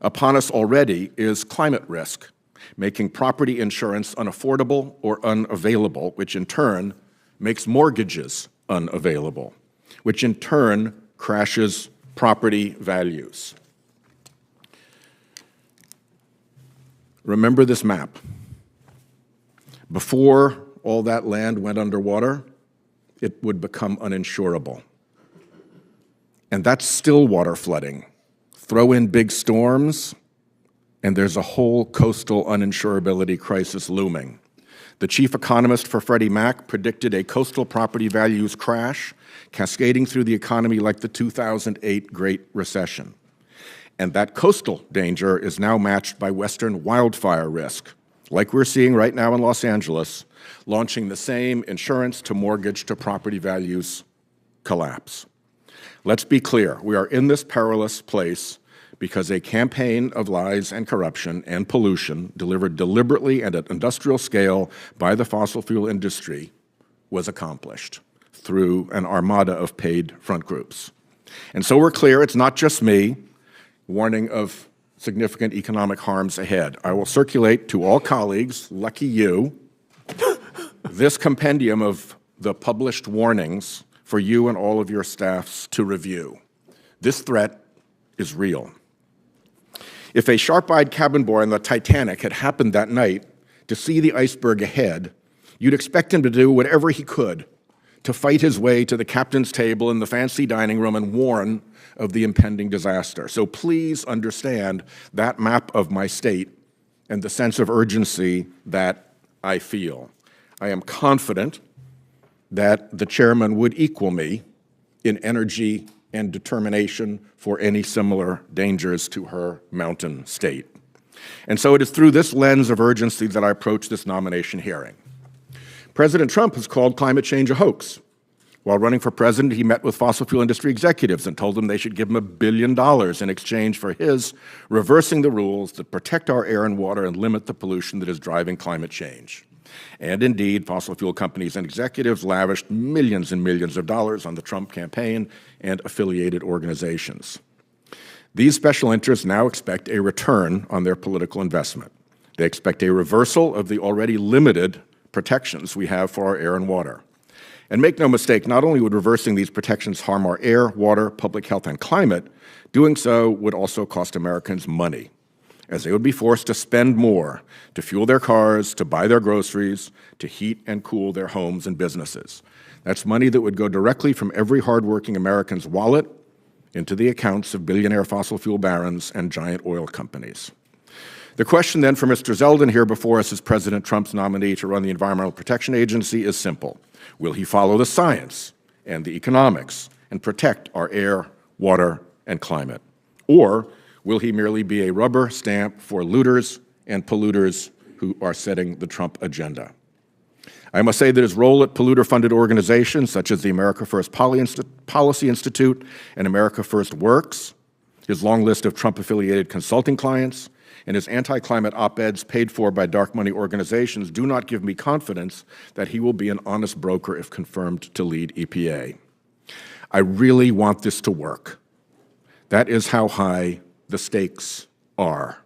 Upon us already is climate risk, making property insurance unaffordable or unavailable, which in turn makes mortgages unavailable, which in turn crashes property values. Remember this map. Before all that land went underwater, it would become uninsurable. And that's still water flooding. Throw in big storms, and there's a whole coastal uninsurability crisis looming. The chief economist for Freddie Mac predicted a coastal property values crash cascading through the economy like the 2008 Great Recession. And that coastal danger is now matched by Western wildfire risk, like we're seeing right now in Los Angeles, launching the same insurance to mortgage to property values collapse. Let's be clear, we are in this perilous place because a campaign of lies and corruption and pollution delivered deliberately and at industrial scale by the fossil fuel industry was accomplished through an armada of paid front groups. And so we're clear, it's not just me, warning of significant economic harms ahead. I will circulate to all colleagues, lucky you, this compendium of the published warnings for you and all of your staffs to review. This threat is real. If a sharp-eyed cabin boy on the Titanic had happened that night to see the iceberg ahead, you'd expect him to do whatever he could to fight his way to the captain's table in the fancy dining room and warn of the impending disaster. So please understand that map of my state and the sense of urgency that I feel. I am confident that the chairman would equal me in energy and determination for any similar dangers to her mountain state. And so it is through this lens of urgency that I approach this nomination hearing. President Trump has called climate change a hoax. While running for president, he met with fossil fuel industry executives and told them they should give him $1 billion in exchange for his reversing the rules that protect our air and water and limit the pollution that is driving climate change. And indeed, fossil fuel companies and executives lavished millions and millions of dollars on the Trump campaign and affiliated organizations. These special interests now expect a return on their political investment. They expect a reversal of the already limited protections we have for our air and water. And make no mistake, not only would reversing these protections harm our air, water, public health, and climate, doing so would also cost Americans money, as they would be forced to spend more to fuel their cars, to buy their groceries, to heat and cool their homes and businesses. That's money that would go directly from every hardworking American's wallet into the accounts of billionaire fossil fuel barons and giant oil companies. The question then for Mr. Zeldin here before us as President Trump's nominee to run the Environmental Protection Agency is simple. Will he follow the science and the economics and protect our air, water, and climate? Or will he merely be a rubber stamp for looters and polluters who are setting the Trump agenda? I must say that his role at polluter-funded organizations such as the America First Policy Institute and America First Works, his long list of Trump-affiliated consulting clients, and his anti-climate op-eds paid for by dark money organizations do not give me confidence that he will be an honest broker if confirmed to lead EPA. I really want this to work. That is how high the stakes are.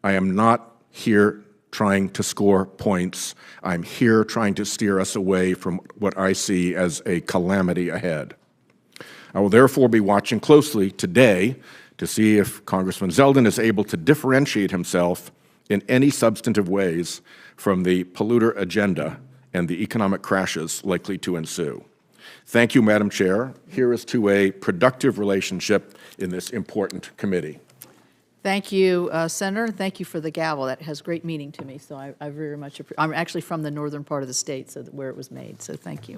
I am not here trying to score points. I'm here trying to steer us away from what I see as a calamity ahead. I will therefore be watching closely today to see if Congressman Zeldin is able to differentiate himself in any substantive ways from the polluter agenda and the economic crashes likely to ensue. Thank you, Madam Chair. Here is to a productive relationship in this important committee. Thank you, Senator. Thank you for the gavel. That has great meaning to me, so I very much appreciate it. I'm actually from the northern part of the state, so where it was made, so thank you.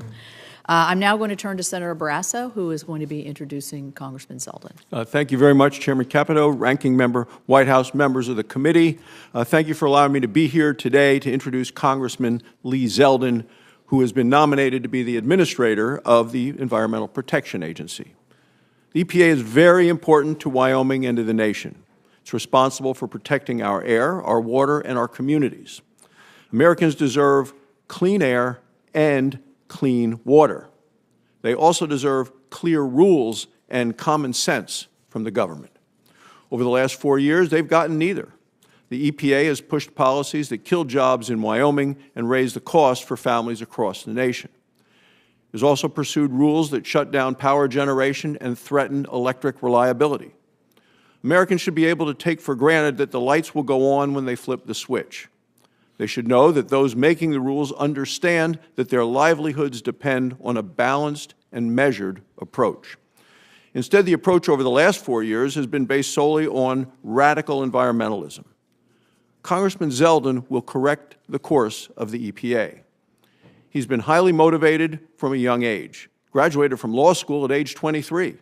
I'm now going to turn to Senator Barrasso, who is going to be introducing Congressman Zeldin. Thank you very much, Chairman Capito, Ranking Member, White House members of the committee. Thank you for allowing me to be here today to introduce Congressman Lee Zeldin, who has been nominated to be the administrator of the Environmental Protection Agency. The EPA is very important to Wyoming and to the nation. It's responsible for protecting our air, our water, and our communities. Americans deserve clean air and clean water. They also deserve clear rules and common sense from the government. Over the last 4 years, they've gotten neither. The EPA has pushed policies that kill jobs in Wyoming and raise the cost for families across the nation. It has also pursued rules that shut down power generation and threaten electric reliability. Americans should be able to take for granted that the lights will go on when they flip the switch. They should know that those making the rules understand that their livelihoods depend on a balanced and measured approach. Instead, the approach over the last 4 years has been based solely on radical environmentalism. Congressman Zeldin will correct the course of the EPA. He's been highly motivated from a young age, graduated from law school at age 23.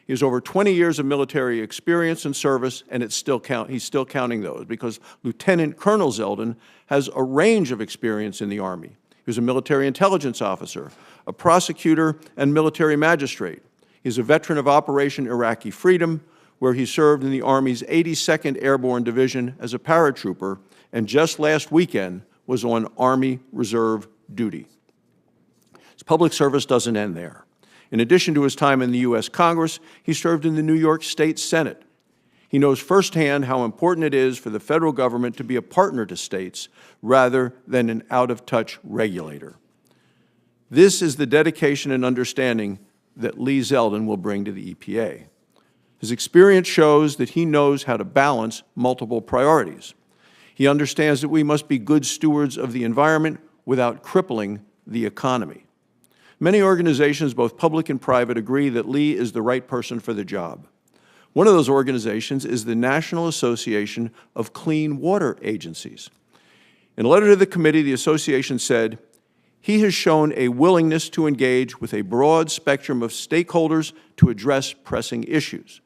He has over 20 years of military experience and service, and he's still counting those, because Lieutenant Colonel Zeldin has a range of experience in the Army. He was a military intelligence officer, a prosecutor, and military magistrate. He's a veteran of Operation Iraqi Freedom, where he served in the Army's 82nd Airborne Division as a paratrooper, and just last weekend was on Army Reserve duty. His public service doesn't end there. In addition to his time in the U.S. Congress, he served in the New York State Senate. He knows firsthand how important it is for the federal government to be a partner to states rather than an out-of-touch regulator. This is the dedication and understanding that Lee Zeldin will bring to the EPA. His experience shows that he knows how to balance multiple priorities. He understands that we must be good stewards of the environment without crippling the economy. Many organizations, both public and private, agree that Lee is the right person for the job. One of those organizations is the National Association of Clean Water Agencies. In a letter to the committee, the association said, "He has shown a willingness to engage with a broad spectrum of stakeholders to address pressing issues.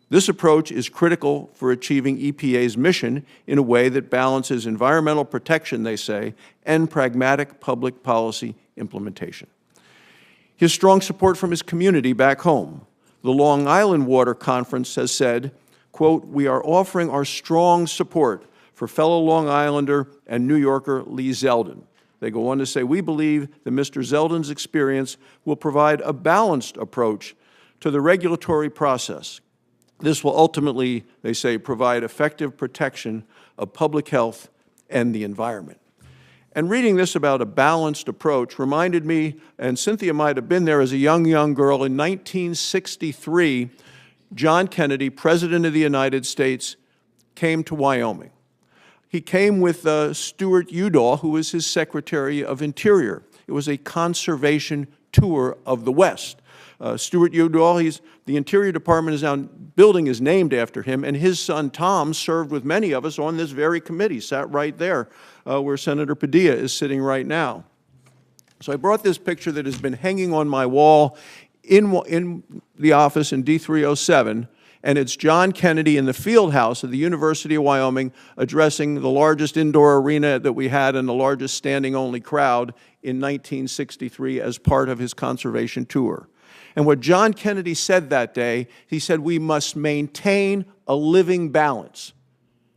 This approach is critical for achieving EPA's mission in a way that balances environmental protection," they say, "and pragmatic public policy implementation." His strong support from his community back home. The Long Island Water Conference has said, quote, "We are offering our strong support for fellow Long Islander and New Yorker Lee Zeldin." They go on to say, "We believe that Mr. Zeldin's experience will provide a balanced approach to the regulatory process. This will ultimately," they say, "provide effective protection of public health and the environment." And reading this about a balanced approach reminded me, and Cynthia might have been there as a young girl, in 1963, John Kennedy, President of the United States, came to Wyoming. He came with Stuart Udall, who was his Secretary of Interior. It was a conservation tour of the West. Stuart Udall, the Interior Department is now, building is named after him, and his son Tom served with many of us on this very committee, sat right there where Senator Padilla is sitting right now. So I brought this picture that has been hanging on my wall in the office in D307, and it's John Kennedy in the field house of the University of Wyoming addressing the largest indoor arena that we had and the largest standing-only crowd in 1963 as part of his conservation tour. And what John Kennedy said that day, he said, "We must maintain a living balance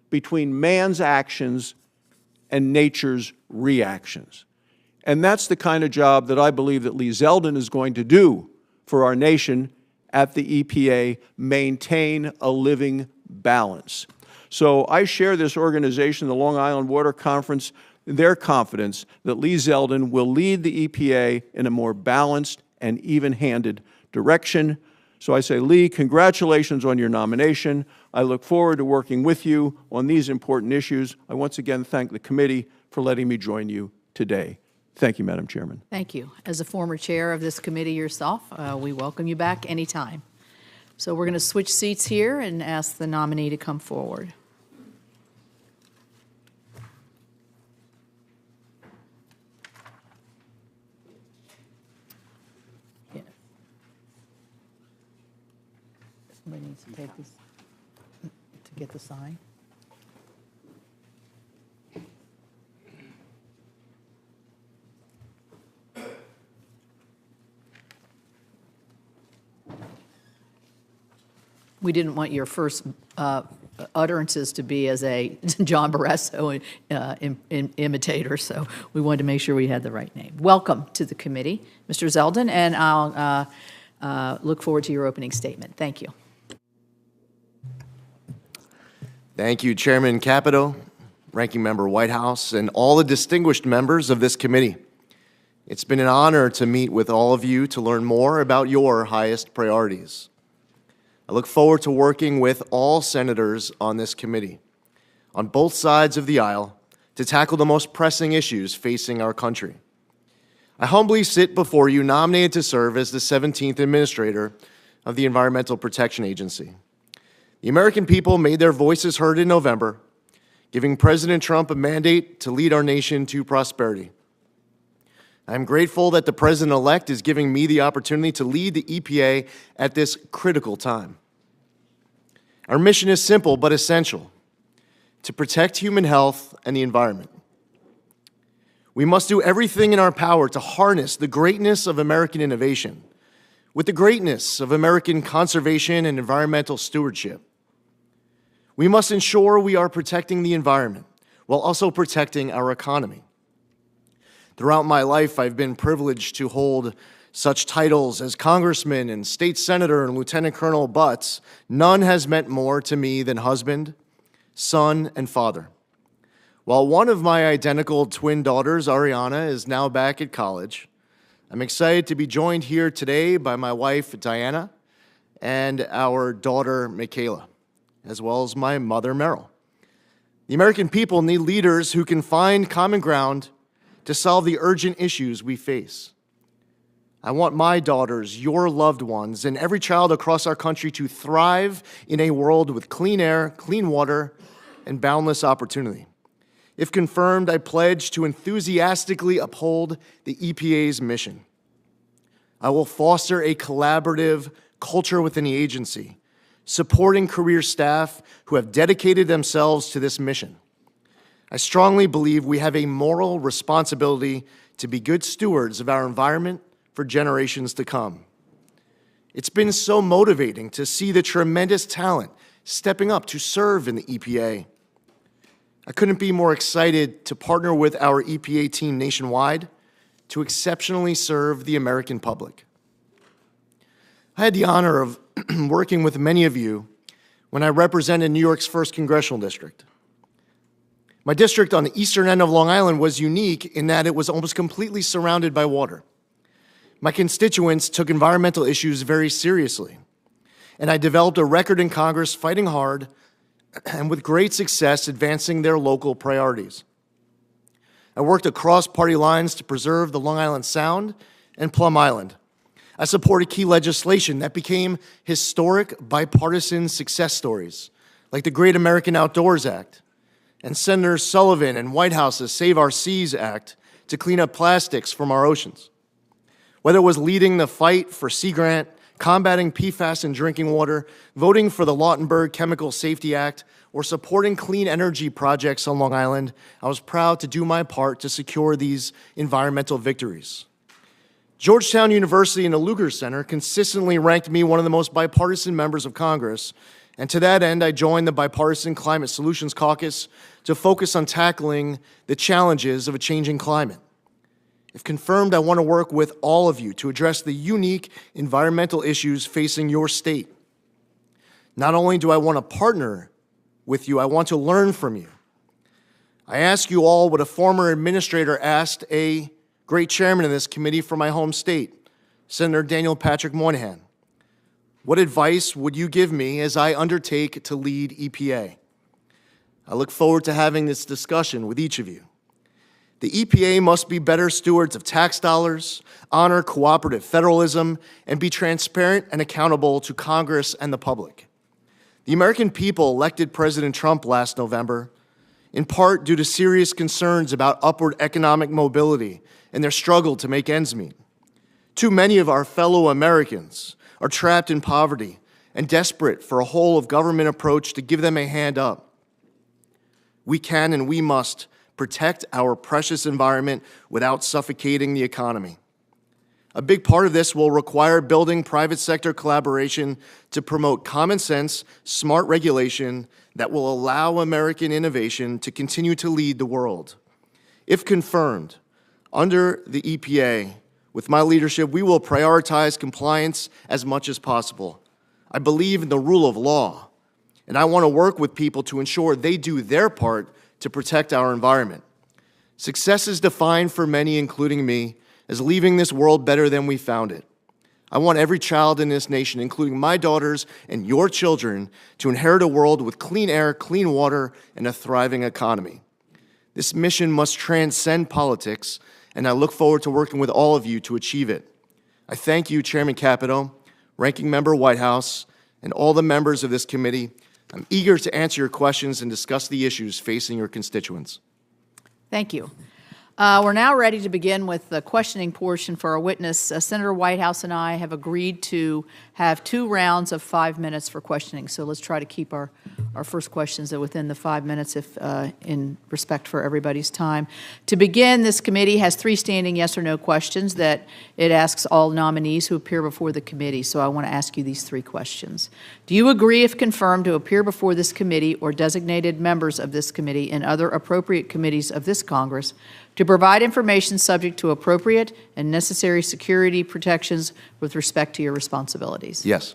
between man's actions and nature's reactions." And that's the kind of job that I believe that Lee Zeldin is going to do for our nation at the EPA, maintain a living balance. So I share this organization, the Long Island Water Conference, their confidence that Lee Zeldin will lead the EPA in a more balanced and even-handed direction. So I say, Lee, congratulations on your nomination. I look forward to working with you on these important issues. I once again thank the committee for letting me join you today. Thank you, Madam Chairman. Thank you. As a former chair of this committee yourself, we welcome you back anytime. So we're going to switch seats here and ask the nominee to come forward. Yeah. Somebody needs to take this to get the sign. We didn't want your first utterances to be as a John Barresso imitator, so we wanted to make sure we had the right name. Welcome to the committee, Mr. Zeldin, and I'll look forward to your opening statement. Thank you. Thank you, Chairman Capito, Ranking Member Whitehouse, and all the distinguished members of this committee. It's been an honor to meet with all of you to learn more about your highest priorities. I look forward to working with all senators on this committee, on both sides of the aisle, to tackle the most pressing issues facing our country. I humbly sit before you nominated to serve as the 17th Administrator of the Environmental Protection Agency. The American people made their voices heard in November, giving President Trump a mandate to lead our nation to prosperity. I'm grateful that the President-elect is giving me the opportunity to lead the EPA at this critical time. Our mission is simple but essential: to protect human health and the environment. We must do everything in our power to harness the greatness of American innovation with the greatness of American conservation and environmental stewardship. We must ensure we are protecting the environment while also protecting our economy. Throughout my life, I've been privileged to hold such titles as congressman and state senator and lieutenant colonel, but none has meant more to me than husband, son, and father. While one of my identical twin daughters, Ariana, is now back at college, I'm excited to be joined here today by my wife, Diana, and our daughter, Michaela, as well as my mother, Meryl. The American people need leaders who can find common ground to solve the urgent issues we face. I want my daughters, your loved ones, and every child across our country to thrive in a world with clean air, clean water, and boundless opportunity. If confirmed, I pledge to enthusiastically uphold the EPA's mission. I will foster a collaborative culture within the agency, supporting career staff who have dedicated themselves to this mission. I strongly believe we have a moral responsibility to be good stewards of our environment for generations to come. It's been so motivating to see the tremendous talent stepping up to serve in the EPA. I couldn't be more excited to partner with our EPA team nationwide to exceptionally serve the American public. I had the honor of working with many of you when I represented New York's 1st Congressional District. My district on the eastern end of Long Island was unique in that it was almost completely surrounded by water. My constituents took environmental issues very seriously, and I developed a record in Congress fighting hard and with great success advancing their local priorities. I worked across party lines to preserve the Long Island Sound and Plum Island. I supported key legislation that became historic bipartisan success stories, like the Great American Outdoors Act, and Senator Sullivan and Whitehouse's Save Our Seas Act to clean up plastics from our oceans. Whether it was leading the fight for Sea Grant, combating PFAS in drinking water, voting for the Lautenberg Chemical Safety Act, or supporting clean energy projects on Long Island, I was proud to do my part to secure these environmental victories. Georgetown University and the Lugar Center consistently ranked me one of the most bipartisan members of Congress, and to that end, I joined the Bipartisan Climate Solutions Caucus to focus on tackling the challenges of a changing climate. If confirmed, I want to work with all of you to address the unique environmental issues facing your state. Not only do I want to partner with you, I want to learn from you. I ask you all what a former administrator asked a great chairman of this committee from my home state, Senator Daniel Patrick Moynihan. What advice would you give me as I undertake to lead EPA? I look forward to having this discussion with each of you. The EPA must be better stewards of tax dollars, honor cooperative federalism, and be transparent and accountable to Congress and the public. The American people elected President Trump last November, in part due to serious concerns about upward economic mobility and their struggle to make ends meet. Too many of our fellow Americans are trapped in poverty and desperate for a whole-of-government approach to give them a hand up. We can and we must protect our precious environment without suffocating the economy. A big part of this will require building private sector collaboration to promote common sense, smart regulation that will allow American innovation to continue to lead the world. If confirmed, under the EPA, with my leadership, we will prioritize compliance as much as possible. I believe in the rule of law, and I want to work with people to ensure they do their part to protect our environment. Success is defined for many, including me, as leaving this world better than we found it. I want every child in this nation, including my daughters and your children, to inherit a world with clean air, clean water, and a thriving economy. This mission must transcend politics, and I look forward to working with all of you to achieve it. I thank you, Chairman Capito, Ranking Member Whitehouse, and all the members of this committee. I'm eager to answer your questions and discuss the issues facing your constituents. Thank you. We're now ready to begin with the questioning portion for our witness. Senator Whitehouse and I have agreed to have 2 rounds of 5 minutes for questioning. So let's try to keep our first questions within the 5 minutes if in respect for everybody's time. To begin, this committee has 3 standing yes or no questions that it asks all nominees who appear before the committee. So I want to ask you these 3 questions. Do you agree, if confirmed, to appear before this committee or designated members of this committee and other appropriate committees of this Congress to provide information subject to appropriate and necessary security protections with respect to your responsibilities? Yes.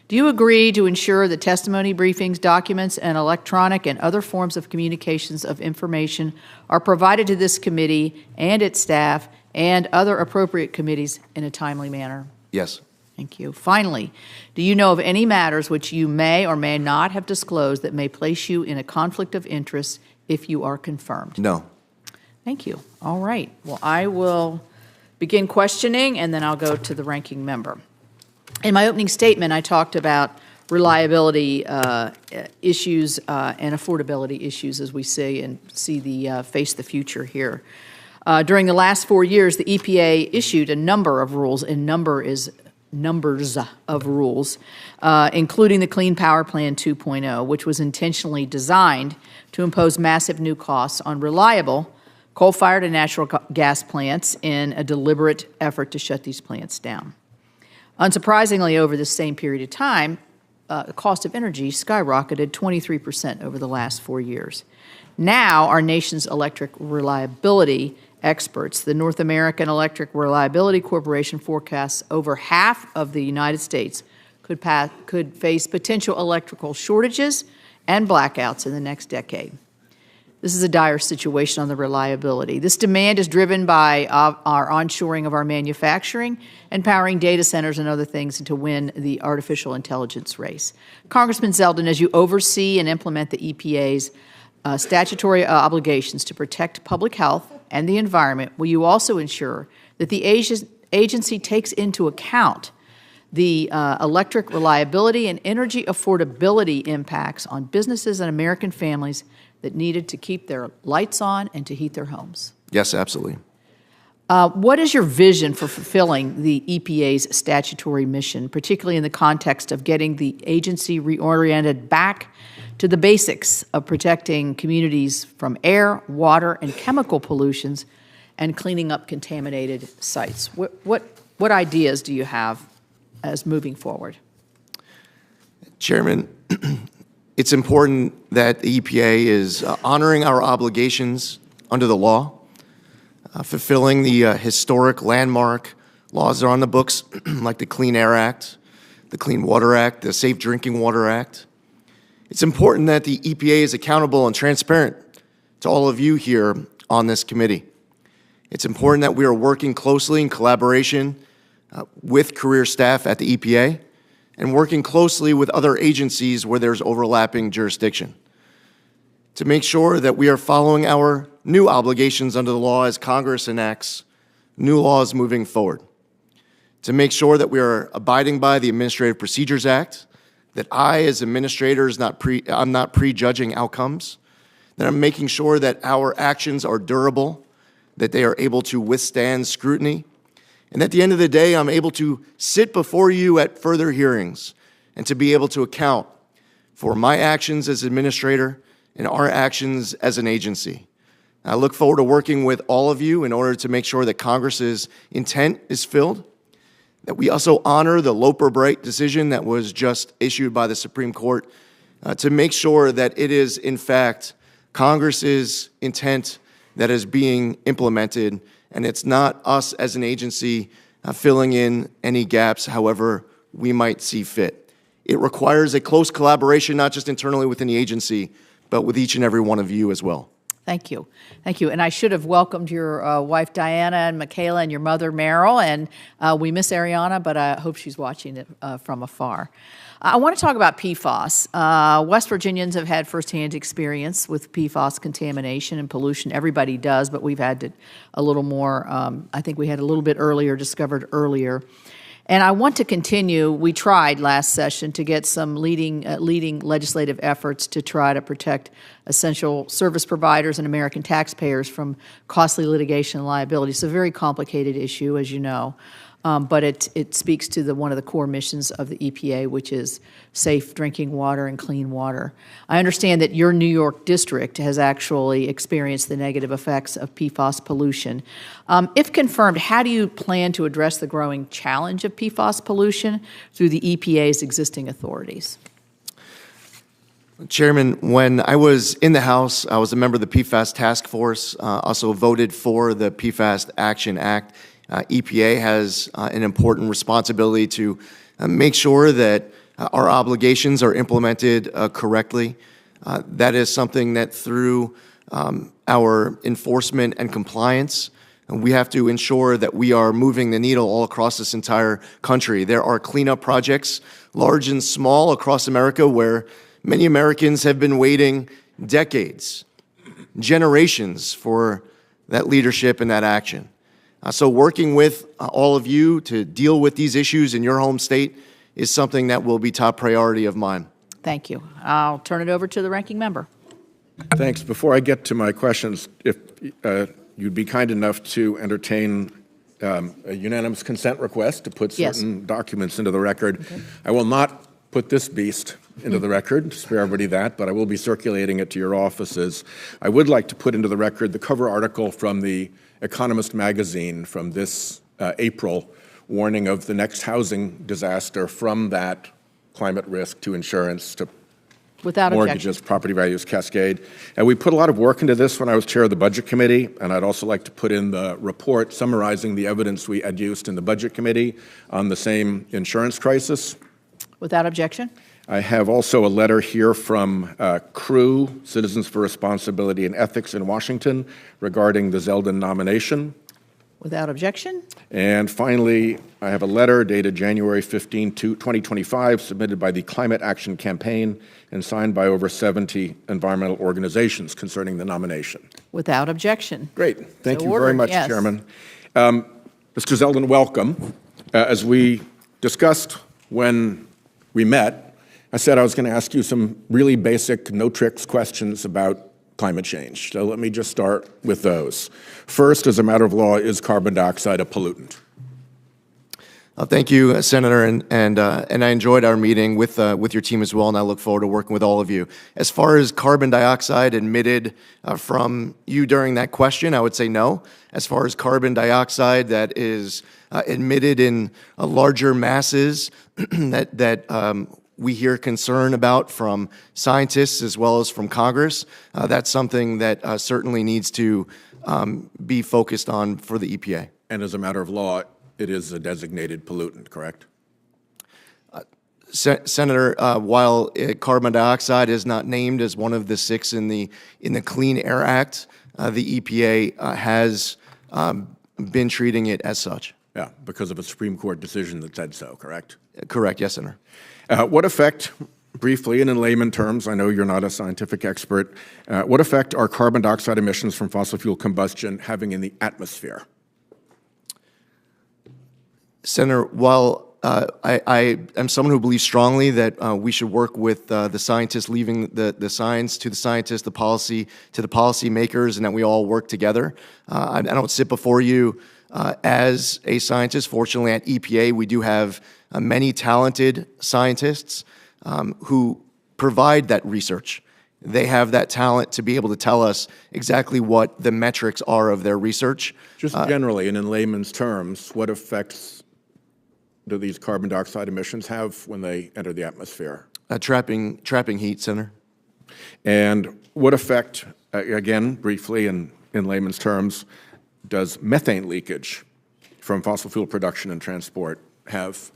Do you agree to ensure that testimony, briefings, documents, and electronic and other forms of communications of information are provided to this committee and its staff and other appropriate committees in a timely manner? Yes. Thank you. Finally, do you know of any matters which you may or may not have disclosed that may place you in a conflict of interest if you are confirmed? No. Thank you. All right. Well, I will begin questioning, and then I'll go to the ranking member. In my opening statement, I talked about reliability issues and affordability issues as we see the face the future here. During the last 4 years, the EPA issued a number of rules, and numbers of rules, including the Clean Power Plan 2.0, which was intentionally designed to impose massive new costs on reliable coal-fired and natural gas plants in a deliberate effort to shut these plants down. Unsurprisingly, over this same period of time, the cost of energy skyrocketed 23% over the last 4 years. Now, our nation's electric reliability experts, the North American Electric Reliability Corporation, forecasts over half of the United States could face potential electrical shortages and blackouts in the next decade. This is a dire situation on the reliability. This demand is driven by our onshoring of our manufacturing and powering data centers and other things to win the artificial intelligence race. Congressman Zeldin, as you oversee and implement the EPA's statutory obligations to protect public health and the environment, will you also ensure that the agency takes into account the electric reliability and energy affordability impacts on businesses and American families that needed to keep their lights on and to heat their homes? Yes, absolutely. What is your vision for fulfilling the EPA's statutory mission, particularly in the context of getting the agency reoriented back to the basics of protecting communities from air, water, and chemical pollutions and cleaning up contaminated sites? What ideas do you have as moving forward? Chairman, it's important that the EPA is honoring our obligations under the law, fulfilling the historic landmark laws that are on the books, like the Clean Air Act, the Clean Water Act, the Safe Drinking Water Act. It's important that the EPA is accountable and transparent to all of you here on this committee. It's important that we are working closely in collaboration with career staff at the EPA and working closely with other agencies where there's overlapping jurisdiction to make sure that we are following our new obligations under the law as Congress enacts new laws moving forward, to make sure that we are abiding by the Administrative Procedures Act, that I, as administrator, I'm not prejudging outcomes, that I'm making sure that our actions are durable, that they are able to withstand scrutiny, and at the end of the day, I'm able to sit before you at further hearings and to be able to account for my actions as administrator and our actions as an agency. I look forward to working with all of you in order to make sure that Congress's intent is filled, that we also honor the Loper-Bright decision that was just issued by the Supreme Court to make sure that it is, in fact, Congress's intent that is being implemented, and it's not us as an agency filling in any gaps however we might see fit. It requires a close collaboration, not just internally within the agency, but with each and every one of you as well. Thank you. Thank you. And I should have welcomed your wife, Diana, and Michaela, and your mother, Meryl. And we miss Ariana, but I hope she's watching it from afar. I want to talk about PFAS. West Virginians have had firsthand experience with PFAS contamination and pollution. Everybody does, but we've had a little more. I think we had a little bit earlier, discovered earlier. And I want to continue. We tried last session to get some leading legislative efforts to try to protect essential service providers and American taxpayers from costly litigation and liability. It's a very complicated issue, as you know, but it speaks to one of the core missions of the EPA, which is safe drinking water and clean water. I understand that your New York district has actually experienced the negative effects of PFAS pollution. If confirmed, how do you plan to address the growing challenge of PFAS pollution through the EPA's existing authorities? Chairman, when I was in the House, I was a member of the PFAS task force, also voted for the PFAS Action Act. EPA has an important responsibility to make sure that our obligations are implemented correctly. That is something that through our enforcement and compliance, we have to ensure that we are moving the needle all across this entire country. There are cleanup projects, large and small, across America where many Americans have been waiting decades, generations for that leadership and that action. So working with all of you to deal with these issues in your home state is something that will be top priority of mine. Thank you. I'll turn it over to the ranking member. Thanks. Before I get to my questions, if you'd be kind enough to entertain a unanimous consent request to put certain documents into the record. Okay. I will not put this beast into the record, to spare everybody that, but I will be circulating it to your offices. I would like to put into the record the cover article from the Economist magazine from this April, warning of the next housing disaster from that climate risk to insurance to mortgages, property values cascade. And we put a lot of work into this when I was chair of the Budget Committee, and I'd also like to put in the report summarizing the evidence we adduced in the Budget Committee on the same insurance crisis. Without objection. I have also a letter here from CREW, Citizens for Responsibility and Ethics in Washington, regarding the Zeldin nomination. Without objection. And finally, I have a letter dated January 15, 2025, submitted by the Climate Action Campaign and signed by over 70 environmental organizations concerning the nomination. Without objection. Great. Thank you very much, Chairman. Mr. Zeldin, welcome. As we discussed when we met, I said I was going to ask you some really basic, no-tricks questions about climate change. So let me just start with those. First, as a matter of law, is carbon dioxide a pollutant? Thank you, Senator, and I enjoyed our meeting with your team as well, and I look forward to working with all of you. As far as carbon dioxide emitted from you during that question, I would say no. As far as carbon dioxide that is emitted in larger masses that we hear concern about from scientists as well as from Congress, that's something that certainly needs to be focused on for the EPA. And as a matter of law, it is a designated pollutant, correct? Senator, while carbon dioxide is not named as one of the 6 in the Clean Air Act, the EPA has been treating it as such. Yeah, because of a Supreme Court decision that said so, correct? Correct, yes, Senator. What effect, briefly and in layman terms, I know you're not a scientific expert, what effect are carbon dioxide emissions from fossil fuel combustion having in the atmosphere? Senator, while I am someone who believes strongly that we should work with the scientists, leaving the science to the scientists, the policy to the policymakers, and that we all work together. I don't sit before you as a scientist. Fortunately, at EPA, we do have many talented scientists who provide that research. They have that talent to be able to tell us exactly what the metrics are of their research. Just generally, and in layman's terms, what effects do these carbon dioxide emissions have when they enter the atmosphere? Trapping heat, Senator. And what effect, again, briefly and in layman's terms, does methane leakage from fossil fuel production and transport have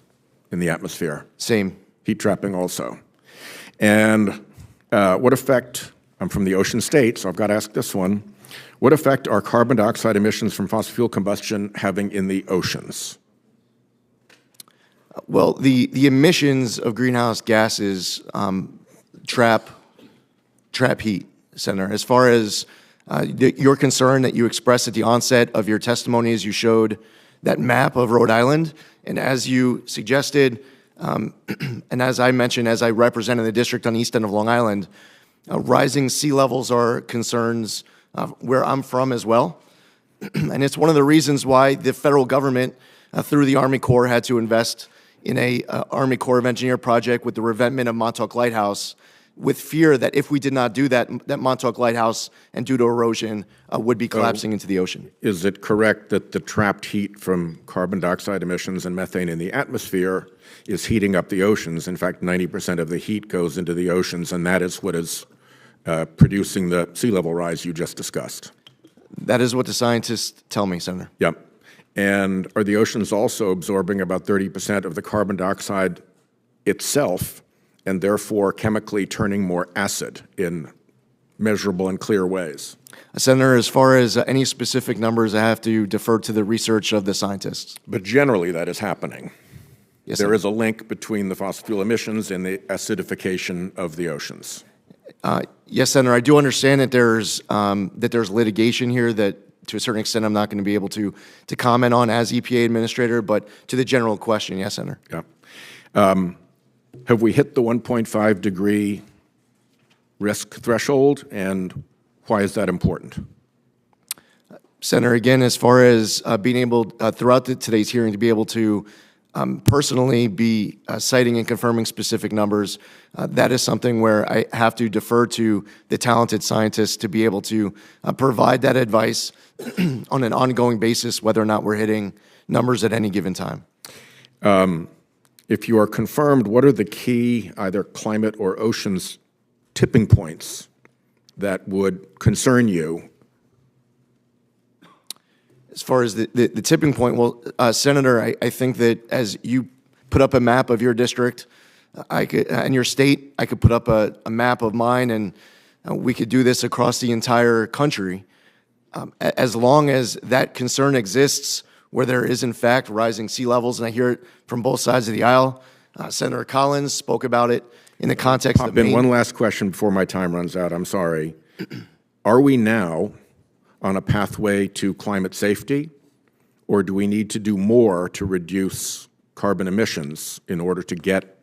in the atmosphere? Same heat trapping also. And what effect, I'm from the ocean state, so I've got to ask this one, what effect are carbon dioxide emissions from fossil fuel combustion having in the oceans? Well, the emissions of greenhouse gases trap heat, Senator. As far as your concern that you expressed at the onset of your testimony as you showed that map of Rhode Island, and as you suggested, and as I mentioned, as I represented the district on the east end of Long Island, rising sea levels are concerns where I'm from as well. And it's one of the reasons why the federal government, through the Army Corps, had to invest in a Army Corps of Engineer project with the revetment of Montauk Lighthouse, with fear that if we did not do that, that Montauk Lighthouse, and due to erosion, would be collapsing into the ocean. Is it correct that the trapped heat from carbon dioxide emissions and methane in the atmosphere is heating up the oceans? In fact, 90% of the heat goes into the oceans, and that is what is producing the sea level rise you just discussed. That is what the scientists tell me, Senator. Yep. And are the oceans also absorbing about 30% of the carbon dioxide itself, and therefore chemically turning more acid in measurable and clear ways? Senator, as far as any specific numbers, I have to defer to the research of the scientists. But generally that is happening. Yes, There sir. is a link between the fossil fuel emissions and the acidification of the oceans. Yes, Senator, I do understand that there's litigation here that, to a certain extent, I'm not going to be able to comment on as EPA administrator, but to the general question, yes, Senator. Yeah. Have we hit the 1.5 degree risk threshold, and why is that important? Senator, again, as far as being able, throughout today's hearing, to be able to personally be citing and confirming specific numbers, that is something where I have to defer to the talented scientists to be able to provide that advice on an ongoing basis, whether or not we're hitting numbers at any given time. If you are confirmed, what are the key either climate or oceans tipping points that would concern you? As far as the tipping point, well, Senator, I think that as you put up a map of your district and your state, I could put up a map of mine, and we could do this across the entire country. As long as that concern exists, where there is, in fact, rising sea levels, and I hear it from both sides of the aisle. Senator Collins spoke about it in the context of Maine. One last question before my time runs out. I'm sorry. Are we now on a pathway to climate safety, or do we need to do more to reduce carbon emissions in order to get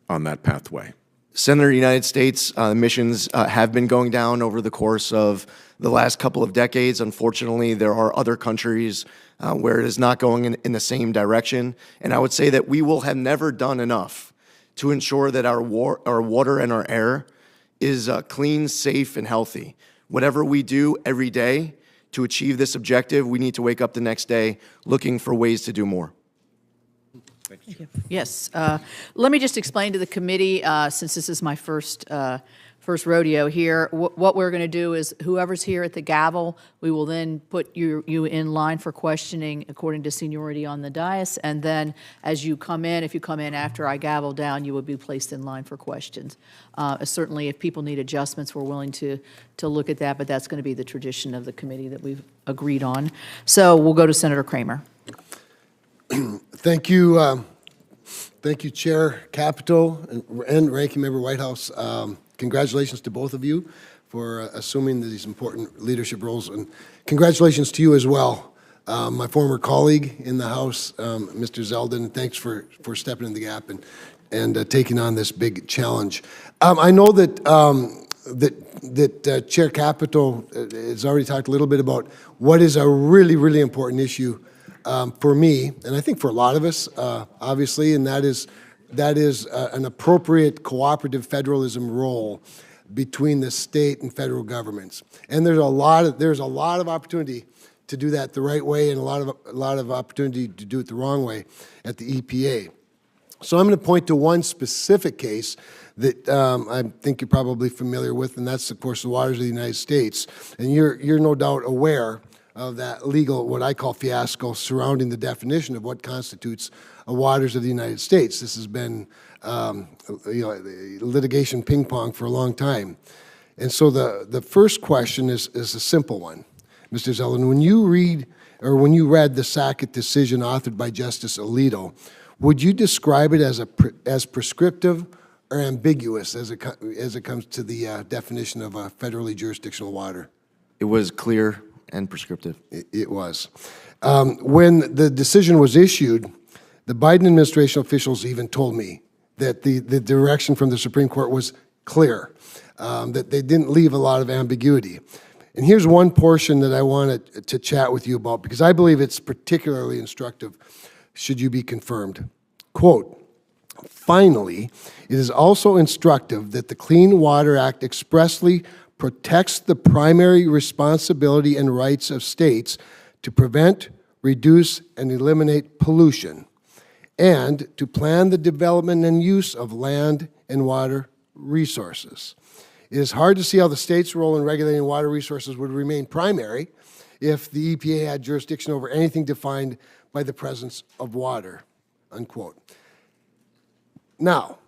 on that pathway? Senator, the United States emissions have been going down over the course of the last couple of decades. Unfortunately, there are other countries where it is not going in the same direction. And I would say that we will have never done enough to ensure that our water and our air is clean, safe, and healthy. Whatever we do every day to achieve this objective, we need to wake up the next day looking for ways to do more. Thank you. Yes. Let me just explain to the committee, since this is my first rodeo here, what we're going to do is whoever's here at the gavel, we will then put you in line for questioning according to seniority on the dais, and then as you come in, if you come in after I gavel down, you will be placed in line for questions. Certainly, if people need adjustments, we're willing to look at that, but that's going to be the tradition of the committee that we've agreed on. So we'll go to Senator Kramer. Thank you, Chair Capito and Ranking Member Whitehouse. Congratulations to both of you for assuming these important leadership roles, and congratulations to you as well, my former colleague in the House, Mr. Zeldin. Thanks for stepping in the gap and taking on this big challenge. I know that Chair Capito has already talked a little bit about what is a really, really important issue for me, and I think for a lot of us, obviously, and that is an appropriate cooperative federalism role between the state and federal governments. And there's a lot of opportunity to do that the right way, and a lot of opportunity to do it the wrong way at the EPA. So I'm going to point to one specific case that I think you're probably familiar with, and that's, of course, the waters of the United States. And you're no doubt aware that legal, what I call fiasco, surrounding the definition of what constitutes waters of the United States. This has been litigation ping pong for a long time. And so the first question is a simple one. Mr. Zeldin, when you read the Sackett decision authored by Justice Alito, would you describe it as prescriptive or ambiguous as it comes to the definition of a federally jurisdictional water? It was clear and prescriptive. It was. When the decision was issued, the Biden administration officials even told me that the direction from the Supreme Court was clear, that they didn't leave a lot of ambiguity. And here's one portion that I wanted to chat with you about, because I believe it's particularly instructive should you be confirmed. Quote, "Finally, it is also instructive that the Clean Water Act expressly protects the primary responsibility and rights of states to prevent, reduce, and eliminate pollution, and to plan the development and use of land and water resources. It is hard to see how the state's role in regulating water resources would remain primary if the EPA had jurisdiction over anything defined by the presence of water," unquote. Now,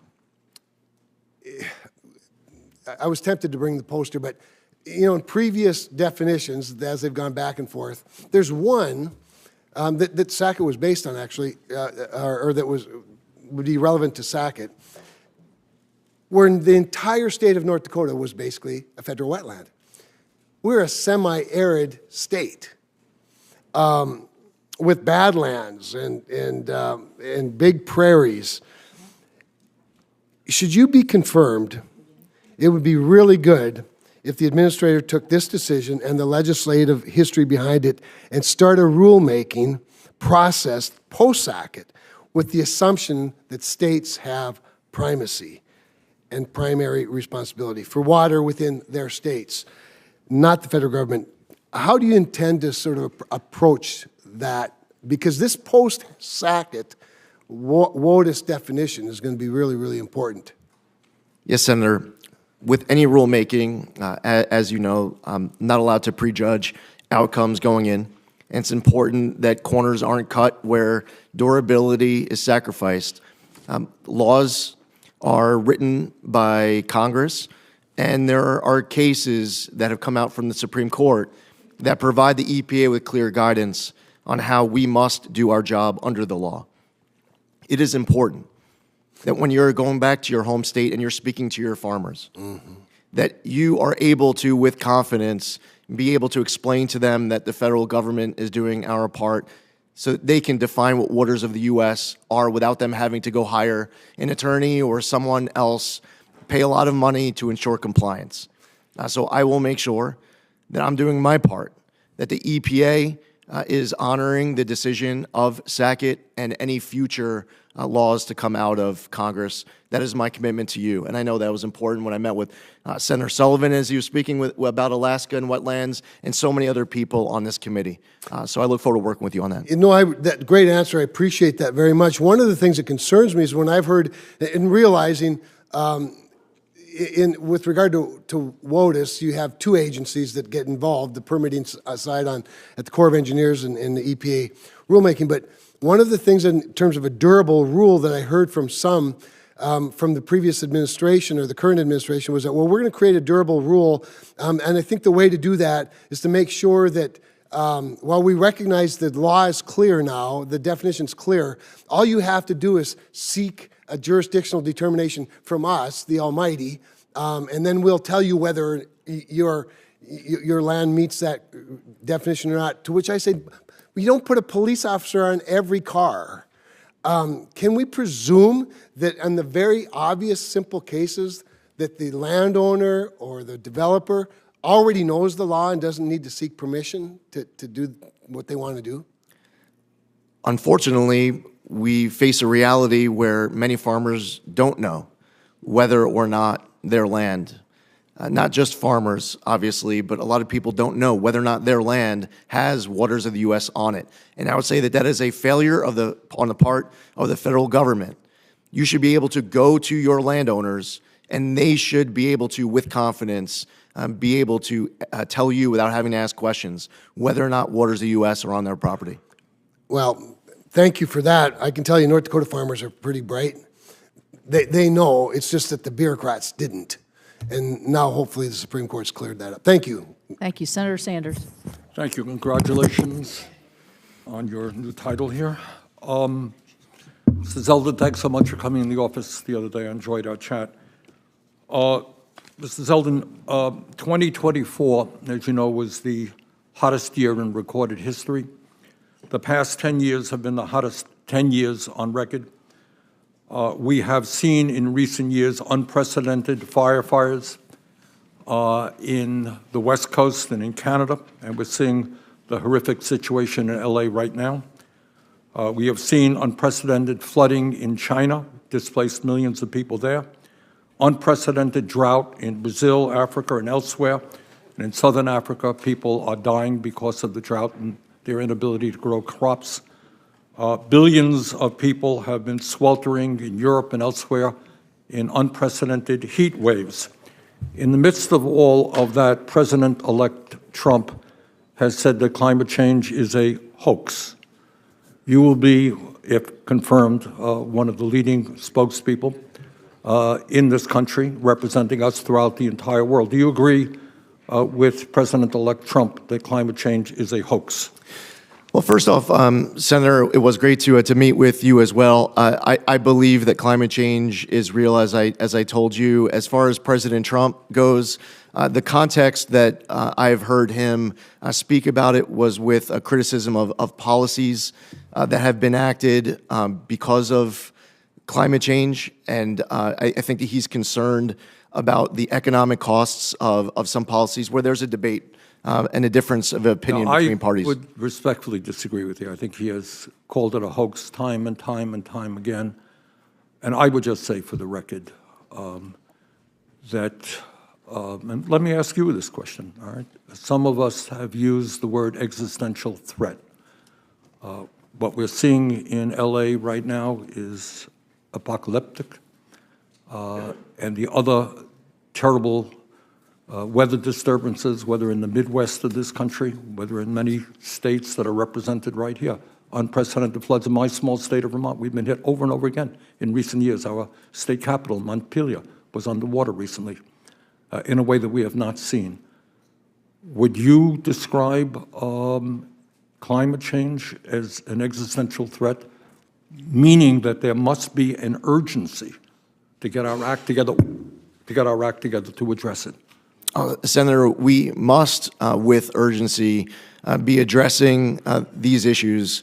I was tempted to bring the poster, but in previous definitions, as they've gone back and forth, there's one that Sackett was based on, actually, or that would be relevant to Sackett, where the entire state of North Dakota was basically a federal wetland. We're a semi-arid state with badlands and big prairies. Should you be confirmed, it would be really good if the administrator took this decision and the legislative history behind it and start a rulemaking process post-Sackett with the assumption that states have primacy and primary responsibility for water within their states, not the federal government. How do you intend to sort of approach that? Because this post-Sackett WOTUS definition is going to be really, really important. Yes, Senator. With any rulemaking, as you know, I'm not allowed to prejudge outcomes going in. And it's important that corners aren't cut where durability is sacrificed. Laws are written by Congress, and there are cases that have come out from the Supreme Court that provide the EPA with clear guidance on how we must do our job under the law. It is important that when you're going back to your home state and you're speaking to your farmers, that you are able to, with confidence, be able to explain to them that the federal government is doing our part so that they can define what waters of the U.S. are without them having to go hire an attorney or someone else, pay a lot of money to ensure compliance. So I will make sure that I'm doing my part, that the EPA is honoring the decision of Sackett and any future laws to come out of Congress. That is my commitment to you. And I know that was important when I met with Senator Sullivan as he was speaking about Alaska and wetlands and so many other people on this committee. So I look forward to working with you on that. That great answer. I appreciate that very much. One of the things that concerns me is when I've heard, in realizing, with regard to WOTUS, you have two agencies that get involved, the permitting side at the Corps of Engineers and the EPA rulemaking. But one of the things in terms of a durable rule that I heard from some from the previous administration or the current administration was that, well, we're going to create a durable rule. And I think the way to do that is to make sure that while we recognize the law is clear now, the definition's clear, all you have to do is seek a jurisdictional determination from us, the Almighty, and then we'll tell you whether your land meets that definition or not. To which I said, we don't put a police officer on every car. Can we presume that on the very obvious, simple cases that the landowner or the developer already knows the law and doesn't need to seek permission to do what they want to do? Unfortunately, we face a reality where many farmers don't know whether or not their land, not just farmers, obviously, but a lot of people don't know whether or not their land has waters of the U.S. on it. And I would say that that is a failure on the part of the federal government. You should be able to go to your landowners, and they should be able to, with confidence, be able to tell you without having to ask questions whether or not waters of the U.S. are on their property? Well, thank you for that. I can tell you North Dakota farmers are pretty bright. They know, it's just that the bureaucrats didn't. And now hopefully the Supreme Court's cleared that up. Thank you. Thank you. Senator Sanders. Thank you. Congratulations on your new title here. Mr. Zeldin, thanks so much for coming in the office the other day. I enjoyed our chat. Mr. Zeldin, 2024, as you know, was the hottest year in recorded history. The past 10 years have been the hottest 10 years on record. We have seen in recent years unprecedented fires in the West Coast and in Canada, and we're seeing the horrific situation in LA right now. We have seen unprecedented flooding in China, displaced millions of people there, unprecedented drought in Brazil, Africa, and elsewhere. And in Southern Africa, people are dying because of the drought and their inability to grow crops. Billions of people have been sweltering in Europe and elsewhere in unprecedented heat waves. In the midst of all of that, President-elect Trump has said that climate change is a hoax. You will be, if confirmed, one of the leading spokespeople in this country, representing us throughout the entire world. Do you agree with President-elect Trump that climate change is a hoax? Well, first off, Senator, it was great to meet with you as well. I believe that climate change is real, as I told you. As far as President Trump goes, the context that I've heard him speak about it was with a criticism of policies that have been acted because of climate change, and I think that he's concerned about the economic costs of some policies where there's a debate and a difference of opinion between parties. I would respectfully disagree with you. I think he has called it a hoax time and time and time again. And I would just say for the record that, and let me ask you this question, all right? Some of us have used the word existential threat. What we're seeing in LA right now is apocalyptic, and the other terrible weather disturbances, whether in the Midwest of this country, whether in many states that are represented right here. Unprecedented floods in my small state of Vermont. We've been hit over and over again in recent years. Our state capital, Montpelier, was underwater recently in a way that we have not seen. Would you describe climate change as an existential threat, meaning that there must be an urgency to get our act together, to address it? Senator, we must, with urgency, be addressing these issues.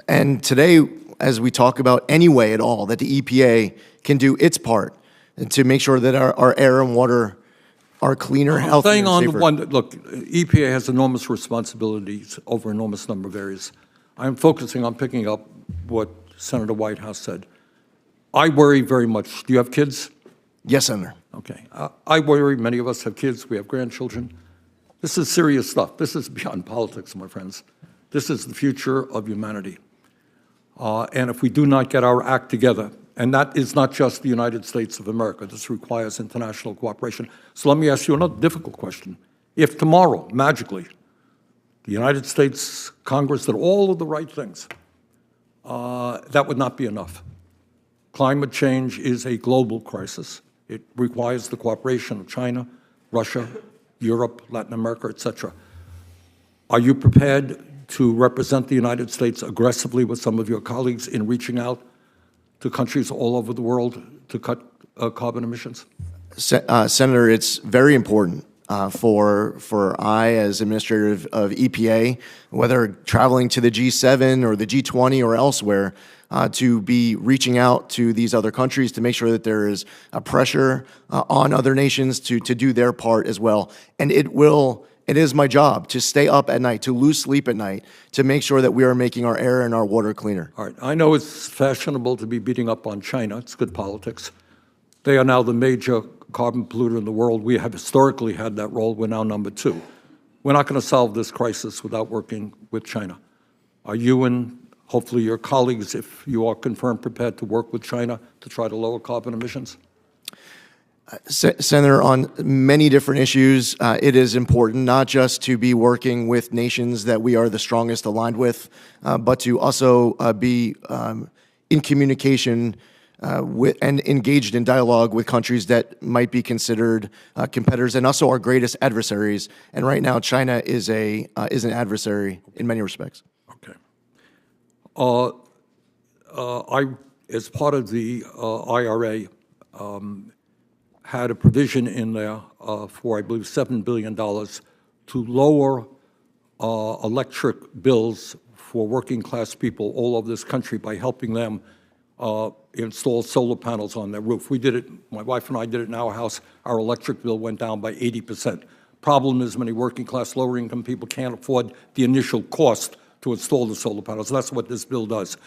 And today, as we talk about any way at all that the EPA can do its part to make sure that our air and water are cleaner, healthier, and safer. Staying on the one, look, EPA has enormous responsibilities over an enormous number of areas. I'm focusing on picking up what Senator Whitehouse said. I worry very much. Do you have kids? Yes, Senator. Okay. I worry. Many of us have kids. We have grandchildren. This is serious stuff. This is beyond politics, my friends. This is the future of humanity. And if we do not get our act together, and that is not just the United States of America, this requires international cooperation. So let me ask you another difficult question. If tomorrow, magically, the United States Congress did all of the right things, that would not be enough. Climate change is a global crisis. It requires the cooperation of China, Russia, Europe, Latin America, etc. Are you prepared to represent the United States aggressively with some of your colleagues in reaching out to countries all over the world to cut carbon emissions? Senator, it's very important for I, as administrator of EPA, whether traveling to the G7 or the G20 or elsewhere, to be reaching out to these other countries to make sure that there is a pressure on other nations to do their part as well. And it is my job to stay up at night, to lose sleep at night, to make sure that we are making our air and our water cleaner. All right. I know it's fashionable to be beating up on China. It's good politics. They are now the major carbon polluter in the world. We have historically had that role. We're now number 2. We're not going to solve this crisis without working with China. Are you and hopefully your colleagues, if you are confirmed, prepared to work with China to try to lower carbon emissions? Senator, on many different issues, it is important not just to be working with nations that we are the strongest aligned with, but to also be in communication with and engaged in dialogue with countries that might be considered competitors and also our greatest adversaries. And right now, China is an adversary in many respects. Okay. As part of the IRA, had a provision in there for, I believe, $7 billion to lower electric bills for working-class people all over this country by helping them install solar panels on their roof. We did it, my wife and I did it in our house. Our electric bill went down by 80%. Problem is many working-class, lower-income people can't afford the initial cost to install the solar panels. That's what this bill does.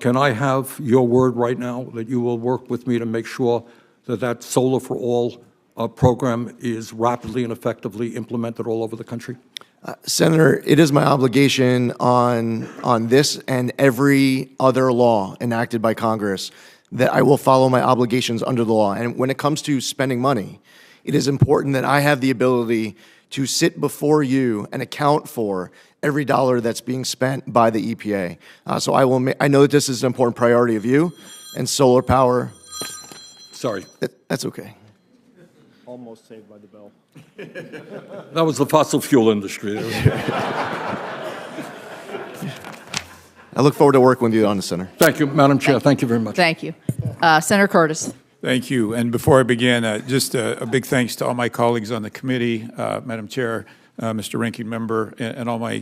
Can I have your word right now that you will work with me to make sure that Solar for All program is rapidly and effectively implemented all over the country? Senator, it is my obligation on this and every other law enacted by Congress that I will follow my obligations under the law. And when it comes to spending money, it is important that I have the ability to sit before you and account for every dollar that's being spent by the EPA. So I know that this is an important priority of you and solar power. Sorry. That's okay. Almost saved by the bell. That was the fossil fuel industry. I look forward to working with you on this, Senator. Thank you, Madam Chair. Thank you very much. Thank you. Senator Curtis. Thank you. And before I begin, just a big thanks to all my colleagues on the committee, Madam Chair, Mr. Ranking Member, and all my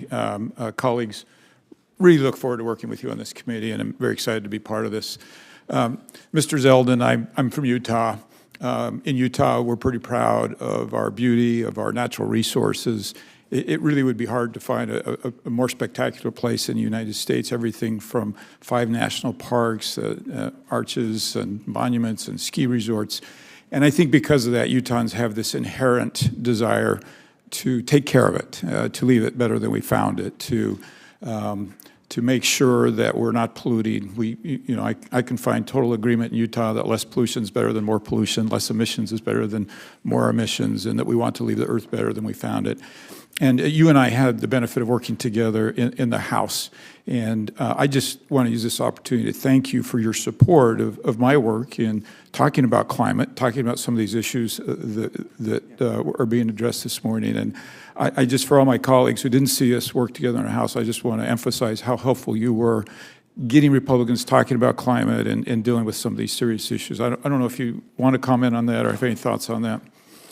colleagues. Really look forward to working with you on this committee, and I'm very excited to be part of this. Mr. Zeldin, I'm from Utah. In Utah, we're pretty proud of our beauty, of our natural resources. It really would be hard to find a more spectacular place in the United States, everything from 5 national parks, arches and monuments and ski resorts. And I think because of that, Utahns have this inherent desire to take care of it, to leave it better than we found it, to make sure that we're not polluting. I can find total agreement in Utah that less pollution is better than more pollution, less emissions is better than more emissions, and that we want to leave the earth better than we found it. And you and I had the benefit of working together in the House. And I just want to use this opportunity to thank you for your support of my work in talking about climate, talking about some of these issues that are being addressed this morning. And I just, for all my colleagues who didn't see us work together in the House, I just want to emphasize how helpful you were getting Republicans talking about climate and dealing with some of these serious issues. I don't know if you want to comment on that or have any thoughts on that.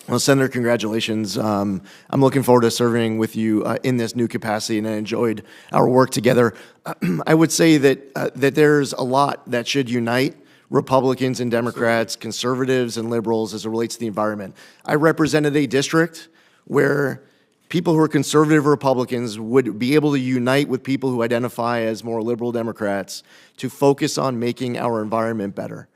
Well, Senator, congratulations. I'm looking forward to serving with you in this new capacity, and I enjoyed our work together. I would say that there's a lot that should unite Republicans and Democrats, conservatives and liberals as it relates to the environment. I represented a district where people who are conservative Republicans would be able to unite with people who identify as more liberal Democrats to focus on making our environment better.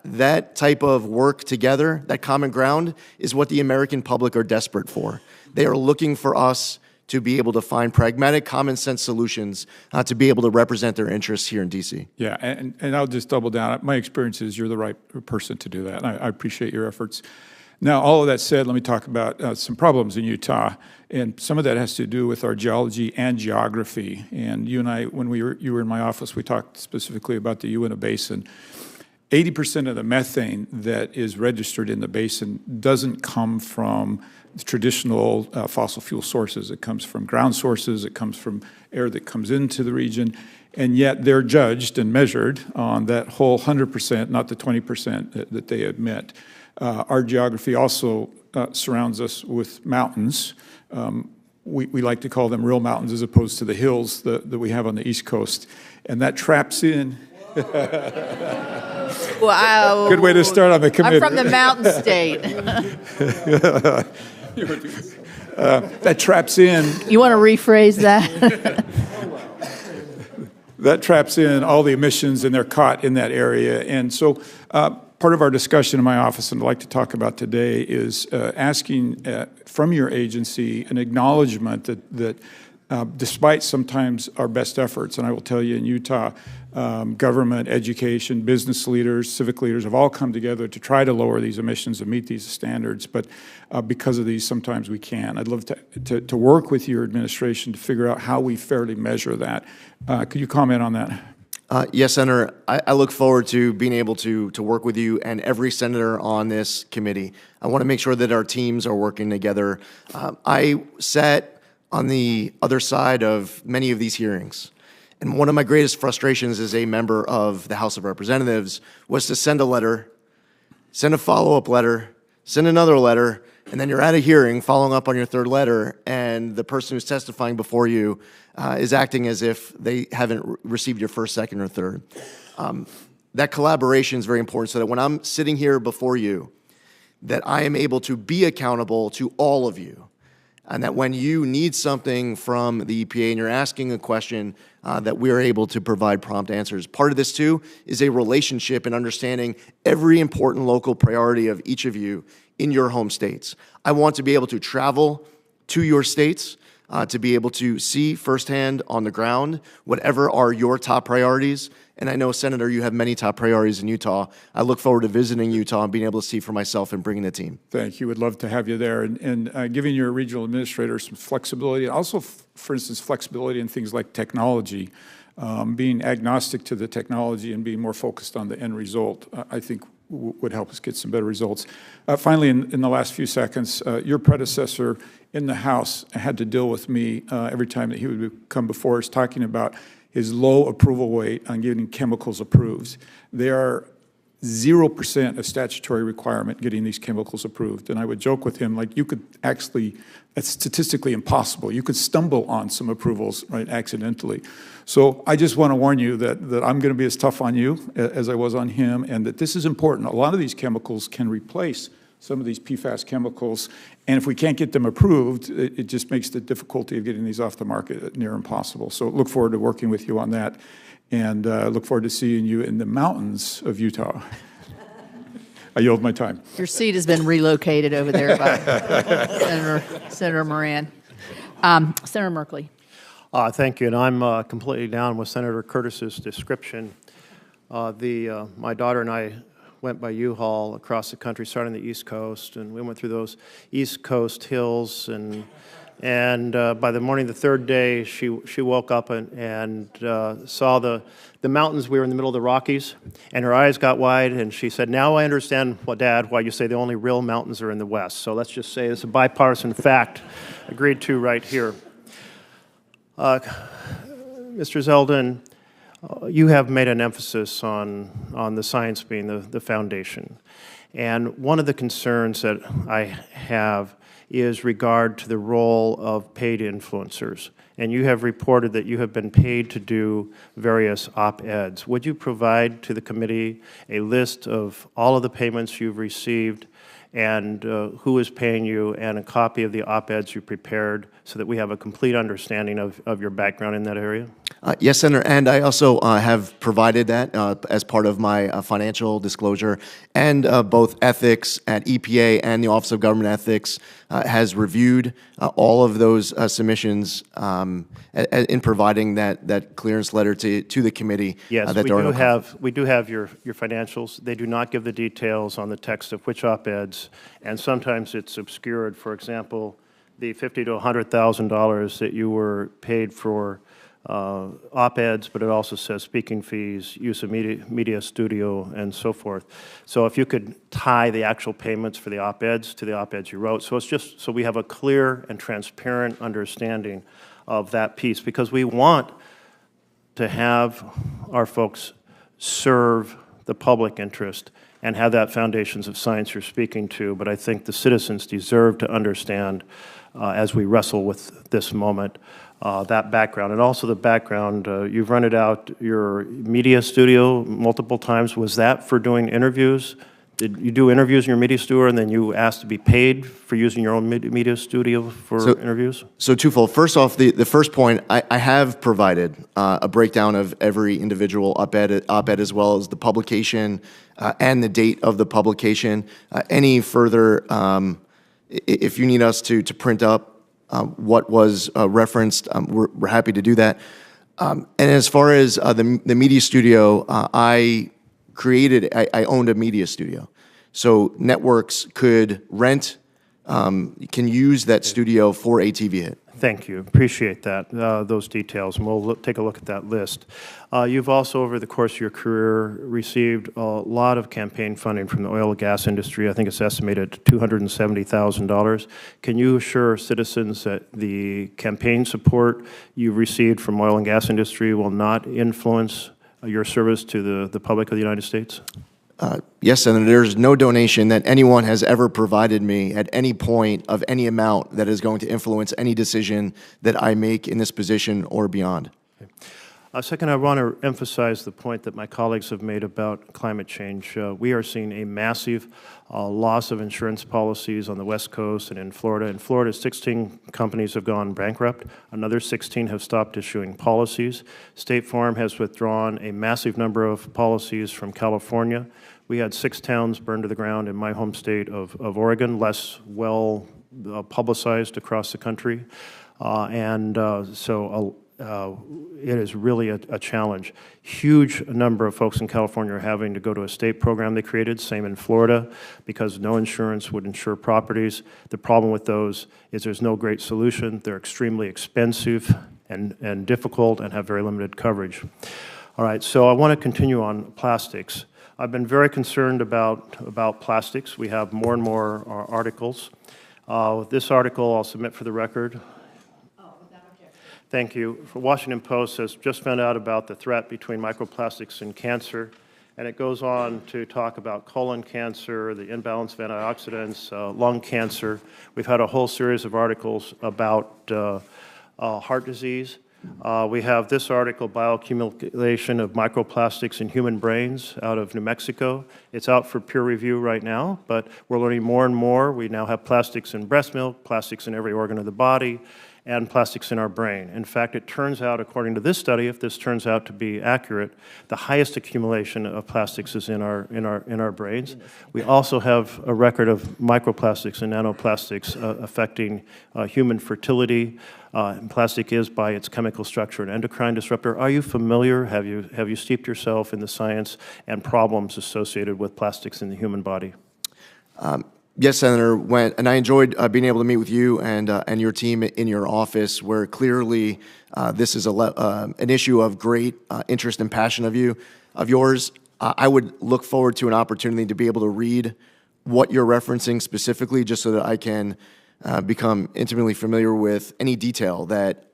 That type of work together, that common ground, is what the American public are desperate for. They are looking for us to be able to find pragmatic, common sense solutions to be able to represent their interests here in D.C. Yeah, and I'll just double down. My experience is you're the right person to do that, and I appreciate your efforts. Now, all of that said, let me talk about some problems in Utah, and some of that has to do with our geology and geography. And you and I, when you were in my office, we talked specifically about the Uinta Basin. 80% of the methane that is registered in the basin doesn't come from traditional fossil fuel sources. It comes from ground sources. It comes from air that comes into the region. And yet they're judged and measured on that whole 100%, not the 20% that they admit. Our geography also surrounds us with mountains. We like to call them real mountains as opposed to the hills that we have on the East Coast. And that traps in... Wow. Good way to start on the committee. I'm from the mountain state. That traps in. You want to rephrase that? That traps in all the emissions, and they're caught in that area. And so part of our discussion in my office, and I'd like to talk about today, is asking from your agency an acknowledgement that despite sometimes our best efforts. And I will tell you, in Utah, government, education, business leaders, civic leaders have all come together to try to lower these emissions and meet these standards. But because of these, sometimes we can't. I'd love to work with your administration to figure out how we fairly measure that. Could you comment on that? Yes, Senator. I look forward to being able to work with you and every senator on this committee. I want to make sure that our teams are working together. I sat on the other side of many of these hearings, and one of my greatest frustrations as a member of the House of Representatives was to send a letter, send a follow-up letter, send another letter, and then you're at a hearing following up on your third letter, and the person who's testifying before you is acting as if they haven't received your first, second, or third. That collaboration is very important so that when I'm sitting here before you, that I am able to be accountable to all of you, and that when you need something from the EPA and you're asking a question, that we're able to provide prompt answers. Part of this, too, is a relationship and understanding every important local priority of each of you in your home states. I want to be able to travel to your states, to be able to see firsthand on the ground whatever are your top priorities. And I know, Senator, you have many top priorities in Utah. I look forward to visiting Utah and being able to see for myself and bringing a team. Thank you. Would love to have you there. And giving your regional administrator some flexibility, also, for instance, flexibility in things like technology, being agnostic to the technology and being more focused on the end result, I think would help us get some better results. Finally, in the last few seconds, your predecessor in the House had to deal with me every time that he would come before us talking about his low approval rate on getting chemicals approved. They are 0% of statutory requirement getting these chemicals approved. And I would joke with him, like, you could actually, that's statistically impossible. You could stumble on some approvals, right, accidentally. So I just want to warn you that I'm going to be as tough on you as I was on him, and that this is important. A lot of these chemicals can replace some of these PFAS chemicals, and if we can't get them approved, it just makes the difficulty of getting these off the market near impossible. So look forward to working with you on that, and look forward to seeing you in the mountains of Utah. I yield my time. Your seat has been relocated over there by Senator Moran. Senator Merkley. Thank you, and I'm completely down with Senator Curtis's description. My daughter and I went by U-Haul across the country, starting on the East Coast, and we went through those East Coast hills, and by the morning of the third day, she woke up and saw the mountains. We were in the middle of the Rockies, and her eyes got wide, and she said, "Now I understand, well, Dad, why you say the only real mountains are in the West." So let's just say it's a bipartisan fact, agreed to right here. Mr. Zeldin, you have made an emphasis on the science being the foundation. And one of the concerns that I have is regard to the role of paid influencers. And you have reported that you have been paid to do various op-eds. Would you provide to the committee a list of all of the payments you've received and who is paying you, and a copy of the op-eds you prepared so that we have a complete understanding of your background in that area? Yes, Senator, and I also have provided that as part of my financial disclosure, and both ethics at EPA and the Office of Government Ethics has reviewed all of those submissions in providing that clearance letter to the committee. Yes, we do have your financials. They do not give the details on the text of which op-eds, and sometimes it's obscured. For example, the $50,000 to $100,000 that you were paid for op-eds, but it also says speaking fees, use of media studio, and so forth. So if you could tie the actual payments for the op-eds to the op-eds you wrote, so it's just so we have a clear and transparent understanding of that piece, because we want to have our folks serve the public interest and have that foundations of science you're speaking to, but I think the citizens deserve to understand as we wrestle with this moment, that background. And also the background, you've rented out your media studio multiple times. Was that for doing interviews? Did you do interviews in your media studio and then you asked to be paid for using your own media studio for interviews? So twofold. First off, the first point, I have provided a breakdown of every individual op-ed as well as the publication and the date of the publication. Any further, if you need us to print up what was referenced, we're happy to do that. And as far as the media studio, I owned a media studio. So networks could rent, can use that studio for a TV hit. Thank you. Appreciate that, those details, and we'll take a look at that list. You've also, over the course of your career, received a lot of campaign funding from the oil and gas industry. I think it's estimated at $270,000. Can you assure citizens that the campaign support you received from oil and gas industry will not influence your service to the public of the United States? Yes, Senator, there's no donation that anyone has ever provided me at any point of any amount that is going to influence any decision that I make in this position or beyond. Okay. Second, I want to emphasize the point that my colleagues have made about climate change. We are seeing a massive loss of insurance policies on the West Coast and in Florida. In Florida, 16 companies have gone bankrupt. Another 16 have stopped issuing policies. State Farm has withdrawn a massive number of policies from California. We had 6 towns burned to the ground in my home state of Oregon, less well publicized across the country. It is really a challenge. Huge number of folks in California are having to go to a state program they created, same in Florida, because no insurance would insure properties. The problem with those is there's no great solution. They're extremely expensive and difficult and have very limited coverage. All right, so I want to continue on plastics. I've been very concerned about plastics. We have more and more articles. This article I'll submit for the record. Thank you. The Washington Post has just found out about the threat between microplastics and cancer, and it goes on to talk about colon cancer, the imbalance of antioxidants, lung cancer. We've had a whole series of articles about heart disease. We have this article, Bioaccumulation of Microplastics in Human Brains, out of New Mexico. It's out for peer review right now, but we're learning more and more. We now have plastics in breast milk, plastics in every organ of the body, and plastics in our brain. In fact, it turns out, according to this study, if this turns out to be accurate, the highest accumulation of plastics is in our brains. We also have a record of microplastics and nanoplastics affecting human fertility. Plastic is, by its chemical structure, an endocrine disruptor. Are you familiar? Have you steeped yourself in the science and problems associated with plastics in the human body? Yes, Senator, and I enjoyed being able to meet with you and your team in your office, where clearly this is an issue of great interest and passion of yours. I would look forward to an opportunity to be able to read what you're referencing specifically, just so that I can become intimately familiar with any detail that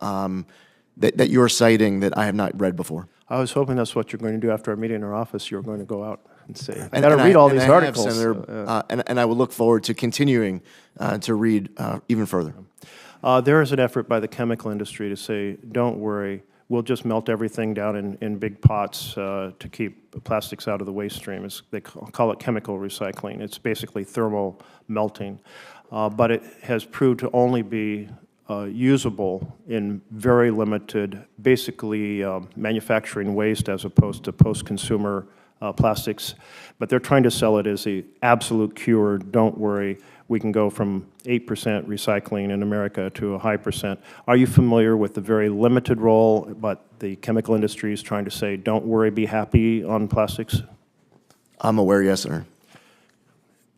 you're citing that I have not read before. I was hoping that's what you're going to do after our meeting in our office. You're going to go out and say, I got to read all these articles. Senator, and I would look forward to continuing to read even further. There is an effort by the chemical industry to say, don't worry, we'll just melt everything down in big pots to keep plastics out of the waste stream. They call it chemical recycling. It's basically thermal melting. But it has proved to only be usable in very limited, basically manufacturing waste as opposed to post-consumer plastics. But they're trying to sell it as the absolute cure. Don't worry, we can go from 8% recycling in America to a high percent. Are you familiar with the very limited role, but the chemical industry is trying to say, don't worry, be happy on plastics? I'm aware, yes, sir.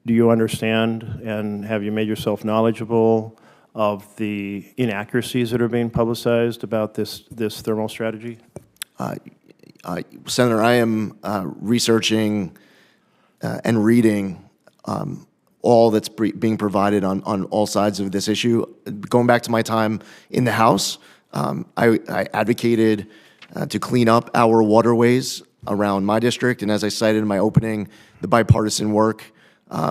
Do you understand, and have you made yourself knowledgeable of the inaccuracies that are being publicized about this thermal strategy? Senator, I am researching and reading all that's being provided on all sides of this issue. Going back to my time in the House, I advocated to clean up our waterways around my district, and as I cited in my opening, the bipartisan work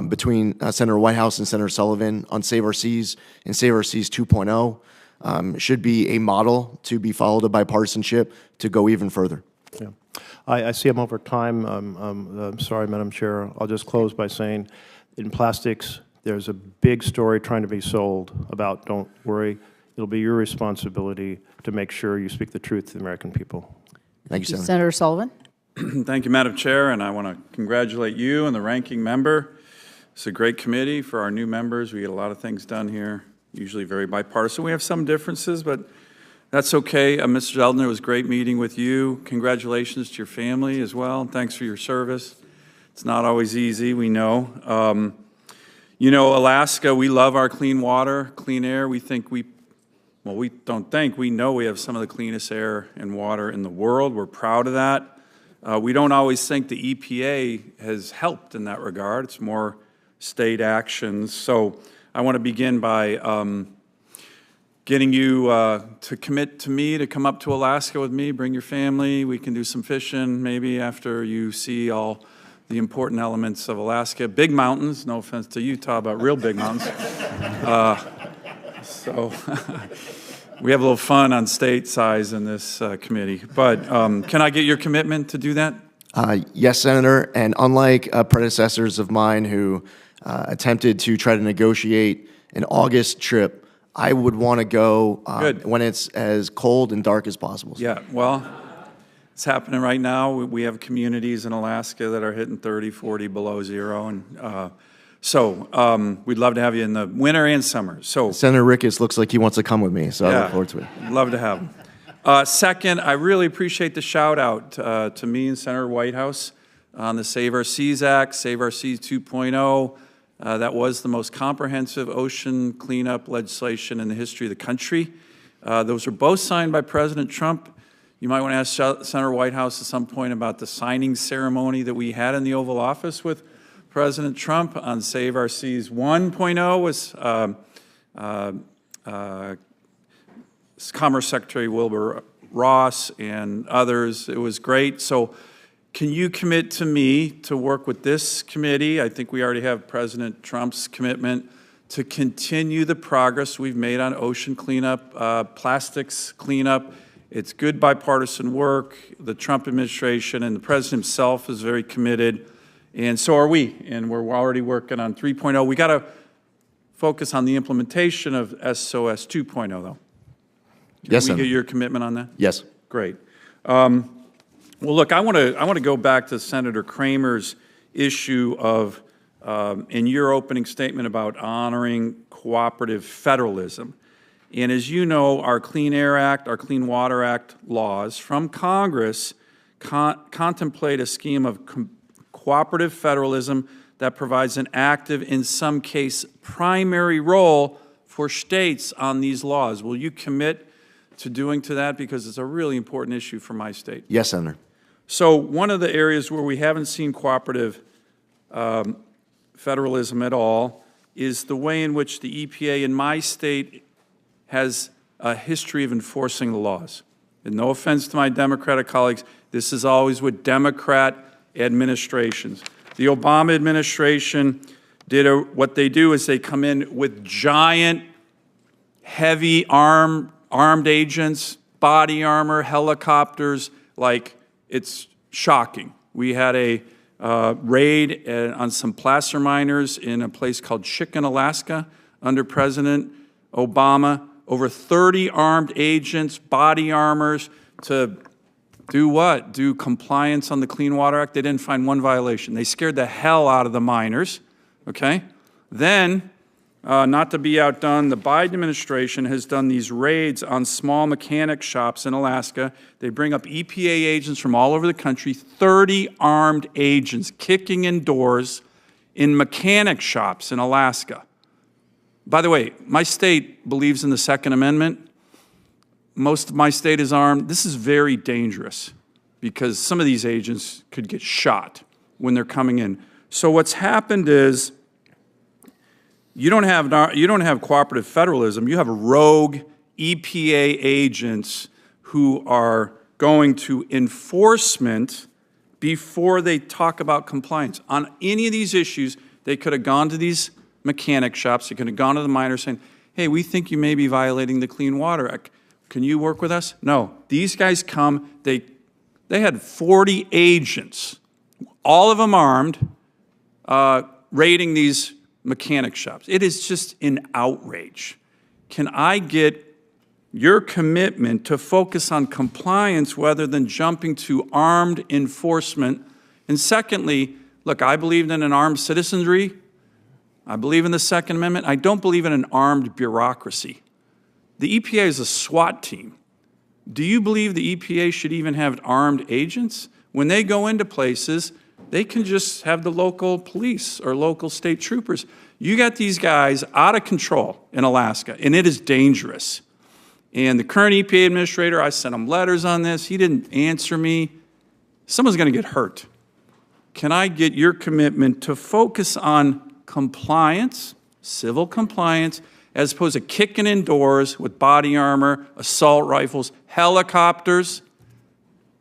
between Senator Whitehouse and Senator Sullivan on Save Our Seas and Save Our Seas 2.0 should be a model to be followed of bipartisanship to go even further. Yeah. I see I'm over time. I'm sorry, Madam Chair. I'll just close by saying, in plastics, there's a big story trying to be sold about, don't worry, it'll be your responsibility to make sure you speak the truth to the American people. Thank you, Senator. Senator Sullivan. Thank you, Madam Chair, and I want to congratulate you and the ranking member. It's a great committee for our new members. We get a lot of things done here. usually very bipartisan. We have some differences, but that's okay. Mr. Zeldin, it was great meeting with you. Congratulations to your family as well. Thanks for your service. It's not always easy, we know. You know, Alaska, we love our clean water, clean air. We don't think, we know we have some of the cleanest air and water in the world. We're proud of that. We don't always think the EPA has helped in that regard. It's more state actions. So I want to begin by getting you to commit to me to come up to Alaska with me, bring your family. We can do some fishing maybe after you see all the important elements of Alaska. Big mountains, no offense to Utah, but real big mountains. So we have a little fun on state size in this committee. But can I get your commitment to do that? Yes, Senator, and unlike predecessors of mine who attempted to try to negotiate an August trip, I would want to go when it's as cold and dark as possible. Yeah, well, it's happening right now. We have communities in Alaska that are hitting 30, 40 below zero. And so we'd love to have you in the winter and summer. So Senator Ricketts looks like he wants to come with me, so I look forward to it. Love to have him. Second, I really appreciate the shout out to me and Senator Whitehouse on the Save Our Seas Act, Save Our Seas 2.0. That was the most comprehensive ocean cleanup legislation in the history of the country. Those were both signed by President Trump. You might want to ask Senator Whitehouse at some point about the signing ceremony that we had in the Oval Office with President Trump on Save Our Seas 1.0 was Commerce Secretary Wilbur Ross and others. It was great. So can you commit to me to work with this committee? I think we already have President Trump's commitment to continue the progress we've made on ocean cleanup, plastics cleanup. It's good bipartisan work. The Trump administration and the president himself is very committed, and so are we. And we're already working on 3.0. We got to focus on the implementation of SOS 2.0, though. Yes, Can we get your commitment on that? Yes. Great. Well, look, I want to go back to Senator Kramer's issue of, in your opening statement about honoring cooperative federalism. And as you know, our Clean Air Act, our Clean Water Act laws from Congress contemplate a scheme of cooperative federalism that provides an active, in some case, primary role for states on these laws. Will you commit to doing to that? Because it's a really important issue for my state. Yes, Senator. So one of the areas where we haven't seen cooperative federalism at all is the way in which the EPA in my state has a history of enforcing the laws. And no offense to my Democratic colleagues, this is always with Democrat administrations. The Obama administration did what they do is they come in with giant, heavy armed agents, body armor, helicopters, like it's shocking. We had a raid on some placer miners in a place called Chicken, Alaska, under President Obama. Over 30 armed agents, body armors, to do what? Do compliance on the Clean Water Act. They didn't find one violation. They scared the hell out of the miners, okay? Then, not to be outdone, the Biden administration has done these raids on small mechanic shops in Alaska. They bring up EPA agents from all over the country, 30 armed agents kicking in doors in mechanic shops in Alaska. By the way, my state believes in the Second Amendment. Most of my state is armed. This is very dangerous because some of these agents could get shot when they're coming in. So what's happened is you don't have cooperative federalism. You have rogue EPA agents who are going to enforcement before they talk about compliance. On any of these issues, they could have gone to these mechanic shops. They could have gone to the miners saying, hey, we think you may be violating the Clean Water Act. Can you work with us? No. These guys come. They had 40 agents, all of them armed, raiding these mechanic shops. It is just an outrage. Can I get your commitment to focus on compliance rather than jumping to armed enforcement? And secondly, look, I believed in an armed citizenry. I believe in the Second Amendment. I don't believe in an armed bureaucracy. The EPA is a SWAT team. Do you believe the EPA should even have armed agents? When they go into places, they can just have the local police or local state troopers. You got these guys out of control in Alaska, and it is dangerous. And the current EPA administrator, I sent him letters on this. He didn't answer me. Someone's going to get hurt. Can I get your commitment to focus on compliance, civil compliance, as opposed to kicking in doors with body armor, assault rifles, helicopters?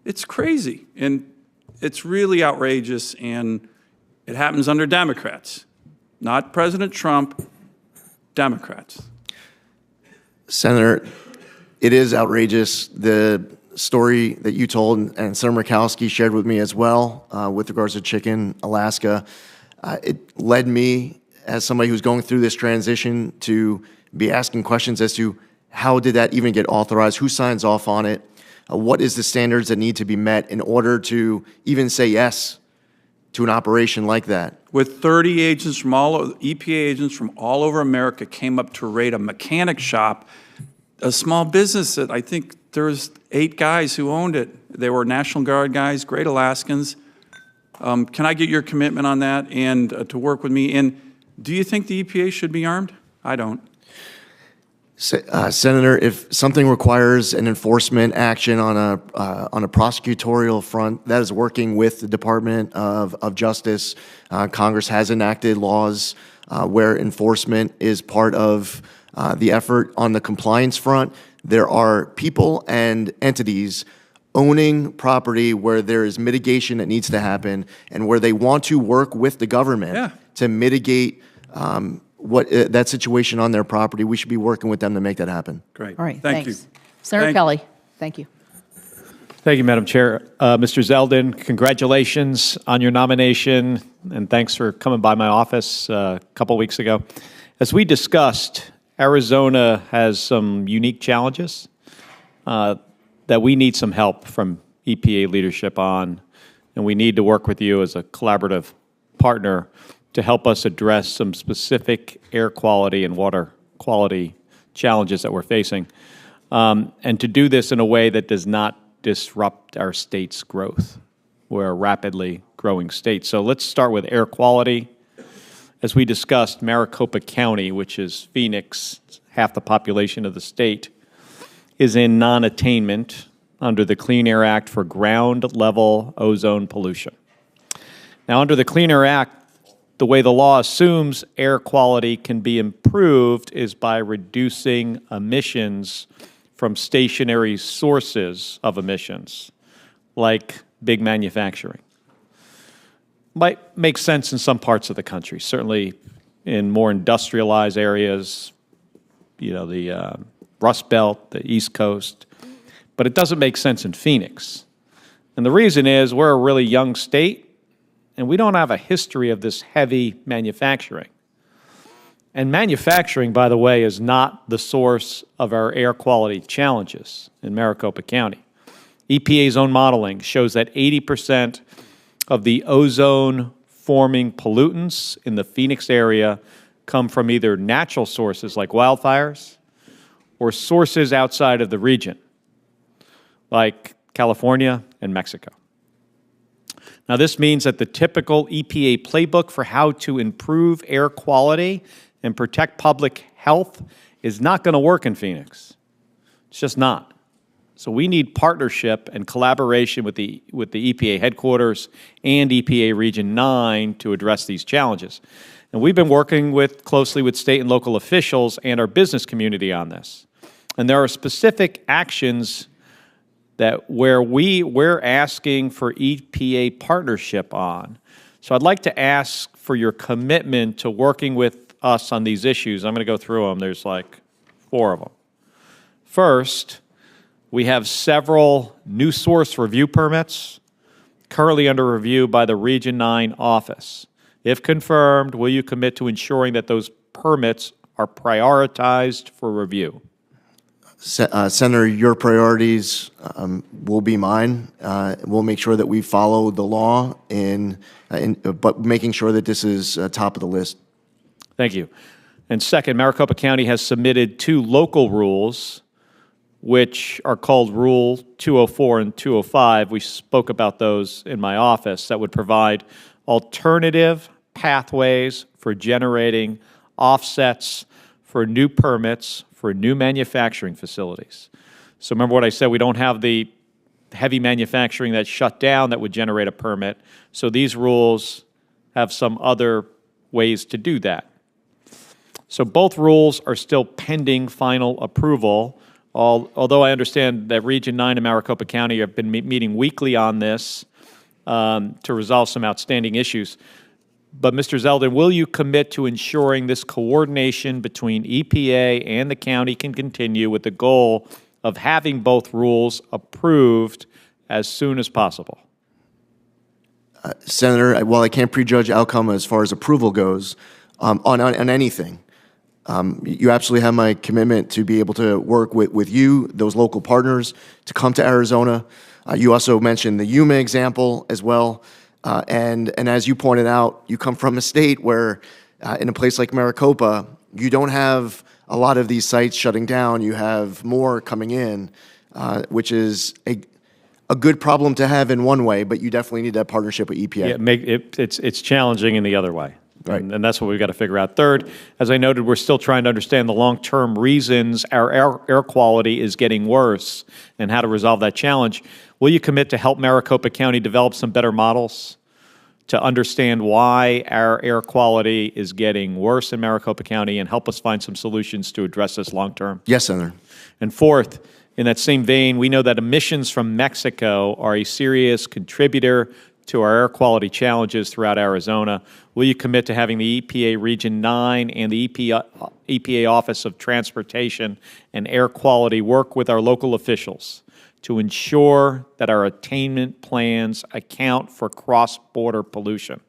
It's crazy, and it's really outrageous, and it happens under Democrats, not President Trump, Democrats. Senator, it is outrageous. The story that you told and Senator Murkowski shared with me as well with regards to Chicken, Alaska, it led me, as somebody who's going through this transition, to be asking questions as to how did that even get authorized, who signs off on it, what is the standards that need to be met in order to even say yes to an operation like that. With 30 agents from EPA agents from all over America came up to raid a mechanic shop, a small business that I think there was 8 guys who owned it. They were National Guard guys, great Alaskans. Can I get your commitment on that and to work with me? And do you think the EPA should be armed? I don't. Senator, if something requires an enforcement action on a prosecutorial front, that is working with the Department of Justice. Congress has enacted laws where enforcement is part of the effort. On the compliance front, there are people and entities owning property where there is mitigation that needs to happen and where they want to work with the government to mitigate that situation on their property. We should be working with them to make that happen. Great. All right, Thank thanks. you. Senator Kelly, thank you. Thank you, Madam Chair. Mr. Zeldin, congratulations on your nomination, and thanks for coming by my office a couple weeks ago. As we discussed, Arizona has some unique challenges that we need some help from EPA leadership on, and we need to work with you as a collaborative partner to help us address some specific air quality and water quality challenges that we're facing, and to do this in a way that does not disrupt our state's growth. We're a rapidly growing state. So let's start with air quality. As we discussed, Maricopa County, which is Phoenix, half the population of the state, is in non-attainment under the Clean Air Act for ground-level ozone pollution. Now, under the Clean Air Act, the way the law assumes air quality can be improved is by reducing emissions from stationary sources of emissions, like big manufacturing. Might make sense in some parts of the country, certainly in more industrialized areas, you know, the Rust Belt, the East Coast, but it doesn't make sense in Phoenix. And the reason is we're a really young state, and we don't have a history of this heavy manufacturing. And manufacturing, by the way, is not the source of our air quality challenges in Maricopa County. EPA's own modeling shows that 80% of the ozone-forming pollutants in the Phoenix area come from either natural sources like wildfires or sources outside of the region, like California and Mexico. Now, this means that the typical EPA playbook for how to improve air quality and protect public health is not going to work in Phoenix. It's just not. So we need partnership and collaboration with the EPA headquarters and EPA Region 9 to address these challenges. And we've been working closely with state and local officials and our business community on this. And there are specific actions where we're asking for EPA partnership on. So I'd like to ask for your commitment to working with us on these issues. I'm going to go through them. There's like 4 of them. First, we have several new source review permits currently under review by the Region 9 office. If confirmed, will you commit to ensuring that those permits are prioritized for review? Senator, your priorities will be mine. We'll make sure that we follow the law, but making sure that this is top of the list. Thank you. And second, Maricopa County has submitted 2 local rules, which are called Rule 204 and 205. We spoke about those in my office that would provide alternative pathways for generating offsets for new permits for new manufacturing facilities. So remember what I said, we don't have the heavy manufacturing that's shut down that would generate a permit. So these rules have some other ways to do that. So both rules are still pending final approval, although I understand that Region 9 and Maricopa County have been meeting weekly on this to resolve some outstanding issues. But Mr. Zeldin, will you commit to ensuring this coordination between EPA and the county can continue with the goal of having both rules approved as soon as possible? Senator, while I can't prejudge outcome as far as approval goes on anything, you absolutely have my commitment to be able to work with you, those local partners, to come to Arizona. You also mentioned the Yuma example as well. And as you pointed out, you come from a state where, in a place like Maricopa, you don't have a lot of these sites shutting down. You have more coming in, which is a good problem to have in one way, but you definitely need that partnership with EPA. Yeah, it's challenging in the other way. Right. And that's what we've got to figure out. Third, as I noted, we're still trying to understand the long-term reasons our air quality is getting worse and how to resolve that challenge. Will you commit to help Maricopa County develop some better models to understand why our air quality is getting worse in Maricopa County and help us find some solutions to address this long-term? Yes, Senator. And fourth, in that same vein, we know that emissions from Mexico are a serious contributor to our air quality challenges throughout Arizona. Will you commit to having the EPA Region 9 and the EPA Office of Transportation and Air Quality work with our local officials to ensure that our attainment plans account for cross-border pollution?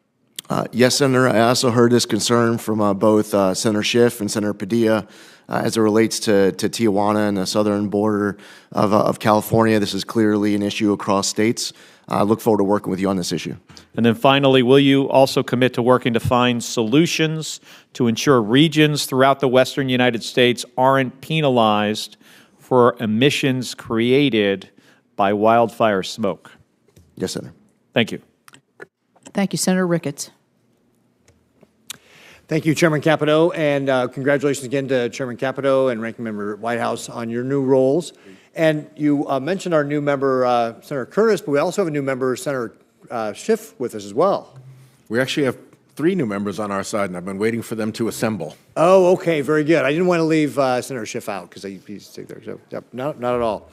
Yes, Senator. I also heard this concern from both Senator Schiff and Senator Padilla as it relates to Tijuana and the southern border of California. This is clearly an issue across states. I look forward to working with you on this issue. And then finally, will you also commit to working to find solutions to ensure regions throughout the western United States aren't penalized for emissions created by wildfire smoke? Yes, Senator. Thank you. Thank you, Senator Ricketts. Thank you, Chairman Capito, and congratulations again to Chairman Capito and Ranking Member Whitehouse on your new roles. And you mentioned our new member, Senator Curtis, but we also have a new member, Senator Schiff, with us as well. We actually have 3 new members on our side, and I've been waiting for them to assemble. Oh, okay, very good. I didn't want to leave Senator Schiff out because he's there. So, yep, not at all.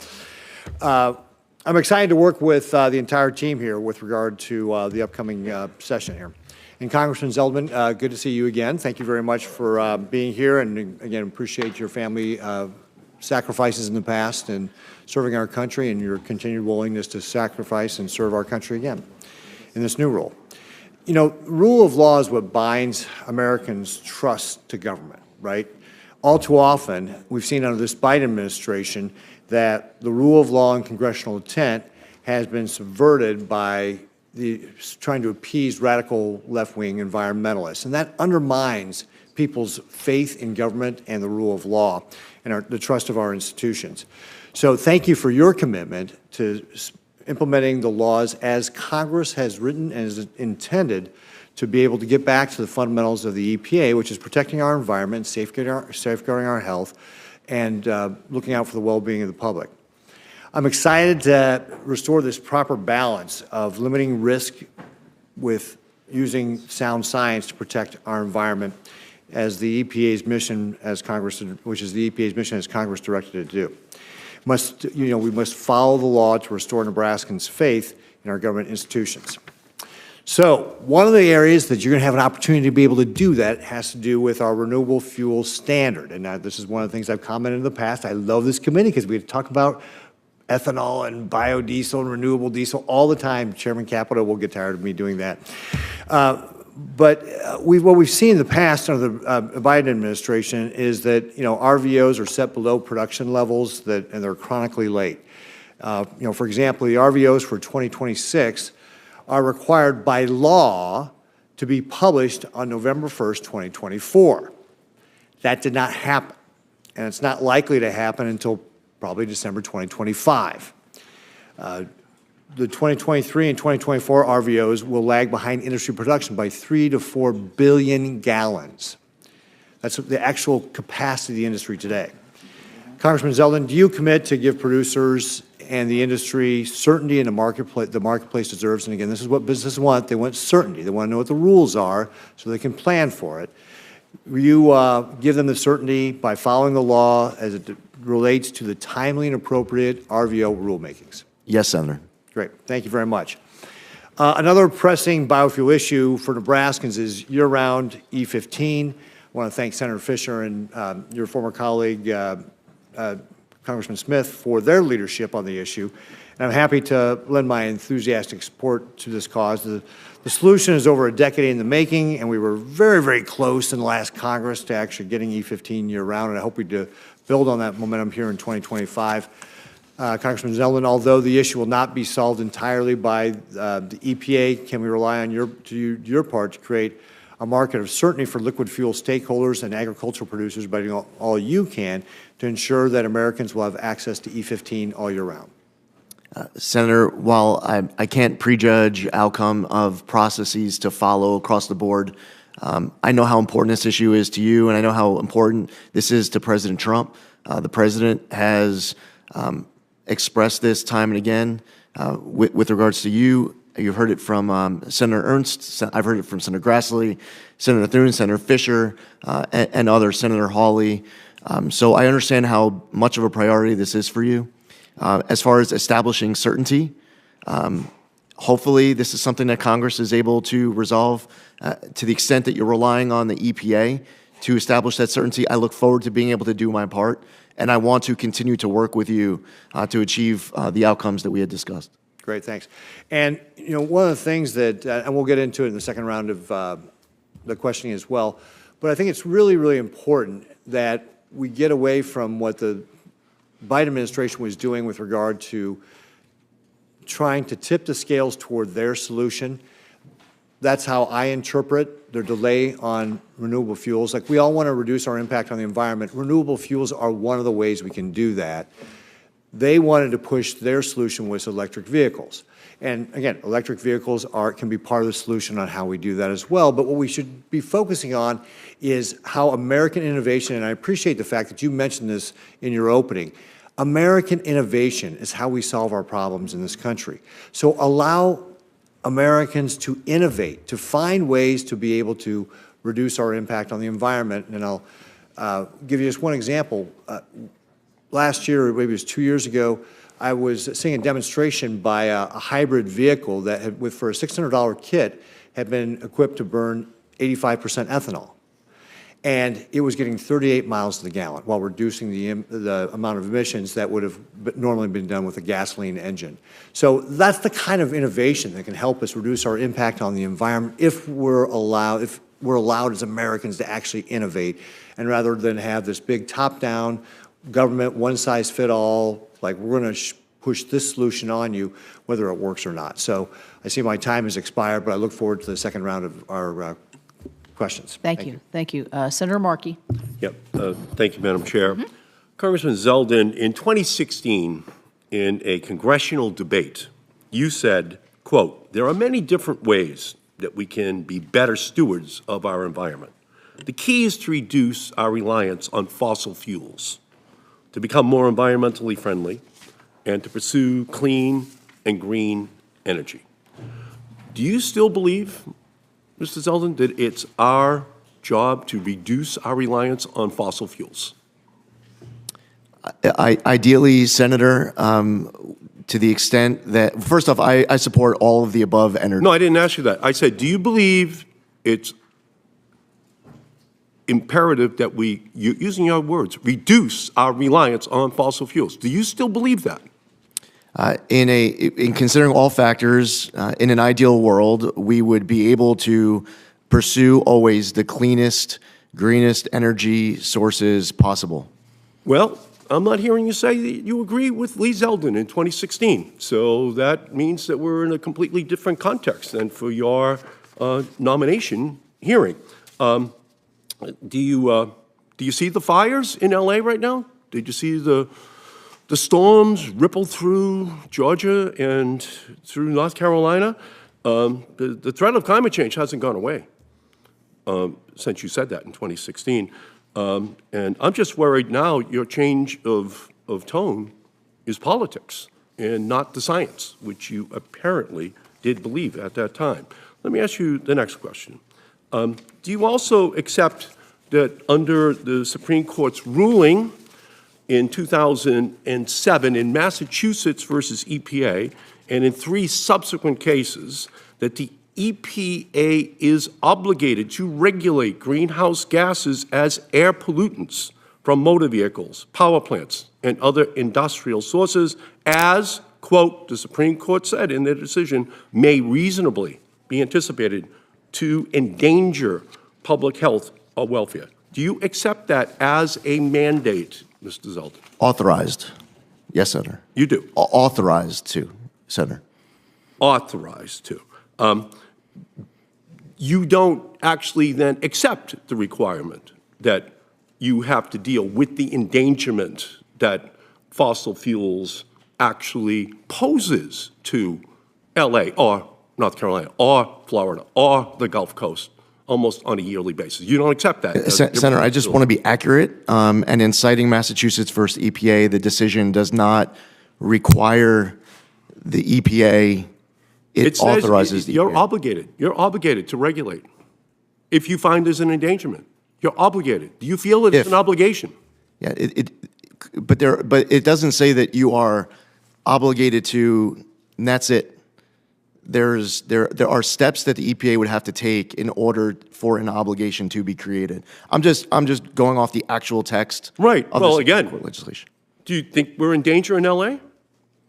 I'm excited to work with the entire team here with regard to the upcoming session here. And Congressman Zeldin, good to see you again. Thank you very much for being here, and again, appreciate your family sacrifices in the past and serving our country and your continued willingness to sacrifice and serve our country again in this new role. You know, rule of law is what binds Americans' trust to government, right? All too often, we've seen under this Biden administration that the rule of law and congressional intent has been subverted by trying to appease radical left-wing environmentalists. And that undermines people's faith in government and the rule of law and the trust of our institutions. So thank you for your commitment to implementing the laws as Congress has written and is intended to be able to get back to the fundamentals of the EPA, which is protecting our environment, safeguarding our health, and looking out for the well-being of the public. I'm excited to restore this proper balance of limiting risk with using sound science to protect our environment as the EPA's mission as Congress, which is the EPA's mission as Congress directed it to do. We must follow the law to restore Nebraskans' faith in our government institutions. So one of the areas that you're going to have an opportunity to be able to do that has to do with our renewable fuel standard. And this is one of the things I've commented in the past. I love this committee because we talk about ethanol and biodiesel and renewable diesel all the time. Chairman Capito will get tired of me doing that. But what we've seen in the past under the Biden administration is that RVOs are set below production levels and they're chronically late. For example, the RVOs for 2026 are required by law to be published on November 1st, 2024. That did not happen, and it's not likely to happen until probably December 2025. The 2023 and 2024 RVOs will lag behind industry production by 3 to 4 billion gallons. That's the actual capacity of the industry today. Congressman Zeldin, do you commit to give producers and the industry certainty in the marketplace deserves? And again, this is what businesses want. They want certainty. They want to know what the rules are so they can plan for it. Will you give them the certainty by following the law as it relates to the timely and appropriate RVO rulemakings? Yes, Senator. Great. Thank you very much. Another pressing biofuel issue for Nebraskans is year-round E15. I want to thank Senator Fisher and your former colleague, Congressman Smith, for their leadership on the issue. And I'm happy to lend my enthusiastic support to this cause. The solution is over a decade in the making, and we were very, very close in the last Congress to actually getting E15 year-round, and I hope we build on that momentum here in 2025. Congressman Zeldin, although the issue will not be solved entirely by the EPA, can we rely on your part to create a market of certainty for liquid fuel stakeholders and agricultural producers by doing all you can to ensure that Americans will have access to E15 all year round? Senator, while I can't prejudge outcome of processes to follow across the board, I know how important this issue is to you, and I know how important this is to President Trump. The president has expressed this time and again with regards to you. You've heard it from Senator Ernst. I've heard it from Senator Grassley, Senator Thune, Senator Fisher, and others, Senator Hawley. So I understand how much of a priority this is for you. As far as establishing certainty, hopefully this is something that Congress is able to resolve to the extent that you're relying on the EPA to establish that certainty. I look forward to being able to do my part, and I want to continue to work with you to achieve the outcomes that we had discussed. Great, thanks. And you know, one of the things that, and we'll get into it in the second round of the questioning as well, but I think it's really, really important that we get away from what the Biden administration was doing with regard to trying to tip the scales toward their solution. That's how I interpret their delay on renewable fuels. Like, we all want to reduce our impact on the environment. Renewable fuels are one of the ways we can do that. They wanted to push their solution with electric vehicles. And again, electric vehicles can be part of the solution on how we do that as well. But what we should be focusing on is how American innovation, and I appreciate the fact that you mentioned this in your opening, American innovation is how we solve our problems in this country. So allow Americans to innovate, to find ways to be able to reduce our impact on the environment. And I'll give you just one example. Last year, or maybe it was 2 years ago, I was seeing a demonstration by a hybrid vehicle that had, for a $600 kit, had been equipped to burn 85% ethanol. And it was getting 38 miles to the gallon while reducing the amount of emissions that would have normally been done with a gasoline engine. So that's the kind of innovation that can help us reduce our impact on the environment if we're allowed as Americans to actually innovate, and rather than have this big top-down government, one-size-fit-all, like, we're going to push this solution on you, whether it works or not. So I see my time has expired, but I look forward to the second round of our questions. Thank you. Thank you. Senator Markey. Yep. Thank you, Madam Chair. Congressman Zeldin, in 2016, in a congressional debate, you said, quote, "There are many different ways that we can be better stewards of our environment. The key is to reduce our reliance on fossil fuels, to become more environmentally friendly, and to pursue clean and green energy." Do you still believe, Mr. Zeldin, that it's our job to reduce our reliance on fossil fuels? Ideally, Senator, to the extent that, first off, I support all of the above energy. No, I didn't ask you that. I said, do you believe it's imperative that we, using your words, reduce our reliance on fossil fuels? Do you still believe that? In considering all factors, in an ideal world, we would be able to pursue always the cleanest, greenest energy sources possible. Well, I'm not hearing you say that you agree with Lee Zeldin in 2016. So that means that we're in a completely different context than for your nomination hearing. Do you see the fires in L.A. right now? Did you see the storms ripple through Georgia and through North Carolina? The threat of climate change hasn't gone away since you said that in 2016. And I'm just worried now your change of tone is politics and not the science, which you apparently did believe at that time. Let me ask you the next question. Do you also accept that under the Supreme Court's ruling in 2007 in Massachusetts versus EPA, and in 3 subsequent cases, that the EPA is obligated to regulate greenhouse gases as air pollutants from motor vehicles, power plants, and other industrial sources as, quote, the Supreme Court said in their decision, may reasonably be anticipated to endanger public health or welfare? Do you accept that as a mandate, Mr. Zeldin? Authorized. Yes, Senator. You do? Authorized to, Senator. Authorized to. You don't actually then accept the requirement that you have to deal with the endangerment that fossil fuels actually poses to L.A. or North Carolina or Florida or the Gulf Coast almost on a yearly basis. You don't accept that. Senator, I just want to be accurate. And in citing Massachusetts versus EPA, the decision does not require the EPA. It says authorizes the you're EPA. obligated. You're obligated to regulate. If you find there's an endangerment, you're obligated. Do you feel that it's an obligation? Yeah, but it doesn't say that you are obligated to, and that's it. There are steps that the EPA would have to take in order for an obligation to be created. I'm just going off the actual text. Right. Of Well, the Supreme again, Court legislation. Do you think we're in danger in L.A.? Do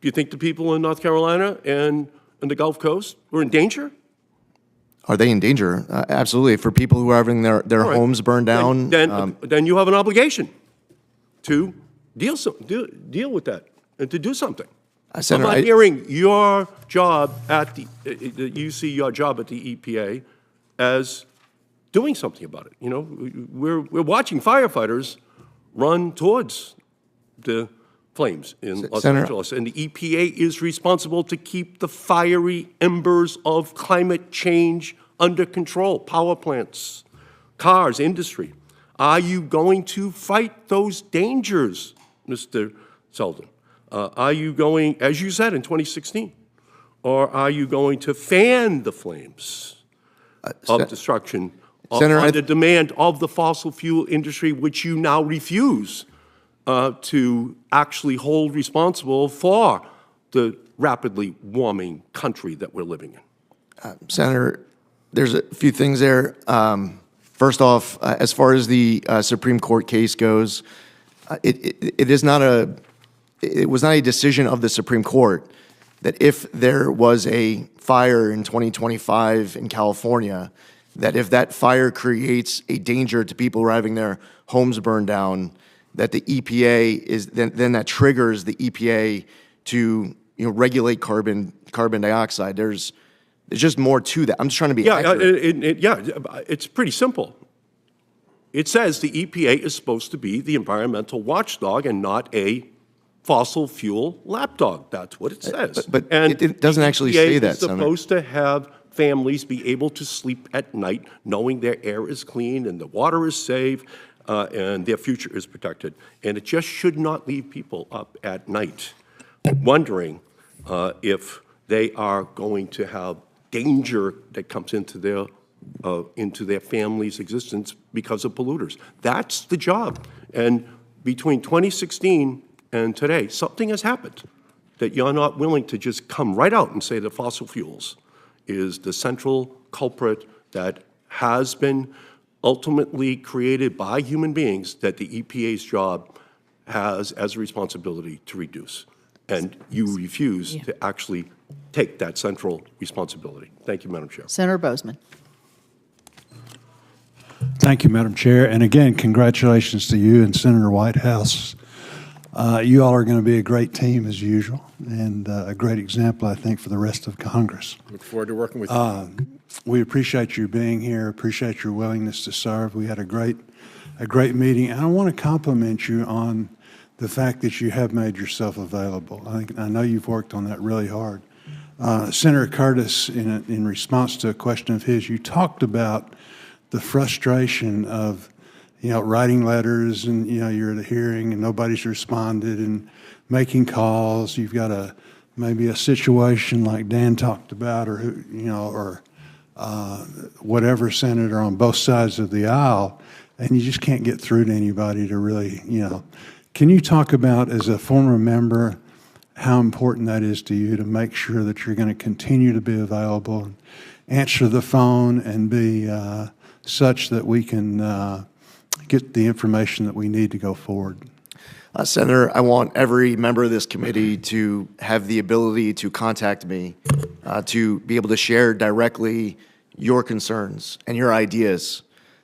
you think the people in North Carolina and the Gulf Coast were in danger? Are they in danger? Absolutely. For people who are having their All right. homes burned down. Then you have an obligation to deal with that and to do something. Senator, I'm not hearing your job at you see your job at the EPA as doing something about it. You know, we're watching firefighters run towards the flames in Los Angeles, and the EPA is responsible to keep the fiery embers of climate change under control. Power plants, cars, industry. Are you going to fight those dangers, Mr. Zeldin? Are you going, as you said in 2016, or are you going to fan the flames of destruction on the demand of the fossil fuel industry, which you now refuse to actually hold responsible for the rapidly warming country that we're living in? Senator, there's a few things there. First off, as far as the Supreme Court case goes, it was not a decision of the Supreme Court that if there was a fire in 2025 in California, that if that fire creates a danger to people who are having their homes burned down, that the EPA is then that triggers the EPA to regulate carbon dioxide. There's just more to that. I'm just trying to be accurate. It's pretty simple. It says the EPA is supposed to be the environmental watchdog and not a fossil fuel lapdog. That's what it says. But it doesn't actually say that, Senator. It's supposed to have families be able to sleep at night knowing their air is clean and the water is safe and their future is protected. And it just should not leave people up at night wondering if they are going to have danger that comes into their family's existence because of polluters. That's the job. And between 2016 and today, something has happened that you're not willing to just come right out and say that fossil fuels is the central culprit that has been ultimately created by human beings that the EPA's job has as a responsibility to reduce. And you refuse to actually take that central responsibility. Thank you, Madam Chair. Senator Bozeman. Thank you, Madam Chair. And again, congratulations to you and Senator Whitehouse You all are going to be a great team as usual, and a great example, I think, for the rest of Congress. Look forward to working with you. We appreciate you being here, appreciate your willingness to serve. We had a great meeting, and I want to compliment you on the fact that you have made yourself available. I know you've worked on that really hard. Senator Curtis, in response to a question of his, you talked about the frustration of, writing letters and, you're at a hearing and nobody's responded and making calls. You've got maybe a situation like Dan talked about, or whatever senator on both sides of the aisle, and you just can't get through to anybody to really, Can you talk about, as a former member, how important that is to you to make sure that you're going to continue to be available, and answer the phone, and be such that we can get the information that we need to go forward? Senator, I want every member of this committee to have the ability to contact me, to be able to share directly your concerns and your ideas.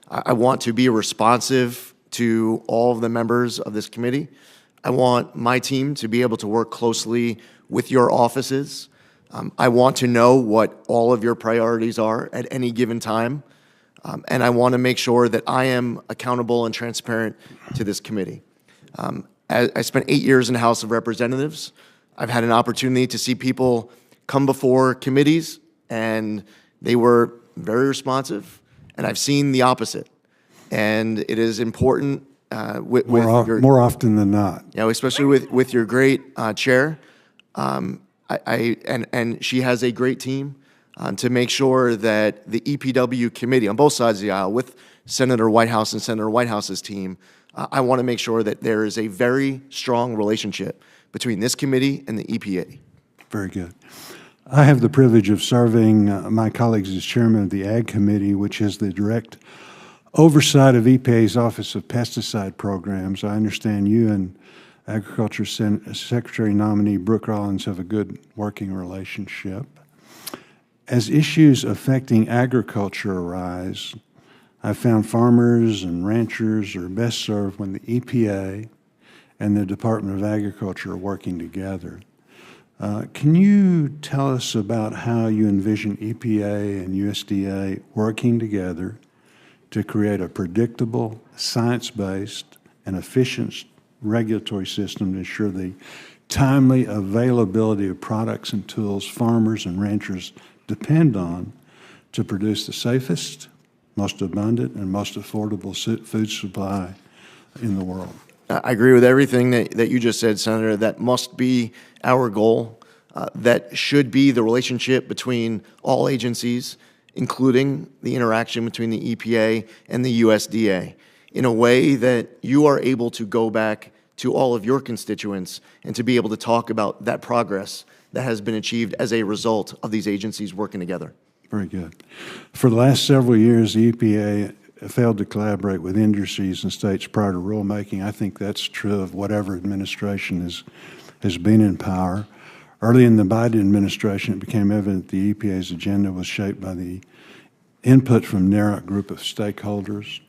I want to be responsive to all of the members of this committee. I want my team to be able to work closely with your offices. I want to know what all of your priorities are at any given time. And I want to make sure that I am accountable and transparent to this committee. I spent 8 years in the House of Representatives. I've had an opportunity to see people come before committees, and they were very responsive, and I've seen the opposite. And it is important more often than not. Especially with your great chair, and she has a great team to make sure that the EPW committee on both sides of the aisle, with Senator Whitehouse and Senator Whitehouse's team, I want to make sure that there is a very strong relationship between this committee and the EPA. Very good. I have the privilege of serving my colleagues as chairman of the Ag Committee, which is the direct oversight of EPA's Office of Pesticide Programs. I understand you and Agriculture Secretary nominee Brooke Rollins have a good working relationship. As issues affecting agriculture arise, I found farmers and ranchers are best served when the EPA and the Department of Agriculture are working together. Can you tell us about how you envision EPA and USDA working together to create a predictable, science-based, and efficient regulatory system to ensure the timely availability of products and tools farmers and ranchers depend on to produce the safest, most abundant, and most affordable food supply in the world? I agree with everything that you just said, Senator. That must be our goal. That should be the relationship between all agencies, including the interaction between the EPA and the USDA, in a way that you are able to go back to all of your constituents and to be able to talk about that progress that has been achieved as a result of these agencies working together. Very good. For the last several years, the EPA failed to collaborate with industries and states prior to rulemaking. I think that's true of whatever administration has been in power. Early in the Biden administration, it became evident the EPA's agenda was shaped by the input from narrow group of stakeholders.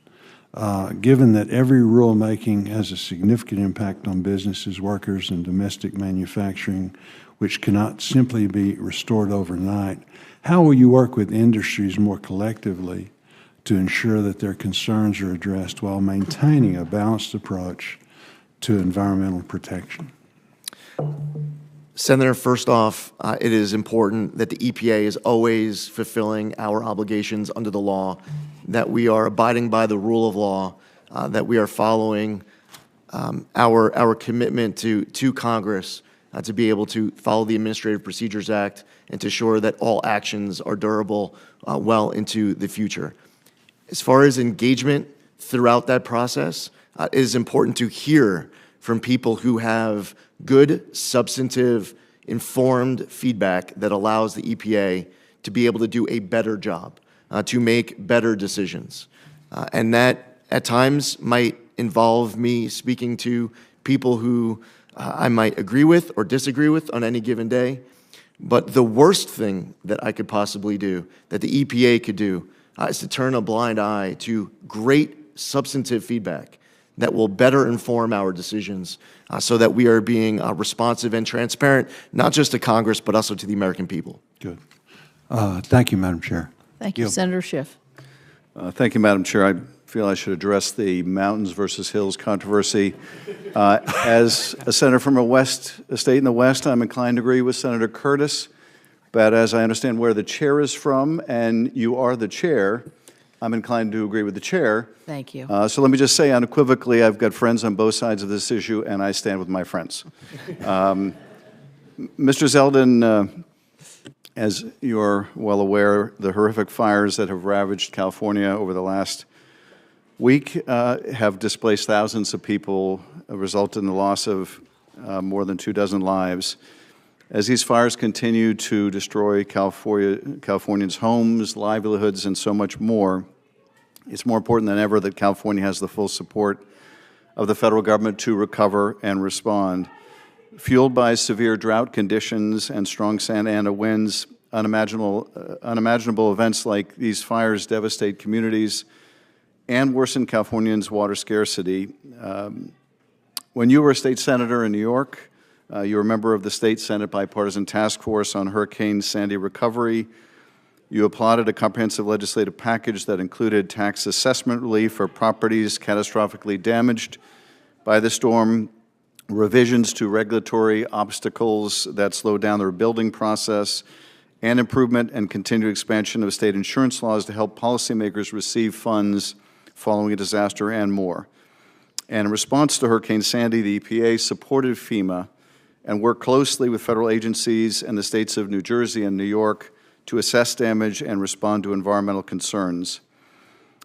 Given that every rulemaking has a significant impact on businesses, workers, and domestic manufacturing, which cannot simply be restored overnight, how will you work with industries more collectively to ensure that their concerns are addressed while maintaining a balanced approach to environmental protection? Senator, first off, it is important that the EPA is always fulfilling our obligations under the law, that we are abiding by the rule of law, that we are following our commitment to Congress to be able to follow the Administrative Procedures Act and to ensure that all actions are durable well into the future. As far as engagement throughout that process, it is important to hear from people who have good, substantive, informed feedback that allows the EPA to be able to do a better job, to make better decisions. And that, at times, might involve me speaking to people who I might agree with or disagree with on any given day. But the worst thing that I could possibly do, that the EPA could do, is to turn a blind eye to great substantive feedback that will better inform our decisions so that we are being responsive and transparent, not just to Congress, but also to the American people. Good. Thank you, Madam Chair. Thank you, Senator Schiff. Thank you, Madam Chair. I feel I should address the mountains versus hills controversy. As a senator from a state in the West, I'm inclined to agree with Senator Curtis. But as I understand where the chair is from, and you are the chair, I'm inclined to agree with the chair. Thank you. So let me just say unequivocally, I've got friends on both sides of this issue, and I stand with my friends. Mr. Zeldin, as you're well aware, the horrific fires that have ravaged California over the last week have displaced thousands of people, resulted in the loss of more than 24 lives. As these fires continue to destroy Californians' homes, livelihoods, and so much more, it's more important than ever that California has the full support of the federal government to recover and respond. Fueled by severe drought conditions and strong Santa Ana winds, unimaginable events like these fires devastate communities and worsen Californians' water scarcity. When you were a state senator in New York, you were a member of the State Senate Bipartisan Task Force on Hurricane Sandy recovery. You applauded a comprehensive legislative package that included tax assessment relief for properties catastrophically damaged by the storm, revisions to regulatory obstacles that slowed down the rebuilding process, and improvement and continued expansion of state insurance laws to help policymakers receive funds following a disaster, and more. And in response to Hurricane Sandy, the EPA supported FEMA and worked closely with federal agencies and the states of New Jersey and New York to assess damage and respond to environmental concerns.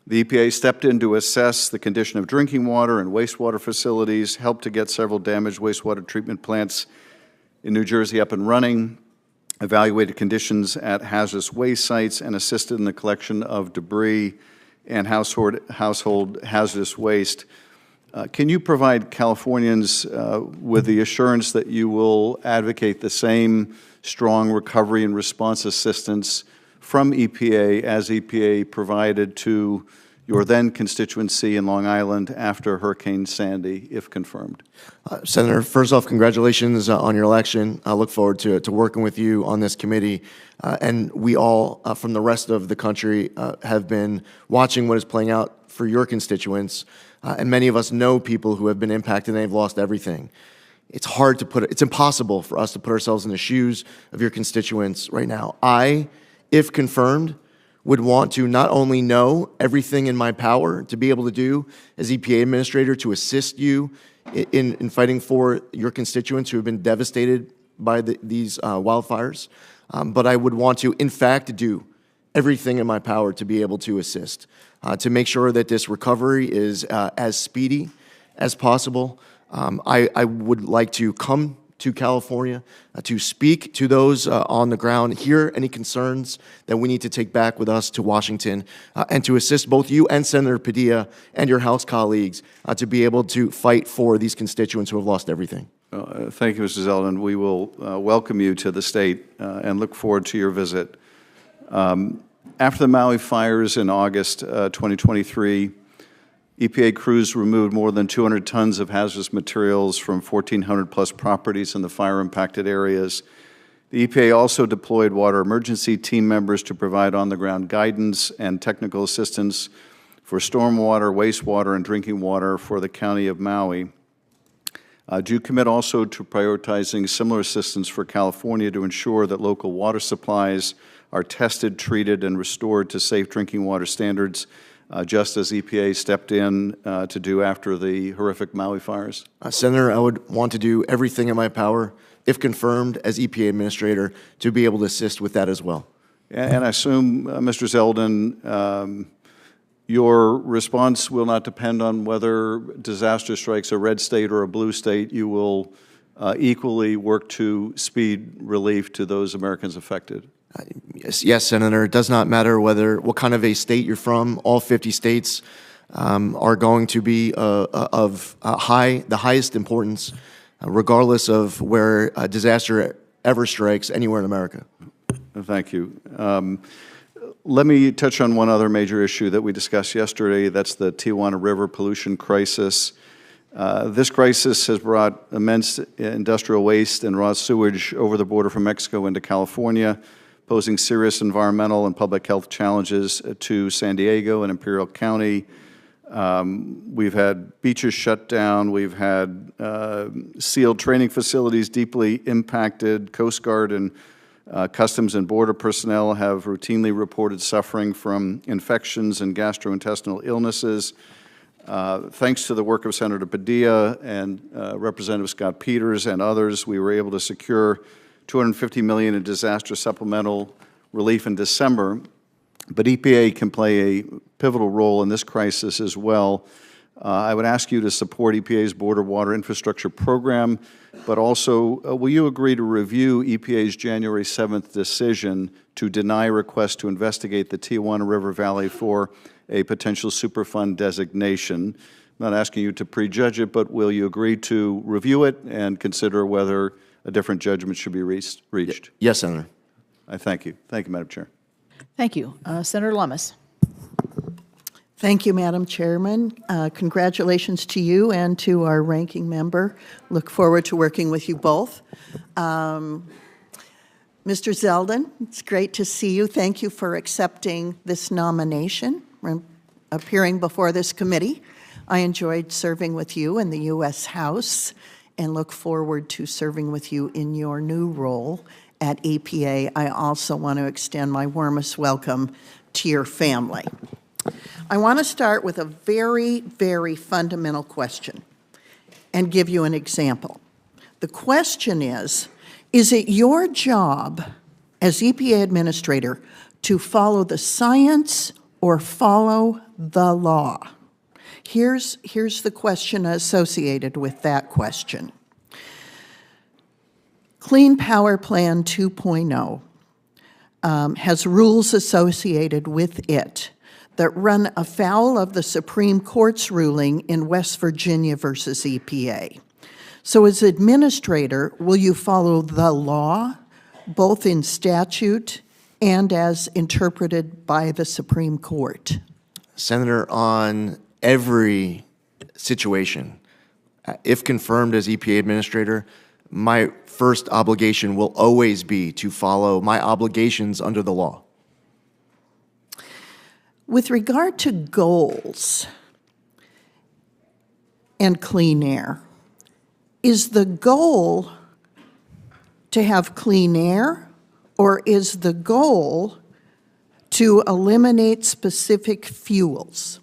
The EPA stepped in to assess the condition of drinking water and wastewater facilities, helped to get several damaged wastewater treatment plants in New Jersey up and running, evaluated conditions at hazardous waste sites, and assisted in the collection of debris and household hazardous waste. Can you provide Californians with the assurance that you will advocate the same strong recovery and response assistance from EPA as EPA provided to your then constituency in Long Island after Hurricane Sandy, if confirmed? Senator, first off, congratulations on your election. I look forward to working with you on this committee. And we all, from the rest of the country, have been watching what is playing out for your constituents. And many of us know people who have been impacted and they've lost everything. It's hard to it's impossible for us to put ourselves in the shoes of your constituents right now. I, if confirmed, would want to not only know everything in my power to be able to do as EPA administrator to assist you in fighting for your constituents who have been devastated by these wildfires, but I would want to, in fact, do everything in my power to be able to assist, to make sure that this recovery is as speedy as possible. I would like to come to California to speak to those on the ground, hear any concerns that we need to take back with us to Washington, and to assist both you and Senator Padilla and your House colleagues to be able to fight for these constituents who have lost everything. Thank you, Mr. Zeldin. We will welcome you to the state and look forward to your visit. After the Maui fires in August 2023, EPA crews removed more than 200 tons of hazardous materials from 1,400-plus properties in the fire-impacted areas. The EPA also deployed water emergency team members to provide on-the-ground guidance and technical assistance for stormwater, wastewater, and drinking water for the county of Maui. Do you commit also to prioritizing similar assistance for California to ensure that local water supplies are tested, treated, and restored to safe drinking water standards, just as EPA stepped in to do after the horrific Maui fires? Senator, I would want to do everything in my power, if confirmed as EPA administrator, to be able to assist with that as well. And I assume, Mr. Zeldin, your response will not depend on whether disaster strikes a red state or a blue state. You will equally work to speed relief to those Americans affected. Yes, Senator. It does not matter what kind of a state you're from. All 50 states are going to be of the highest importance, regardless of where a disaster ever strikes anywhere in America. Thank you. Let me touch on one other major issue that we discussed yesterday. That's the Tijuana River pollution crisis. This crisis has brought immense industrial waste and raw sewage over the border from Mexico into California, posing serious environmental and public health challenges to San Diego and Imperial County. We've had beaches shut down. We've had sealed training facilities deeply impacted. Coast Guard and Customs and Border personnel have routinely reported suffering from infections and gastrointestinal illnesses. Thanks to the work of Senator Padilla and Representative Scott Peters and others, we were able to secure $250 million in disaster supplemental relief in December. But EPA can play a pivotal role in this crisis as well. I would ask you to support EPA's Border Water Infrastructure Program, but also will you agree to review EPA's January 7th decision to deny requests to investigate the Tijuana River Valley for a potential Superfund designation? I'm not asking you to prejudge it, but will you agree to review it and consider whether a different judgment should be reached? Yes, Senator. I thank you. Thank you, Madam Chair. Thank you. Senator Lummis. Thank you, Madam Chairman. Congratulations to you and to our ranking member. Look forward to working with you both. Mr. Zeldin, it's great to see you. Thank you for accepting this nomination and appearing before this committee. I enjoyed serving with you in the U.S. House and look forward to serving with you in your new role at EPA. I also want to extend my warmest welcome to your family. I want to start with a very, very fundamental question and give you an example. The question is it your job as EPA administrator to follow the science or follow the law? Here's the question associated with that question. Clean Power Plan 2.0 has rules associated with it that run afoul of the Supreme Court's ruling in West Virginia versus EPA. So as administrator, will you follow the law, both in statute and as interpreted by the Supreme Court? Senator, on every situation, if confirmed as EPA administrator, my first obligation will always be to follow my obligations under the law. With regard to goals and clean air, is the goal to have clean air, or is the goal to eliminate specific fuels?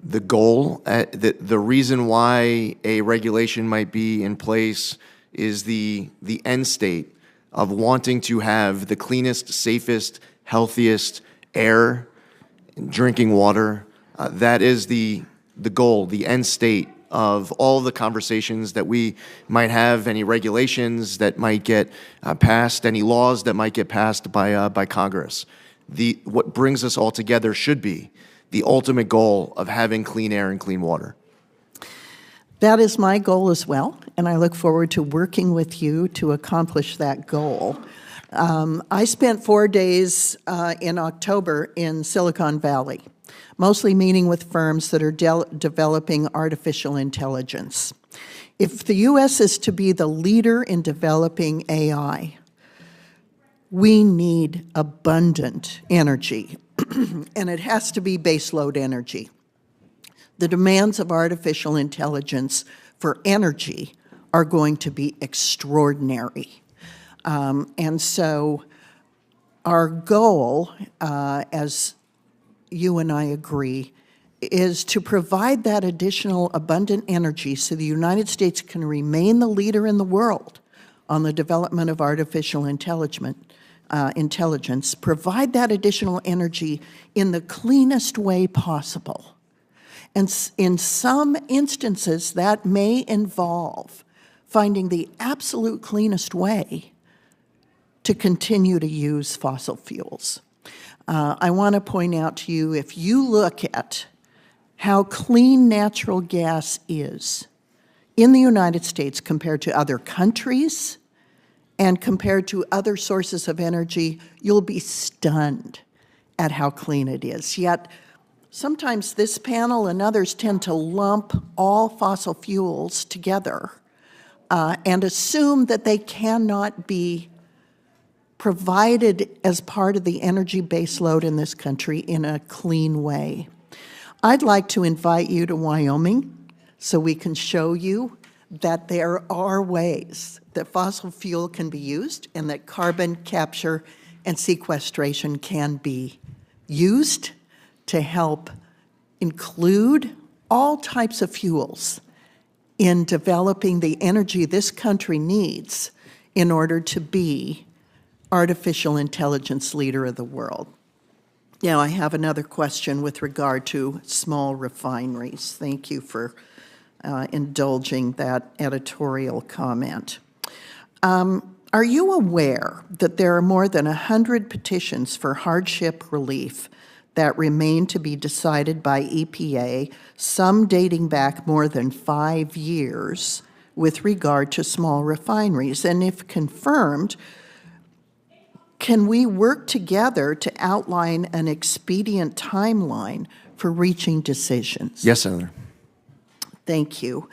The goal, the reason why a regulation might be in place is the end state of wanting to have the cleanest, safest, healthiest air, drinking water. That is the goal, the end state of all the conversations that we might have, any regulations that might get passed, any laws that might get passed by Congress. What brings us all together should be the ultimate goal of having clean air and clean water. That is my goal as well, and I look forward to working with you to accomplish that goal. I spent 4 days in October in Silicon Valley, mostly meeting with firms that are developing artificial intelligence. If the U.S. is to be the leader in developing AI, we need abundant energy, and it has to be baseload energy. The demands of artificial intelligence for energy are going to be extraordinary. And so our goal, as you and I agree, is to provide that additional abundant energy so the United States can remain the leader in the world on the development of artificial intelligence, provide that additional energy in the cleanest way possible. And in some instances, that may involve finding the absolute cleanest way to continue to use fossil fuels. I want to point out to you, if you look at how clean natural gas is in the United States compared to other countries and compared to other sources of energy, you'll be stunned at how clean it is. Yet, sometimes this panel and others tend to lump all fossil fuels together and assume that they cannot be provided as part of the energy base load in this country in a clean way. I'd like to invite you to Wyoming so we can show you that there are ways that fossil fuel can be used and that carbon capture and sequestration can be used to help include all types of fuels in developing the energy this country needs in order to be artificial intelligence leader of the world. Now, I have another question with regard to small refineries. Thank you for indulging that editorial comment. Are you aware that there are more than 100 petitions for hardship relief that remain to be decided by EPA, some dating back more than 5 years with regard to small refineries? And if confirmed, can we work together to outline an expedient timeline for reaching decisions? Yes, Senator. Thank you.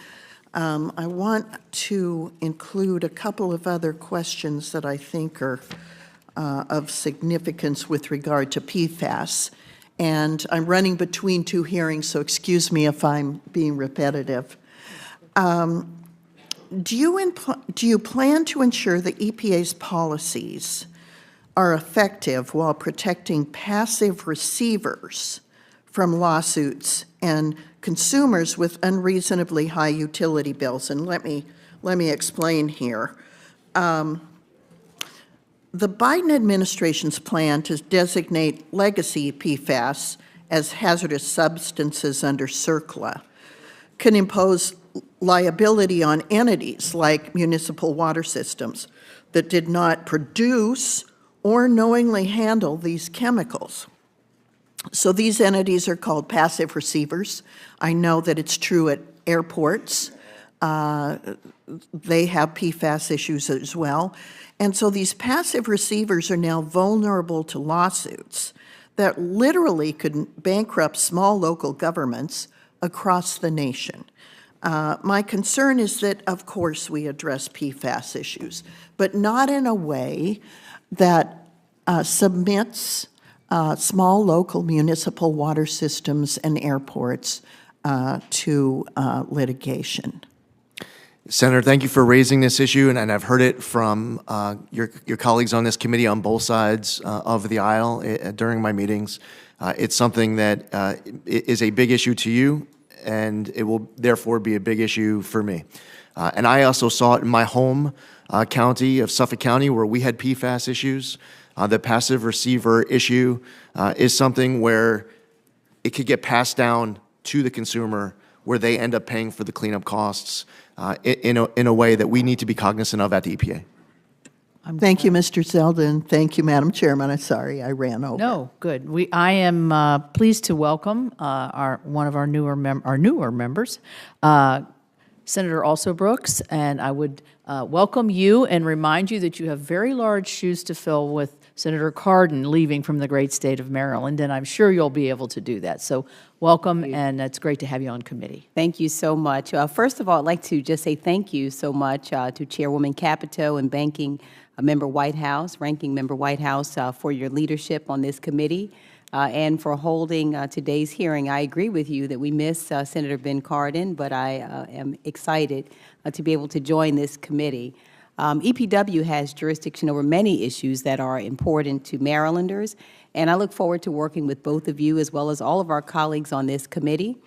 I want to include a couple of other questions that I think are of significance with regard to PFAS. And I'm running between two hearings, so excuse me if I'm being repetitive. Do you plan to ensure that EPA's policies are effective while protecting passive receivers from lawsuits and consumers with unreasonably high utility bills? And let me explain here. The Biden administration's plan to designate legacy PFAS as hazardous substances under CERCLA can impose liability on entities like municipal water systems that did not produce or knowingly handle these chemicals. So these entities are called passive receivers. I know that it's true at airports. They have PFAS issues as well. And so these passive receivers are now vulnerable to lawsuits that literally could bankrupt small local governments across the nation. My concern is that, of course, we address PFAS issues, but not in a way that submits small local municipal water systems and airports to litigation. Senator, thank you for raising this issue, and I've heard it from your colleagues on this committee on both sides of the aisle during my meetings. It's something that is a big issue to you, and it will therefore be a big issue for me. And I also saw it in my home county of Suffolk County, where we had PFAS issues. The passive receiver issue is something where it could get passed down to the consumer, where they end up paying for the cleanup costs in a way that we need to be cognizant of at the EPA. Thank you, Mr. Zeldin. Thank you, Madam Chairman. I'm sorry I ran over. No, good. I am pleased to welcome one of our newer members, Senator Also Brooks, and I would welcome you and remind you that you have very large shoes to fill with Senator Cardin leaving from the great state of Maryland, and I'm sure you'll be able to do that. So welcome, and it's great to have you on committee. Thank you so much. First of all, I'd like to just say thank you so much to Chairwoman Capito and Ranking Member Whitehouse for your leadership on this committee and for holding today's hearing. I agree with you that we miss Senator Ben Cardin, but I am excited to be able to join this committee. EPW has jurisdiction over many issues that are important to Marylanders, and I look forward to working with both of you as well as all of our colleagues on this committee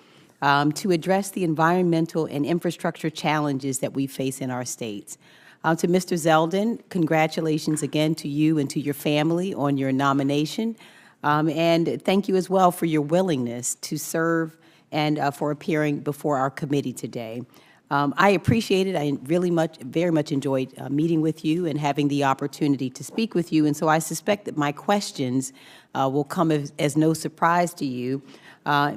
to address the environmental and infrastructure challenges that we face in our states. To Mr. Zeldin, congratulations again to you and to your family on your nomination, and thank you as well for your willingness to serve and for appearing before our committee today. I appreciate it. I very much enjoyed meeting with you and having the opportunity to speak with you. And so I suspect that my questions will come as no surprise to you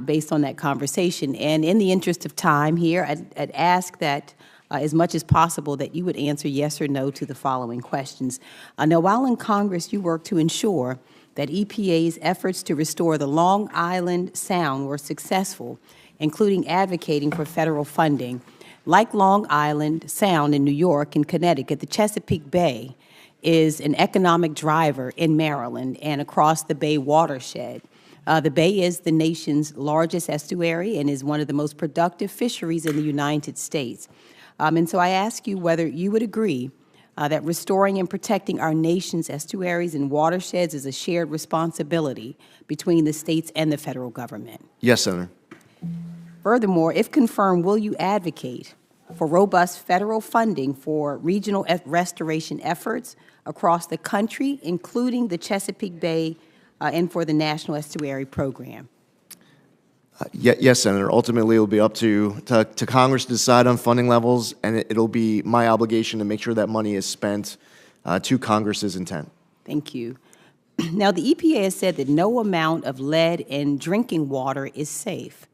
based on that conversation. And in the interest of time here, I'd ask that as much as possible that you would answer yes or no to the following questions. Now, while in Congress, you work to ensure that EPA's efforts to restore the Long Island Sound were successful, including advocating for federal funding. Like Long Island Sound in New York and Connecticut, the Chesapeake Bay is an economic driver in Maryland and across the Bay watershed. The Bay is the nation's largest estuary and is one of the most productive fisheries in the United States. And so I ask you whether you would agree that restoring and protecting our nation's estuaries and watersheds is a shared responsibility between the states and the federal government. Yes, Senator. Furthermore, if confirmed, will you advocate for robust federal funding for regional restoration efforts across the country, including the Chesapeake Bay and for the National Estuary Program? Yes, Senator. Ultimately, it will be up to Congress to decide on funding levels, and it'll be my obligation to make sure that money is spent to Congress's intent. Thank you. Now, the EPA has said that no amount of lead in drinking water is safe,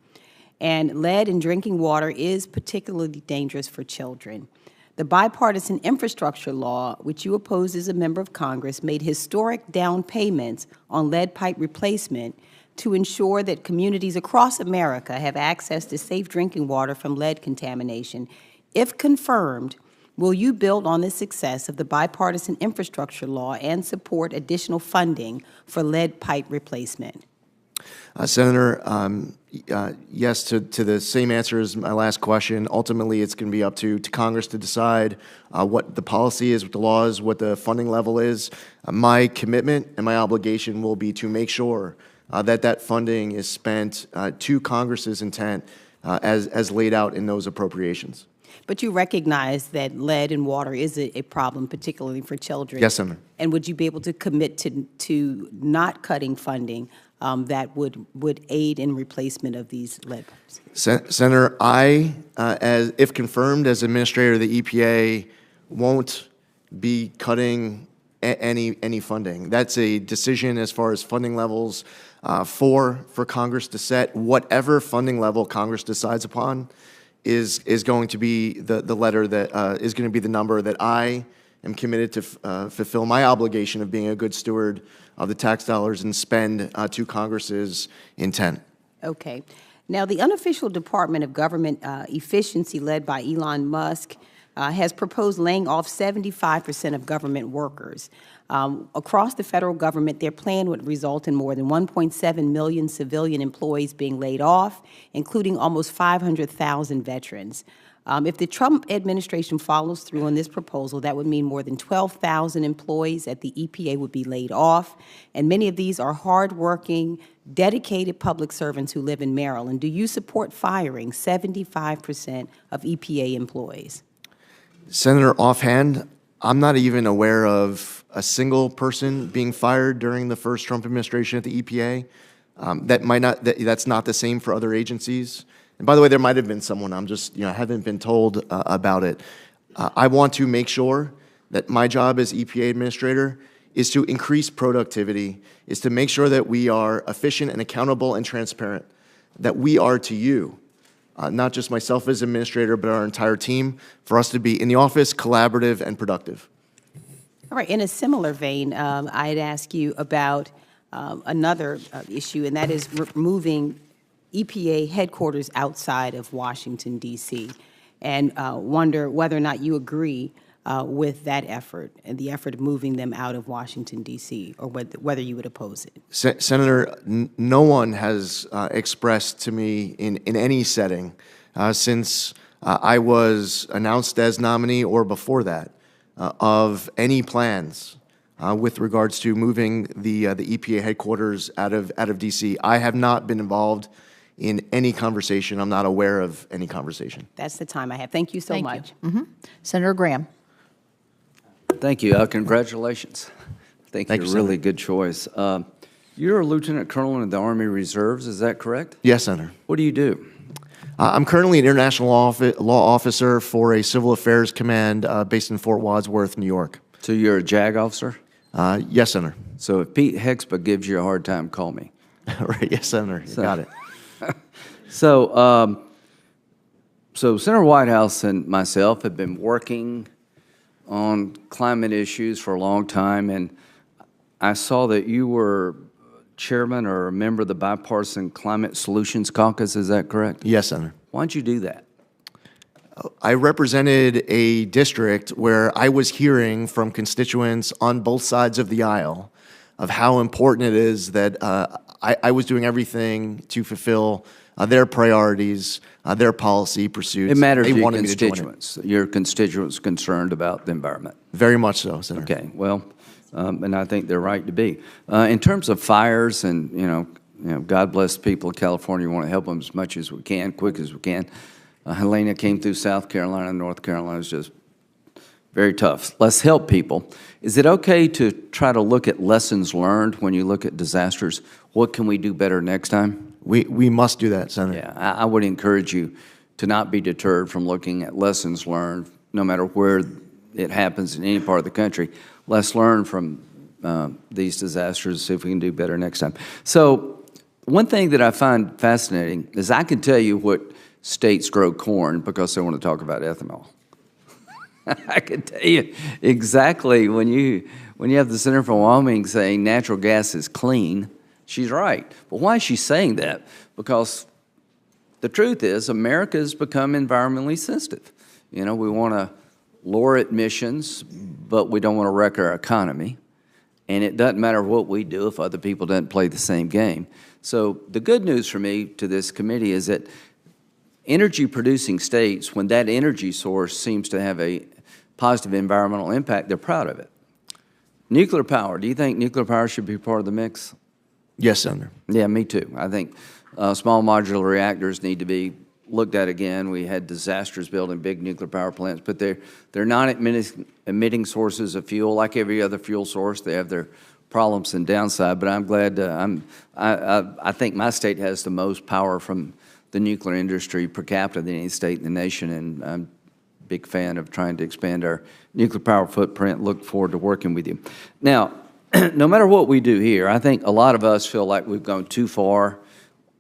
and lead in drinking water is particularly dangerous for children. The bipartisan infrastructure law, which you oppose as a member of Congress, made historic down payments on lead pipe replacement to ensure that communities across America have access to safe drinking water from lead contamination. If confirmed, will you build on the success of the bipartisan infrastructure law and support additional funding for lead pipe replacement? Senator, yes to the same answer as my last question. Ultimately, it's going to be up to Congress to decide what the policy is, what the law is, what the funding level is. My commitment and my obligation will be to make sure that funding is spent to Congress's intent as laid out in those appropriations. But you recognize that lead in water is a problem, particularly for children. Yes, Senator. And would you be able to commit to not cutting funding that would aid in replacement of these lead pipes? Senator, if confirmed as administrator of the EPA, won't be cutting any funding. That's a decision as far as funding levels for Congress to set. Whatever funding level Congress decides upon is going to be the letter that is going to be the number that I am committed to fulfill my obligation of being a good steward of the tax dollars and spend to Congress's intent. Okay. Now, the unofficial Department of Government Efficiency, led by Elon Musk, has proposed laying off 75% of government workers. Across the federal government, their plan would result in more than 1.7 million civilian employees being laid off, including almost 500,000 veterans. If the Trump administration follows through on this proposal, that would mean more than 12,000 employees at the EPA would be laid off, and many of these are hardworking, dedicated public servants who live in Maryland. Do you support firing 75% of EPA employees? Senator, offhand, I'm not even aware of a single person being fired during the first Trump administration at the EPA. That's not the same for other agencies. And by the way, there might have been someone. I'm just, I haven't been told about it. I want to make sure that my job as EPA administrator is to increase productivity, is to make sure that we are efficient and accountable and transparent, that we are to you. Not just myself as administrator, but our entire team, for us to be in the office, collaborative, and productive. All right. In a similar vein, I'd ask you about another issue, and that is moving EPA headquarters outside of Washington, D.C., and wonder whether or not you agree with that effort and the effort of moving them out of Washington, D.C., or whether you would oppose it. Senator, no one has expressed to me in any setting since I was announced as nominee or before that of any plans with regards to moving the EPA headquarters out of D.C. I have not been involved in any conversation. I'm not aware of any conversation. That's the time I have. Thank you so much. Senator Graham. Thank you. Congratulations. Thank you. Really good choice. You're a lieutenant colonel in the Army Reserves, is that correct? Yes, Senator. What do you do? I'm currently an international law officer for a civil affairs command based in Fort Wadsworth, New York. So you're a JAG officer? Yes, Senator. So if Pete Hexba gives you a hard time, call me. Right. Yes, Senator. You got it. So Senator Whitehouse and myself have been working on climate issues for a long time, and I saw that you were chairman or a member of the Bipartisan Climate Solutions Caucus. Is that correct? Yes, Senator. Why'd you do that? I represented a district where I was hearing from constituents on both sides of the aisle of how important it is that I was doing everything to fulfill their priorities, their policy pursuits. It matters They to your wanted me to join it. constituents. Your constituents concerned about the environment. Very much so, Senator. Okay, well, and I think they're right to be. In terms of fires, and God bless the people of California. We want to help them as much as we can, quick as we can. Helena came through South Carolina and North Carolina. It's just very tough. Let's help people. Is it okay to try to look at lessons learned when you look at disasters? What can we do better next time? We must do that, Senator. Yeah, I would encourage you to not be deterred from looking at lessons learned, no matter where it happens in any part of the country. Let's learn from these disasters, see if we can do better next time. So one thing that I find fascinating is I can tell you what states grow corn because they want to talk about ethanol. I can tell you exactly when you have the senator from Wyoming saying natural gas is clean, she's right. But why is she saying that? Because the truth is America has become environmentally sensitive. We want to lower emissions, but we don't want to wreck our economy. And it doesn't matter what we do if other people don't play the same game. So the good news for me to this committee is that energy-producing states, when that energy source seems to have a positive environmental impact, they're proud of it. Nuclear power, do you think nuclear power should be part of the mix? Yes, Senator. Yeah, me too. I think small modular reactors need to be looked at again. We had disasters building big nuclear power plants, but they're non-emitting sources of fuel. Like every other fuel source, they have their problems and downside, but I'm glad I think my state has the most power from the nuclear industry per capita than any state in the nation, and I'm a big fan of trying to expand our nuclear power footprint. Look forward to working with you. Now, no matter what we do here, I think a lot of us feel like we've gone too far.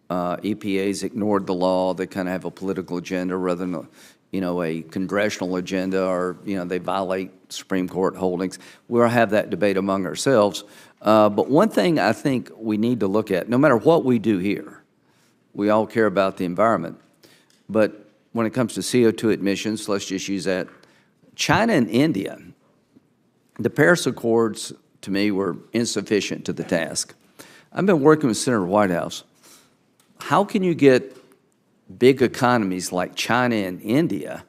EPA's ignored the law. They kind of have a political agenda rather than a congressional agenda, or they violate Supreme Court holdings. We'll have that debate among ourselves. But one thing I think we need to look at, no matter what we do here, we all care about the environment. But when it comes to CO2 emissions, let's just use that. China and India, the Paris Accords, to me, were insufficient to the task. I've been working with Senator Whitehouse. How can you get big economies like China and India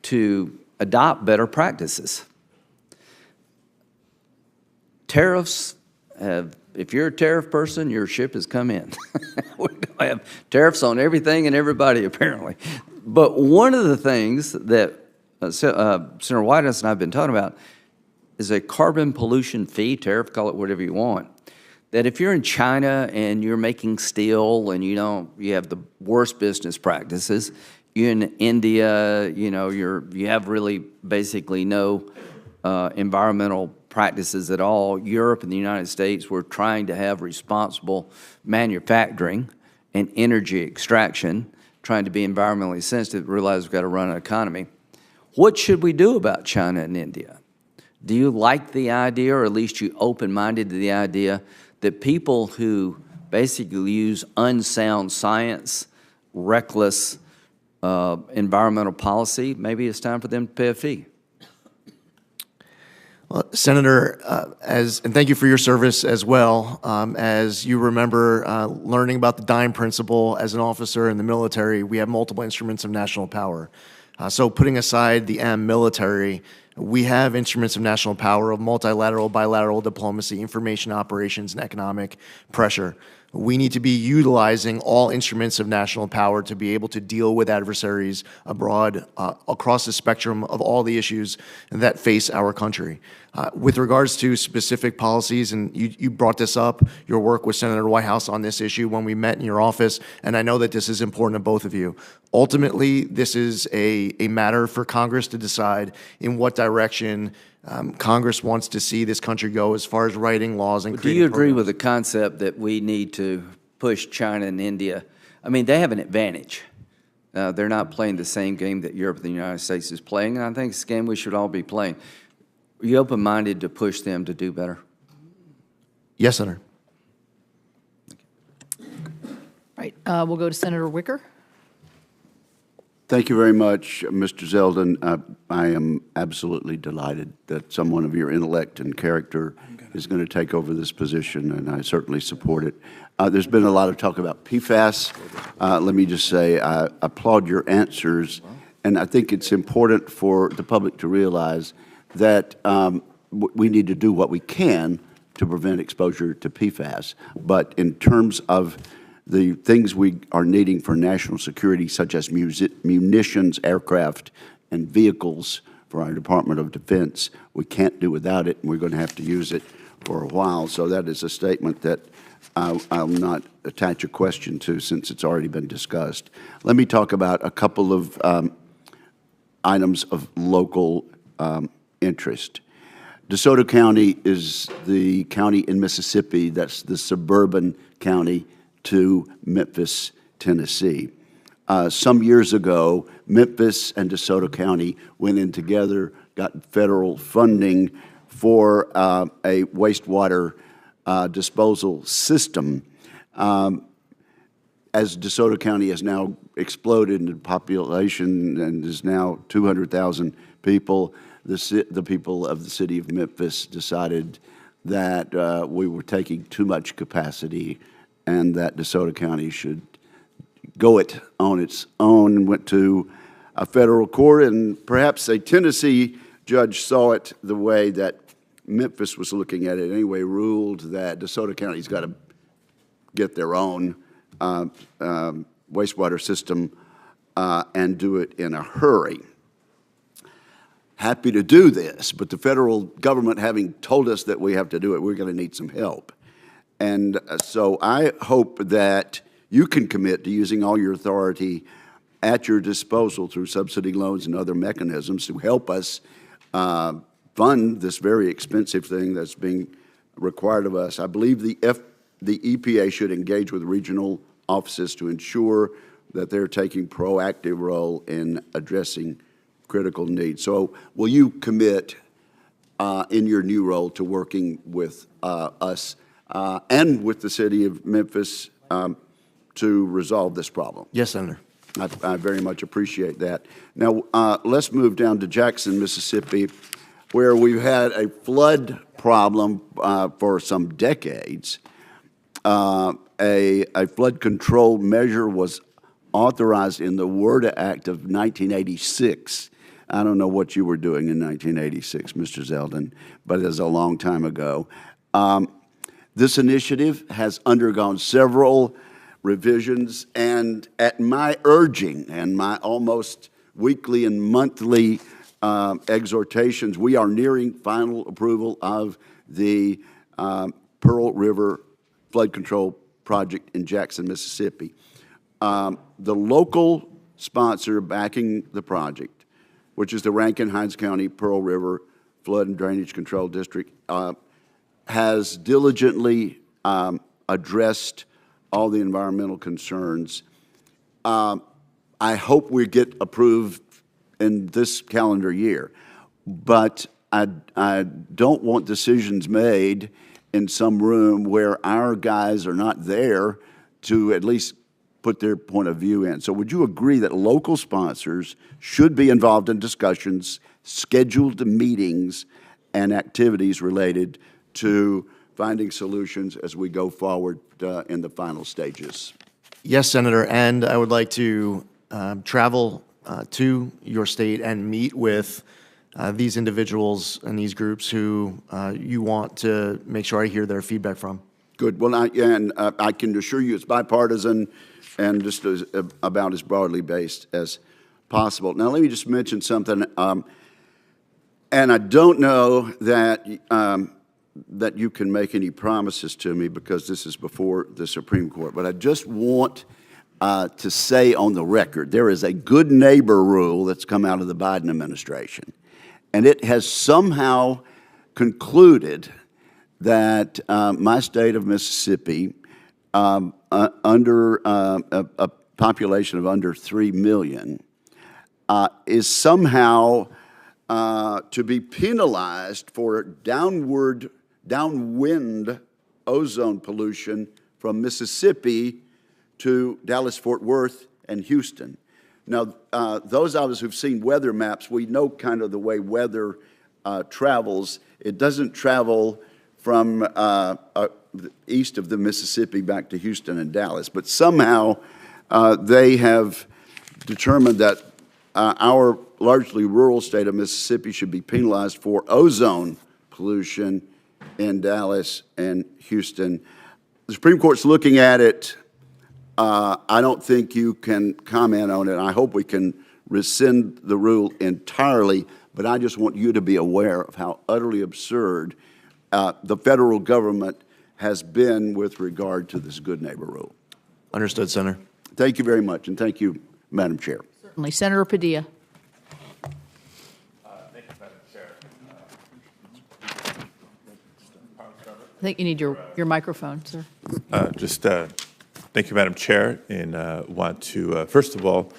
to adopt better practices? Tariffs have, if you're a tariff person, your ship has come in. We have tariffs on everything and everybody, apparently. But one of the things that Senator Whitehouse and I have been talking about is a carbon pollution fee, tariff, call it whatever you want, that if you're in China and you're making steel and you have the worst business practices, you're in India, you have really basically no environmental practices at all. Europe and the United States were trying to have responsible manufacturing and energy extraction, trying to be environmentally sensitive, realize we've got to run an economy. What should we do about China and India? Do you like the idea, or at least you open-minded to the idea, that people who basically use unsound science, reckless environmental policy, maybe it's time for them to pay a fee? Well, Senator, and thank you for your service as well. As you remember, learning about the dime principle as an officer in the military, we have multiple instruments of national power. So putting aside the M, military, we have instruments of national power of multilateral, bilateral diplomacy, information operations, and economic pressure. We need to be utilizing all instruments of national power to be able to deal with adversaries abroad across the spectrum of all the issues that face our country. With regards to specific policies, and you brought this up, your work with Senator Whitehouse on this issue when we met in your office, and I know that this is important to both of you. Ultimately, this is a matter for Congress to decide in what direction Congress wants to see this country go as far as writing laws and creating Do you agree programs. with the concept that we need to push China and India? I mean, they have an advantage. They're not playing the same game that Europe and the United States is playing, and I think it's a game we should all be playing. Are you open-minded to push them to do better? Yes, Senator. Right, we'll go to Senator Wicker. Thank you very much, Mr. Zeldin. I am absolutely delighted that someone of your intellect and character is going to take over this position, and I certainly support it. There's been a lot of talk about PFAS. Let me just say I applaud your answers, and I think it's important for the public to realize that we need to do what we can to prevent exposure to PFAS. But in terms of the things we are needing for national security, such as munitions, aircraft, and vehicles for our Department of Defense, we can't do without it, and we're going to have to use it for a while. So that is a statement that I'll not attach a question to, since it's already been discussed. Let me talk about a couple of items of local interest. DeSoto County is the county in Mississippi that's the suburban county to Memphis, Tennessee. Some years ago, Memphis and DeSoto County went in together, got federal funding for a wastewater disposal system. As DeSoto County has now exploded in population and is now 200,000 people, the people of the city of Memphis decided that we were taking too much capacity and that DeSoto County should go it on its own, and went to a federal court, and perhaps a Tennessee judge saw it the way that Memphis was looking at it anyway, ruled that DeSoto County's got to get their own wastewater system and do it in a hurry. Happy to do this, but the federal government having told us that we have to do it, we're going to need some help. And so I hope that you can commit to using all your authority at your disposal through subsidy loans and other mechanisms to help us fund this very expensive thing that's being required of us. I believe the EPA should engage with regional offices to ensure that they're taking proactive role in addressing critical needs. So will you commit in your new role to working with us and with the city of Memphis to resolve this problem? Yes, Senator. I very much appreciate that. Now, let's move down to Jackson, Mississippi, where we've had a flood problem for some decades. A flood control measure was authorized in the WERDA Act of 1986. I don't know what you were doing in 1986, Mr. Zeldin, but it was a long time ago. This initiative has undergone several revisions, and at my urging and my almost weekly and monthly exhortations, we are nearing final approval of the Pearl River Flood Control Project in Jackson, Mississippi. The local sponsor backing the project, which is the Rankin-Hinds County Pearl River Flood and Drainage Control District, has diligently addressed all the environmental concerns. I hope we get approved in this calendar year, but I don't want decisions made in some room where our guys are not there to at least put their point of view in. So would you agree that local sponsors should be involved in discussions, scheduled meetings, and activities related to finding solutions as we go forward in the final stages? Yes, Senator, and I would like to travel to your state and meet with these individuals and these groups who you want to make sure I hear their feedback from. Good. Well, I can assure you it's bipartisan and just about as broadly based as possible. Now, let me just mention something, and I don't know that that you can make any promises to me because this is before the Supreme Court, but I just want to say on the record, there is a good neighbor rule that's come out of the Biden administration, and it has somehow concluded that my state of Mississippi, under a population of under 3 million, is somehow to be penalized for downwind ozone pollution from Mississippi to Dallas-Fort Worth and Houston. Now, those of us who've seen weather maps, we know kind of the way weather travels. It doesn't travel from east of the Mississippi back to Houston and Dallas, but somehow they have determined that our largely rural state of Mississippi should be penalized for ozone pollution in Dallas and Houston. The Supreme Court's looking at it. I don't think you can comment on it. I hope we can rescind the rule entirely, but I just want you to be aware of how utterly absurd the federal government has been with regard to this good neighbor rule. Understood, Senator. Thank you very much, and thank you, Madam Chair. Certainly. Senator Padilla. Thank you, Madam Chair. I think you need your microphone, sir. Thank you, Madam Chair, and want to, first of all,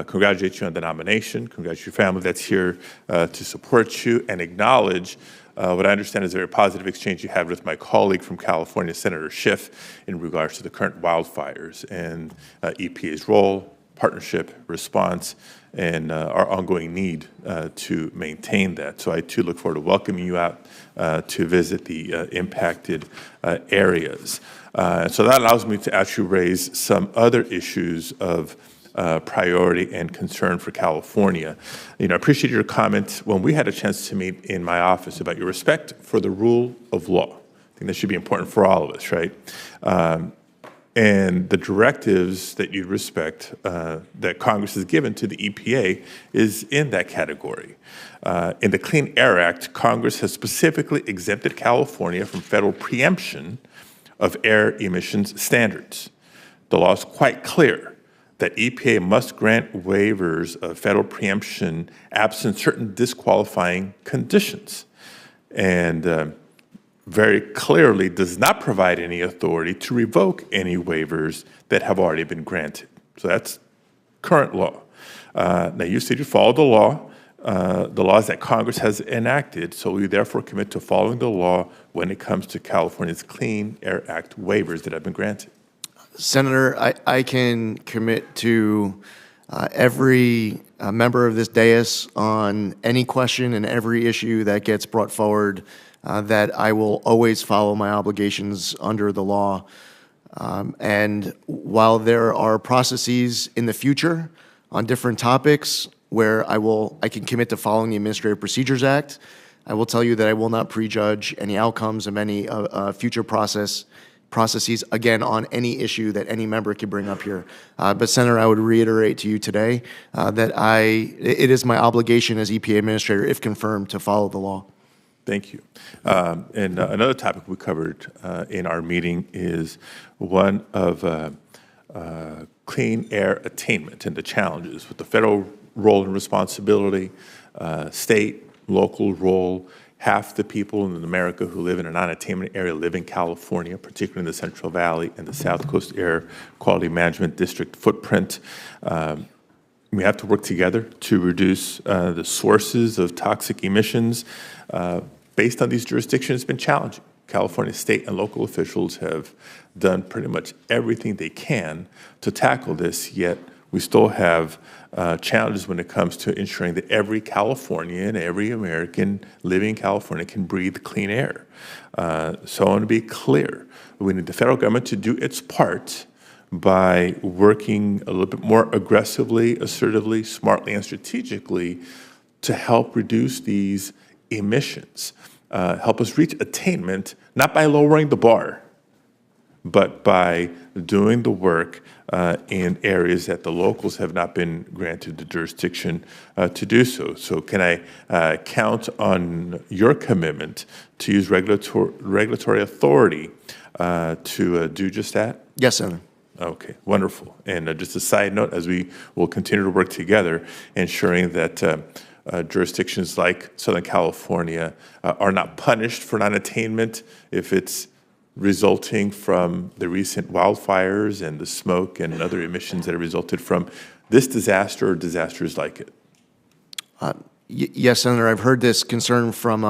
congratulate you on the nomination, congratulate your family that's here to support you, and acknowledge what I understand is a very positive exchange you had with my colleague from California, Senator Schiff, in regards to the current wildfires and EPA's role, partnership, response, and our ongoing need to maintain that. So I, too, look forward to welcoming you out to visit the impacted areas. So that allows me to actually raise some other issues of priority and concern for California. I appreciate your comment when we had a chance to meet in my office about your respect for the rule of law. I think that should be important for all of us, right? And the directives that you respect that Congress has given to the EPA is in that category. In the Clean Air Act, Congress has specifically exempted California from federal preemption of air emissions standards. The law is quite clear that EPA must grant waivers of federal preemption absent certain disqualifying conditions, and very clearly does not provide any authority to revoke any waivers that have already been granted. So that's current law. Now, you said you follow the laws that Congress has enacted, so we therefore commit to following the law when it comes to California's Clean Air Act waivers that have been granted. Senator, I can commit to every member of this dais on any question and every issue that gets brought forward that I will always follow my obligations under the law. And while there are processes in the future on different topics where I can commit to following the Administrative Procedures Act, I will tell you that I will not prejudge any outcomes of any future processes, again, on any issue that any member could bring up here. But Senator, I would reiterate to you today that it is my obligation as EPA Administrator, if confirmed, to follow the law. Thank you. And another topic we covered in our meeting is one of clean air attainment and the challenges with the federal role and responsibility, state, local role. Half the people in America who live in a non-attainment area live in California, particularly in the Central Valley and the South Coast Air Quality Management District footprint. We have to work together to reduce the sources of toxic emissions. Based on these jurisdictions, it's been challenging. California state and local officials have done pretty much everything they can to tackle this, yet we still have challenges when it comes to ensuring that every Californian, every American living in California can breathe clean air. So I want to be clear. We need the federal government to do its part by working a little bit more aggressively, assertively, smartly, and strategically to help reduce these emissions. Help us reach attainment, not by lowering the bar, but by doing the work in areas that the locals have not been granted the jurisdiction to do so. So can I count on your commitment to use regulatory authority to do just that? Yes, Senator. Okay, wonderful. And just a side note, as we will continue to work together, ensuring that jurisdictions like Southern California are not punished for non-attainment if it's resulting from the recent wildfires and the smoke and other emissions that have resulted from this disaster or disasters like it. Yes, Senator, I've heard this concern from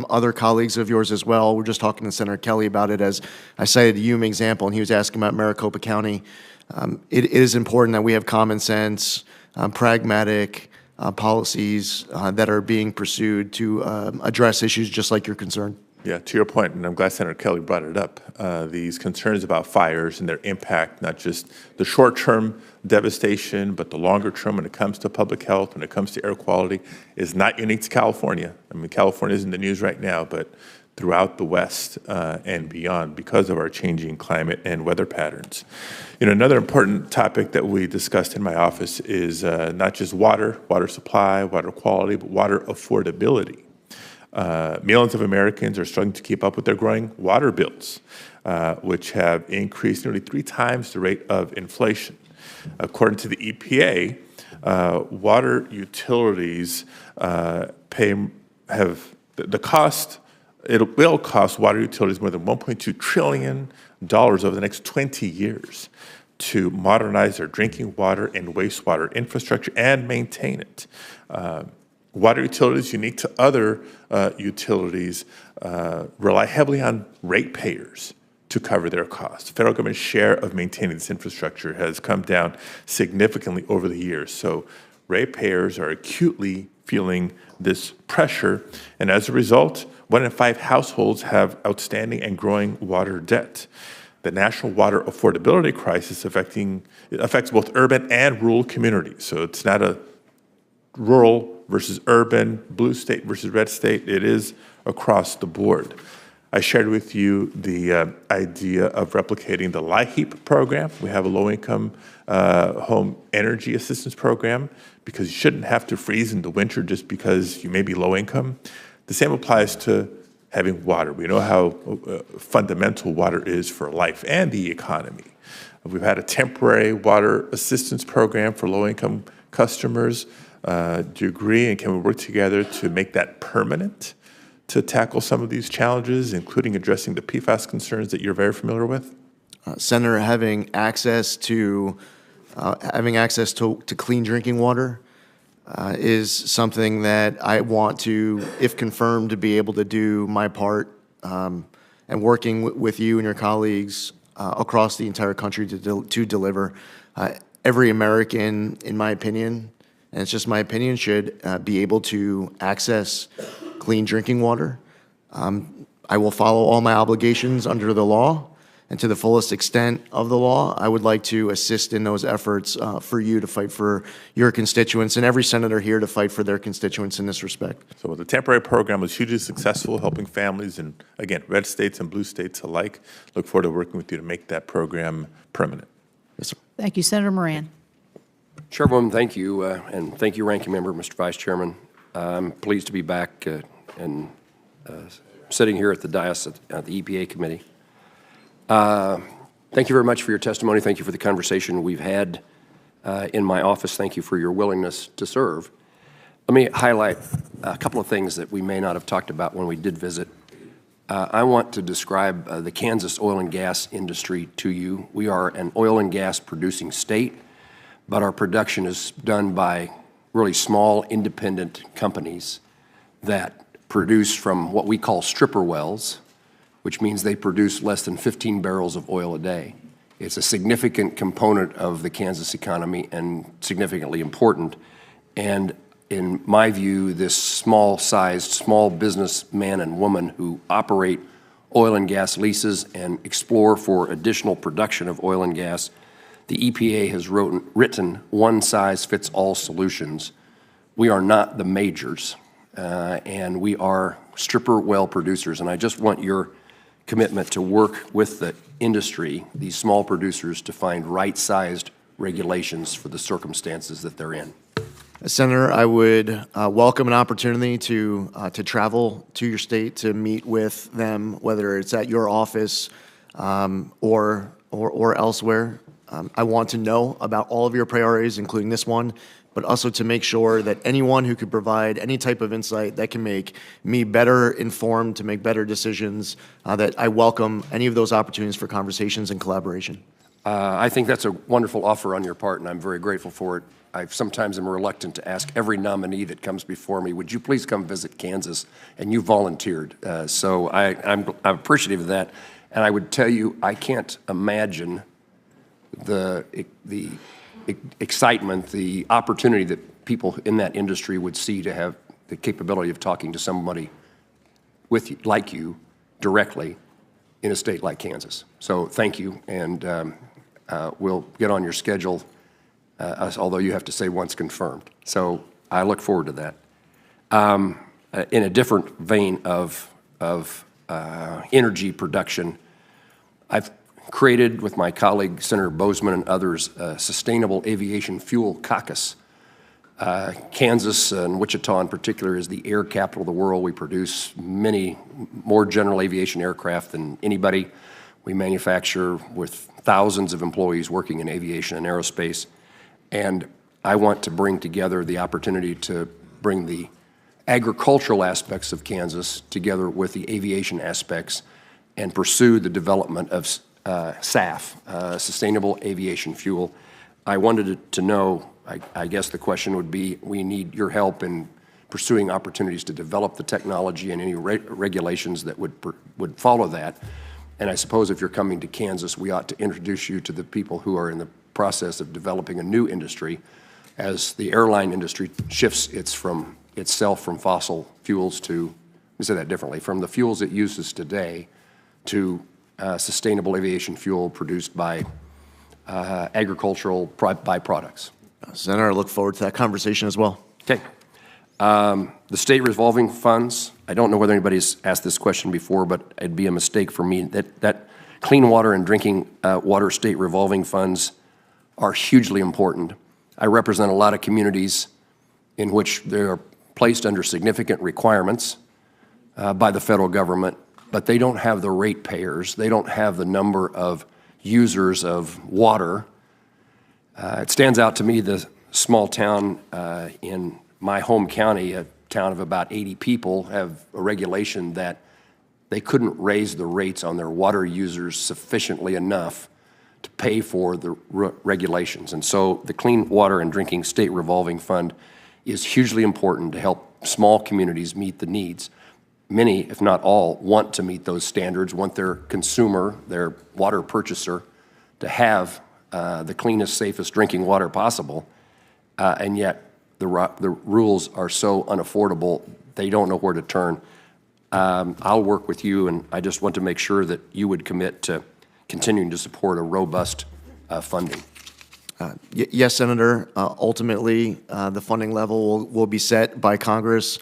other colleagues of yours as well. We're just talking to Senator Kelly about it, as I cited the Yuma example, and he was asking about Maricopa County. It is important that we have common sense, pragmatic policies that are being pursued to address issues just like your concern. Yeah, to your point, and I'm glad Senator Kelly brought it up, these concerns about fires and their impact, not just the short-term devastation, but the longer term when it comes to public health, when it comes to air quality, is not unique to California. I mean, California is in the news right now, but throughout the West and beyond because of our changing climate and weather patterns. You know, another important topic that we discussed in my office is not just water supply, water quality, but water affordability. Millions of Americans are struggling to keep up with their growing water bills, which have increased nearly 3 times the rate of inflation. According to the EPA, water utilities it will cost water utilities more than $1.2 trillion over the next 20 years to modernize their drinking water and wastewater infrastructure and maintain it. Water utilities, unique to other utilities, rely heavily on ratepayers to cover their costs. The federal government's share of maintaining this infrastructure has come down significantly over the years. So ratepayers are acutely feeling this pressure, and as a result, 1 in 5 households have outstanding and growing water debt. The national water affordability crisis affects both urban and rural communities. So it's not a rural versus urban, blue state versus red state. It is across the board. I shared with you the idea of replicating the LIHEAP program. We have a low-income home energy assistance program because you shouldn't have to freeze in the winter just because you may be low income. The same applies to having water. We know how fundamental water is for life and the economy. We've had a temporary water assistance program for low-income customers. Do you agree, and can we work together to make that permanent to tackle some of these challenges, including addressing the PFAS concerns that you're very familiar with? Senator, having access to clean drinking water is something that I want to, if confirmed, to be able to do my part, and working with you and your colleagues across the entire country to deliver. Every American, in my opinion, and it's just my opinion, should be able to access clean drinking water. I will follow all my obligations under the law, and to the fullest extent of the law, I would like to assist in those efforts for you to fight for your constituents, and every senator here to fight for their constituents in this respect. So the temporary program was hugely successful, helping families in, again, red states and blue states alike. Look forward to working with you to make that program permanent. Yes, sir. Thank you. Senator Moran. Chairwoman, thank you, and thank you, Ranking Member, Mr. Vice Chairman. I'm pleased to be back and sitting here at the dais at the EPA Committee. Thank you very much for your testimony. Thank you for the conversation we've had in my office. Thank you for your willingness to serve. Let me highlight a couple of things that we may not have talked about when we did visit. I want to describe the Kansas oil and gas industry to you. We are an oil and gas producing state, but our production is done by really small independent companies that produce from what we call stripper wells, which means they produce less than 15 barrels of oil a day. It's a significant component of the Kansas economy and significantly important. And in my view, this small-sized, small businessman and woman who operate oil and gas leases and explore for additional production of oil and gas, the EPA has written one-size-fits-all solutions. We are not the majors, and we are stripper well producers. And I just want your commitment to work with the industry, these small producers, to find right-sized regulations for the circumstances that they're in. Senator, I would welcome an opportunity to travel to your state to meet with them, whether it's at your office or elsewhere. I want to know about all of your priorities, including this one, but also to make sure that anyone who could provide any type of insight that can make me better informed to make better decisions, that I welcome any of those opportunities for conversations and collaboration. I think that's a wonderful offer on your part, and I'm very grateful for it. I sometimes am reluctant to ask every nominee that comes before me, would you please come visit Kansas? And you volunteered. So I'm appreciative of that. And I would tell you, I can't imagine the excitement, the opportunity that people in that industry would see to have the capability of talking to somebody with you, like you directly in a state like Kansas. So thank you, and we'll get on your schedule, although you have to say once confirmed. So I look forward to that. In a different vein of energy production, I've created with my colleague Senator Bozeman and others a Sustainable Aviation Fuel Caucus. Kansas and Wichita in particular is the air capital of the world. We produce many more general aviation aircraft than anybody. We manufacture with thousands of employees working in aviation and aerospace. And I want to bring together the opportunity to bring the agricultural aspects of Kansas together with the aviation aspects and pursue the development of SAF, Sustainable Aviation Fuel. I wanted to know, I guess the question would be, we need your help in pursuing opportunities to develop the technology and any regulations that would follow that. And I suppose if you're coming to Kansas, we ought to introduce you to the people who are in the process of developing a new industry as the airline industry shifts itself from fossil fuels to, let me say that differently, from the fuels it uses today to sustainable aviation fuel produced by agricultural byproducts. Senator, I look forward to that conversation as well. Okay. The state revolving funds, I don't know whether anybody's asked this question before, but it'd be a mistake for me. That clean water and drinking water state revolving funds are hugely important. I represent a lot of communities in which they are placed under significant requirements by the federal government, but they don't have the ratepayers. They don't have the number of users of water. It stands out to me, the small town in my home county, a town of about 80 people, have a regulation that they couldn't raise the rates on their water users sufficiently enough to pay for the regulations. And so the Clean Water and Drinking State Revolving Fund is hugely important to help small communities meet the needs. Many, if not all, want to meet those standards, want their consumer, their water purchaser, to have the cleanest, safest drinking water possible, and yet the rules are so unaffordable, they don't know where to turn. I'll work with you, and I just want to make sure that you would commit to continuing to support a robust funding. Yes, Senator. Ultimately, the funding level will be set by Congress.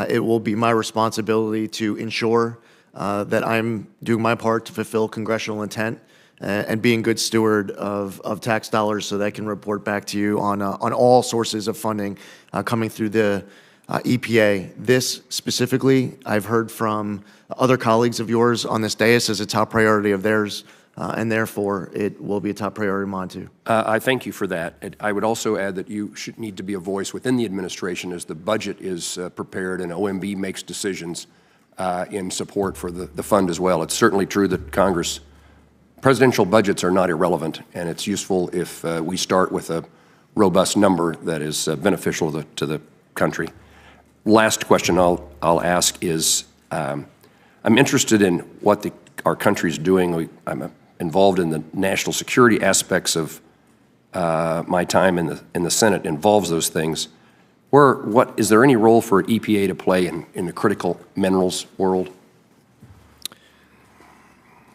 It will be my responsibility to ensure that I'm doing my part to fulfill congressional intent and being a good steward of tax dollars so that I can report back to you on all sources of funding coming through the EPA. This specifically, I've heard from other colleagues of yours on this dais as a top priority of theirs, and therefore it will be a top priority of mine too. I thank you for that. I would also add that you should need to be a voice within the administration as the budget is prepared and OMB makes decisions in support for the fund as well. It's certainly true that presidential budgets are not irrelevant, and it's useful if we start with a robust number that is beneficial to the country. Last question I'll ask is, I'm interested in what our country's doing. I'm involved in the national security aspects of my time in the Senate involves those things. Is there any role for EPA to play in the critical minerals world?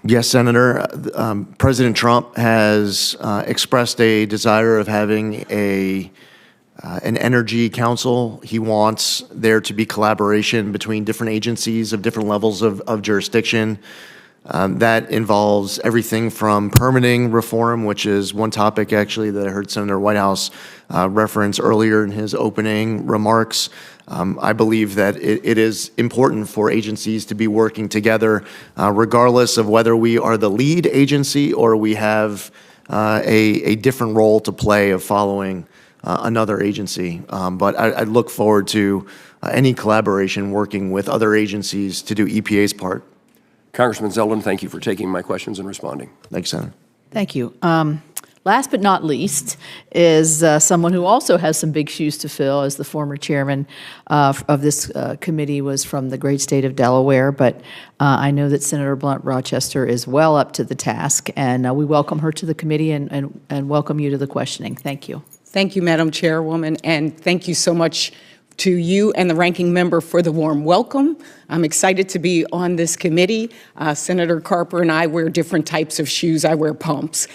Yes, Senator. President Trump has expressed a desire of having an energy council. He wants there to be collaboration between different agencies of different levels of jurisdiction. That involves everything from permitting reform, which is one topic actually that I heard Senator Whitehouse reference earlier in his opening remarks. I believe that it is important for agencies to be working together, regardless of whether we are the lead agency or we have a different role to play of following another agency. But I look forward to any collaboration working with other agencies to do EPA's part. Congressman Zeldin, thank you for taking my questions and responding. Thanks, Senator. Thank you. Last but not least is someone who also has some big shoes to fill, as the former chairman of this committee was from the great state of Delaware. But I know that Senator Blunt Rochester is well up to the task, and we welcome her to the committee and welcome you to the questioning. Thank you. Thank you, Madam Chairwoman, and thank you so much to you and the ranking member for the warm welcome. I'm excited to be on this committee. Senator Carper and I wear different types of shoes. I wear pumps.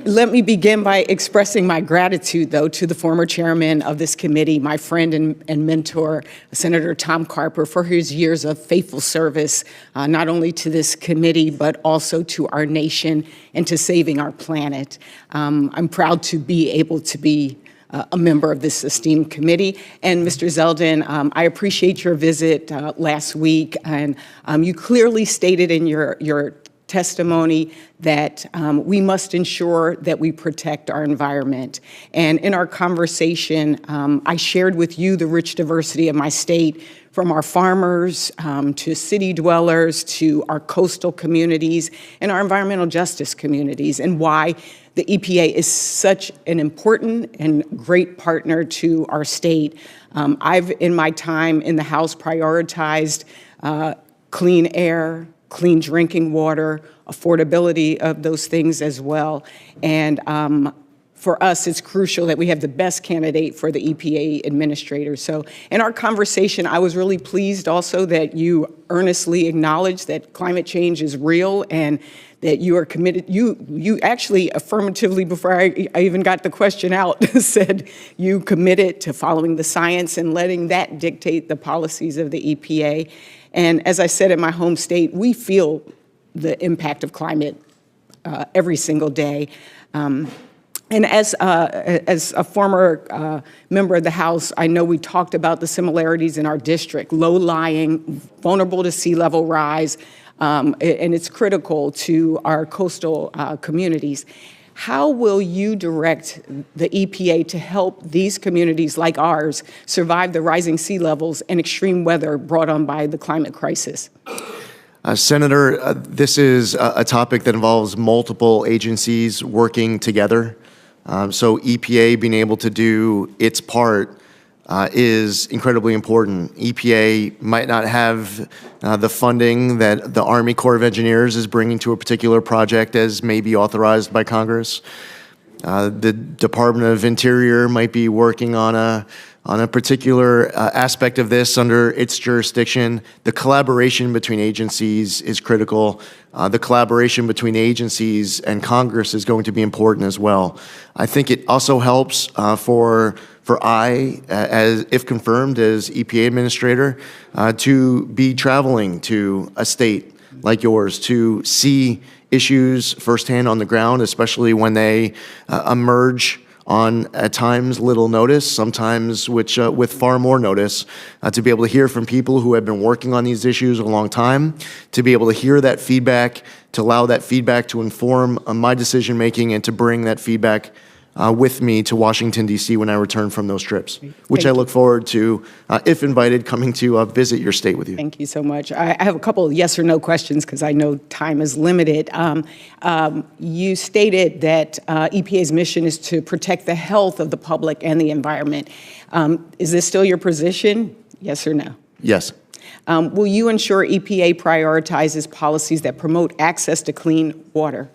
Let me begin by expressing my gratitude, though, to the former chairman of this committee, my friend and mentor, Senator Tom Carper, for his years of faithful service, not only to this committee, but also to our nation and to saving our planet. I'm proud to be able to be a member of this esteemed committee. And Mr. Zeldin, I appreciate your visit last week, and you clearly stated in your testimony that we must ensure that we protect our environment. And in our conversation, I shared with you the rich diversity of my state, from our farmers to city dwellers to our coastal communities and our environmental justice communities, and why the EPA is such an important and great partner to our state. I've, in my time in the House, prioritized clean air, clean drinking water, affordability of those things as well. And for us, it's crucial that we have the best candidate for the EPA administrator. So in our conversation, I was really pleased also that you earnestly acknowledged that climate change is real and that you are committed. You actually affirmatively, before I even got the question out, said you committed to following the science and letting that dictate the policies of the EPA. And as I said in my home state, we feel the impact of climate every single day. And as a former member of the House, I know we talked about the similarities in our district: low-lying, vulnerable to sea level rise, and it's critical to our coastal communities. How will you direct the EPA to help these communities like ours survive the rising sea levels and extreme weather brought on by the climate crisis? Senator, this is a topic that involves multiple agencies working together. So EPA being able to do its part is incredibly important. EPA might not have the funding that the Army Corps of Engineers is bringing to a particular project as may be authorized by Congress. The Department of Interior might be working on a particular aspect of this under its jurisdiction. The collaboration between agencies is critical. The collaboration between agencies and Congress is going to be important as well. I think it also helps for I, as if confirmed as EPA administrator, to be traveling to a state like yours to see issues firsthand on the ground, especially when they emerge on, at times, little notice, sometimes with far more notice, to be able to hear from people who have been working on these issues a long time, to be able to hear that feedback, to allow that feedback to inform my decision-making, and to bring that feedback with me to Washington, D.C. when I return from those trips, which I look forward to, if invited, coming to visit your state with you. Thank you so much. I have a couple of yes or no questions because I know time is limited. You stated that EPA's mission is to protect the health of the public and the environment. Is this still your position? Yes or no? Yes. Will you ensure EPA prioritizes policies that promote access to clean water?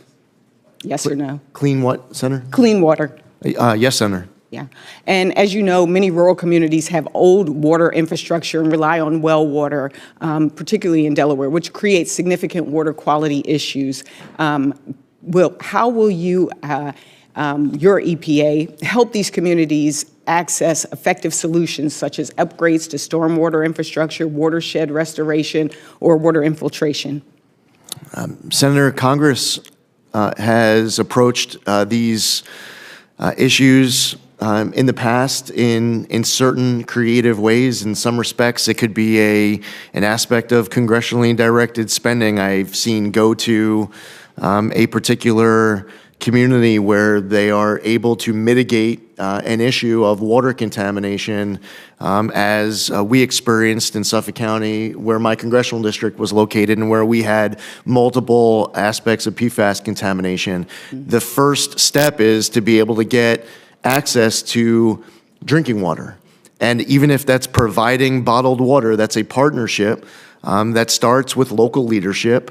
Yes or no? Clean what, Senator? Clean water. Yes, Senator. Yeah. And as you know, many rural communities have old water infrastructure and rely on well water, particularly in Delaware, which creates significant water quality issues. How will you, your EPA, help these communities access effective solutions such as upgrades to stormwater infrastructure, watershed restoration, or water infiltration? Senator, Congress has approached these issues in the past in certain creative ways. In some respects, it could be an aspect of congressionally directed spending. I've seen go to a particular community where they are able to mitigate an issue of water contamination as we experienced in Suffolk County, where my congressional district was located and where we had multiple aspects of PFAS contamination. The first step is to be able to get access to drinking water. And even if that's providing bottled water, that's a partnership that starts with local leadership,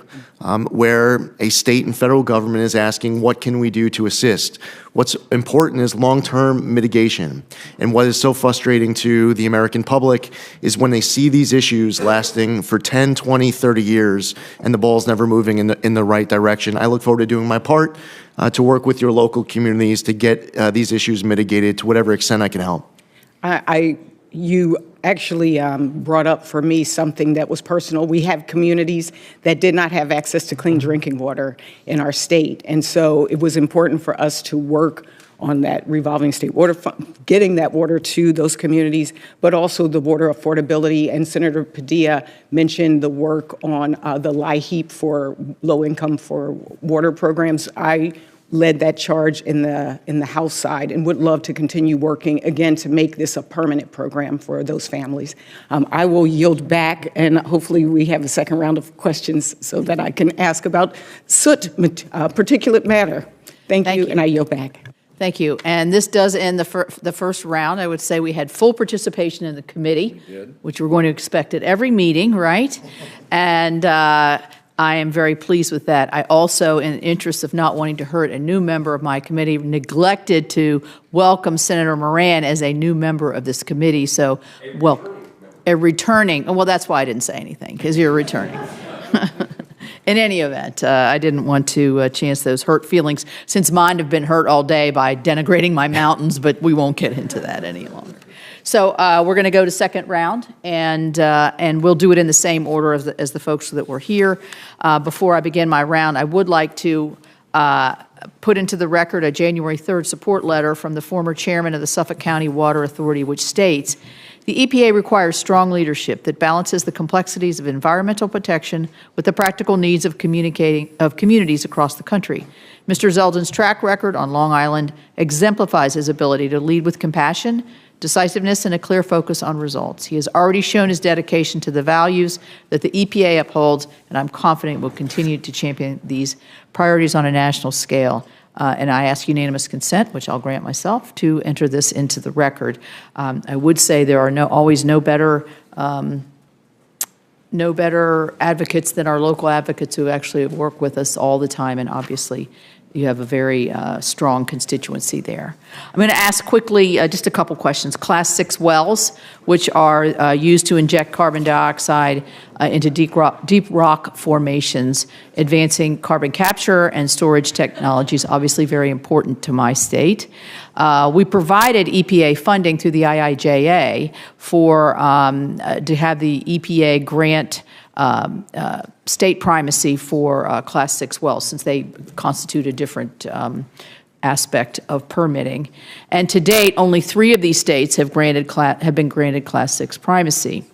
where a state and federal government is asking, what can we do to assist? What's important is long-term mitigation. And what is so frustrating to the American public is when they see these issues lasting for 10, 20, 30 years and the ball's never moving in the right direction. I look forward to doing my part to work with your local communities to get these issues mitigated to whatever extent I can help. You actually brought up for me something that was personal. We have communities that did not have access to clean drinking water in our state. And so it was important for us to work on that revolving state water fund, getting that water to those communities, but also the water affordability. And Senator Padilla mentioned the work on the LIHEAP for low income for water programs. I led that charge in the House side and would love to continue working, again, to make this a permanent program for those families. I will yield back, and hopefully we have a second round of questions so that I can ask about soot, particulate matter. Thank you, and I yield back. Thank you. And this does end the first round. I would say we had full participation in the committee, which we're going to expect at every meeting, right? And I am very pleased with that. I also, in the interest of not wanting to hurt a new member of my committee, neglected to welcome Senator Moran as a new member of this committee. So, a returning, well, that's why I didn't say anything, because you're returning. In any event, I didn't want to chance those hurt feelings, since mine have been hurt all day by denigrating my mountains, but we won't get into that any longer. So we're going to go to second round, and we'll do it in the same order as the folks that were here. Before I begin my round, I would like to put into the record a January 3rd support letter from the former chairman of the Suffolk County Water Authority, which states, the EPA requires strong leadership that balances the complexities of environmental protection with the practical needs of communities across the country. Mr. Zeldin's track record on Long Island exemplifies his ability to lead with compassion, decisiveness, and a clear focus on results. He has already shown his dedication to the values that the EPA upholds, and I'm confident will continue to champion these priorities on a national scale. And I ask unanimous consent, which I'll grant myself, to enter this into the record. I would say there are always no better advocates than our local advocates who actually work with us all the time, and obviously you have a very strong constituency there. I'm going to ask quickly just a couple questions. Class 6 wells, which are used to inject carbon dioxide into deep rock formations, advancing carbon capture and storage technologies, obviously very important to my state. We provided EPA funding through the IIJA for to have the EPA grant state primacy for Class 6 wells, since they constitute a different aspect of permitting. And to date, only 3 of these states have been granted Class 6 primacy.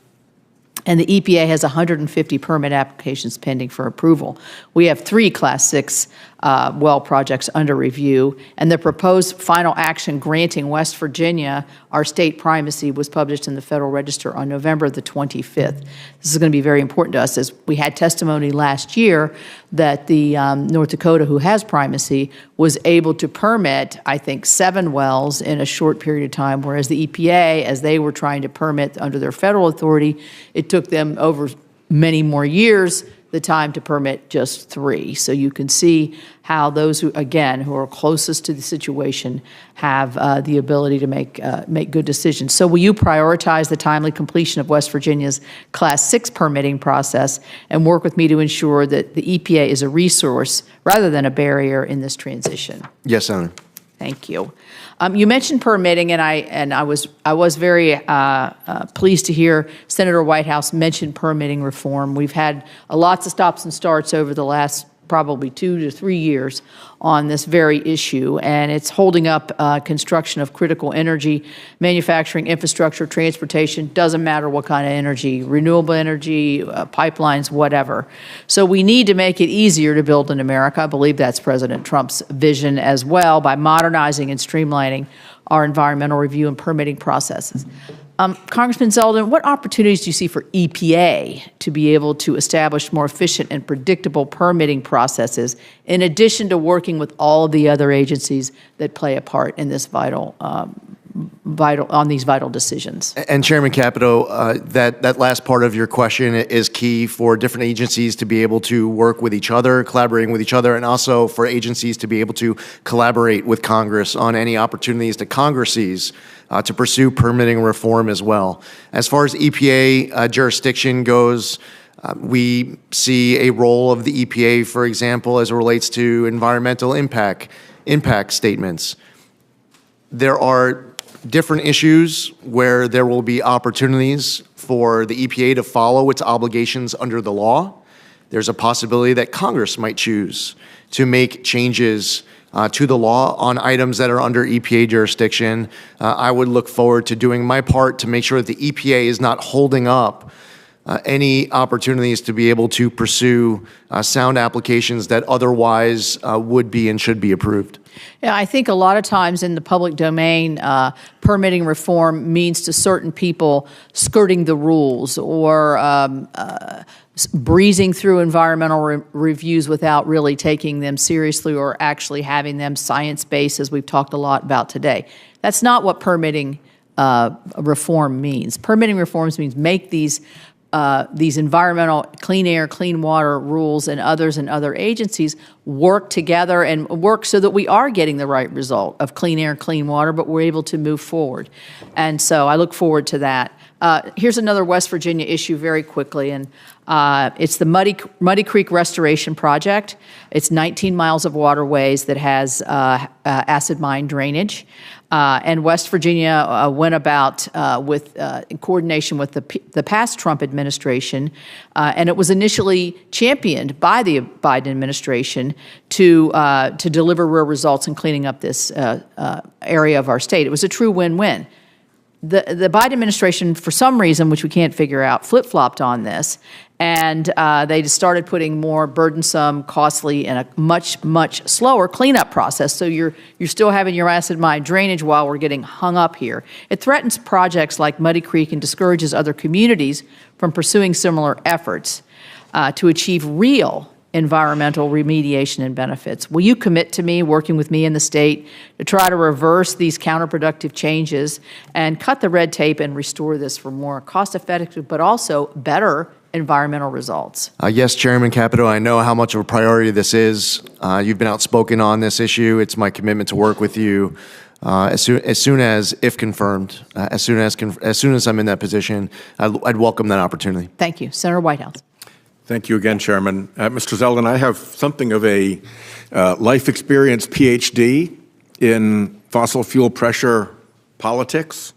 And the EPA has 150 permit applications pending for approval. We have 3 Class 6 well projects under review, and the proposed final action granting West Virginia our state primacy was published in the Federal Register on November the 25th. This is going to be very important to us, as we had testimony last year that the North Dakota, who has primacy, was able to permit, I think, 7 wells in a short period of time, whereas the EPA, as they were trying to permit under their federal authority, it took them over many more years the time to permit just 3. So you can see how those who, again, who are closest to the situation have the ability to make good decisions. So will you prioritize the timely completion of West Virginia's Class 6 permitting process and work with me to ensure that the EPA is a resource rather than a barrier in this transition? Yes, Senator. Thank you. You mentioned permitting, and I was very pleased to hear Senator Whitehouse mention permitting reform. We've had lots of stops and starts over the last probably 2 to 3 years on this very issue, and it's holding up construction of critical energy, manufacturing, infrastructure, transportation, doesn't matter what kind of energy, renewable energy, pipelines, whatever. So we need to make it easier to build in America. I believe that's President Trump's vision as well, by modernizing and streamlining our environmental review and permitting processes. Congressman Zeldin, what opportunities do you see for EPA to be able to establish more efficient and predictable permitting processes, in addition to working with all of the other agencies that play a part in this on these vital decisions? And Chairman Capito, that last part of your question is key for different agencies to be able to work with each other, collaborating with each other, and also for agencies to be able to collaborate with Congress on any opportunities that Congress sees to pursue permitting reform as well. As far as EPA jurisdiction goes, we see a role of the EPA, for example, as it relates to environmental impact statements. There are different issues where there will be opportunities for the EPA to follow its obligations under the law. There's a possibility that Congress might choose to make changes to the law on items that are under EPA jurisdiction. I would look forward to doing my part to make sure that the EPA is not holding up any opportunities to be able to pursue sound applications that otherwise would be and should be approved. Yeah, I think a lot of times in the public domain, permitting reform means to certain people skirting the rules or breezing through environmental reviews without really taking them seriously or actually having them science-based, as we've talked a lot about today. That's not what permitting reform means. Permitting reforms means make these environmental clean air, clean water rules and others and other agencies work together and work so that we are getting the right result of clean air, clean water, but we're able to move forward. And so I look forward to that. Here's another West Virginia issue very quickly, and it's the Muddy Creek Restoration Project. It's 19 miles of waterways that has acid mine drainage. And West Virginia went about in coordination with the past Trump administration, and it was initially championed by the Biden administration to deliver real results in cleaning up this area of our state. It was a true win-win. The Biden administration, for some reason, which we can't figure out, flip-flopped on this, and they just started putting more burdensome, costly, and a much, much slower cleanup process. So you're still having your acid mine drainage while we're getting hung up here. It threatens projects like Muddy Creek and discourages other communities from pursuing similar efforts to achieve real environmental remediation and benefits. Will you commit to me, working with me in the state, to try to reverse these counterproductive changes and cut the red tape and restore this for more cost-effective but also better environmental results? Yes, Chairman Capito, I know how much of a priority this is. You've been outspoken on this issue. It's my commitment to work with you as soon as, if confirmed, as soon as I'm in that position, I'd welcome that opportunity. Thank you. Senator Whitehouse. Thank you again, Chairman. Mr. Zeldin, I have something of a life experience PhD in fossil fuel pressure politics,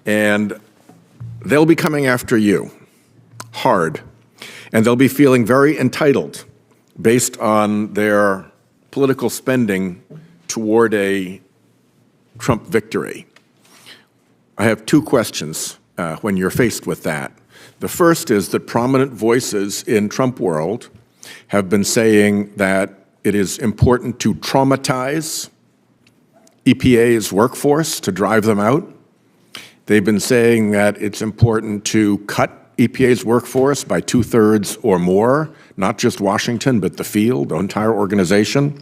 and they'll be coming after you hard, and they'll be feeling very entitled based on their political spending toward a Trump victory. I have two questions when you're faced with that. The first is that prominent voices in Trump world have been saying that it is important to traumatize EPA's workforce to drive them out. They've been saying that it's important to cut EPA's workforce by 2/3 or more, not just Washington, but the field, the entire organization.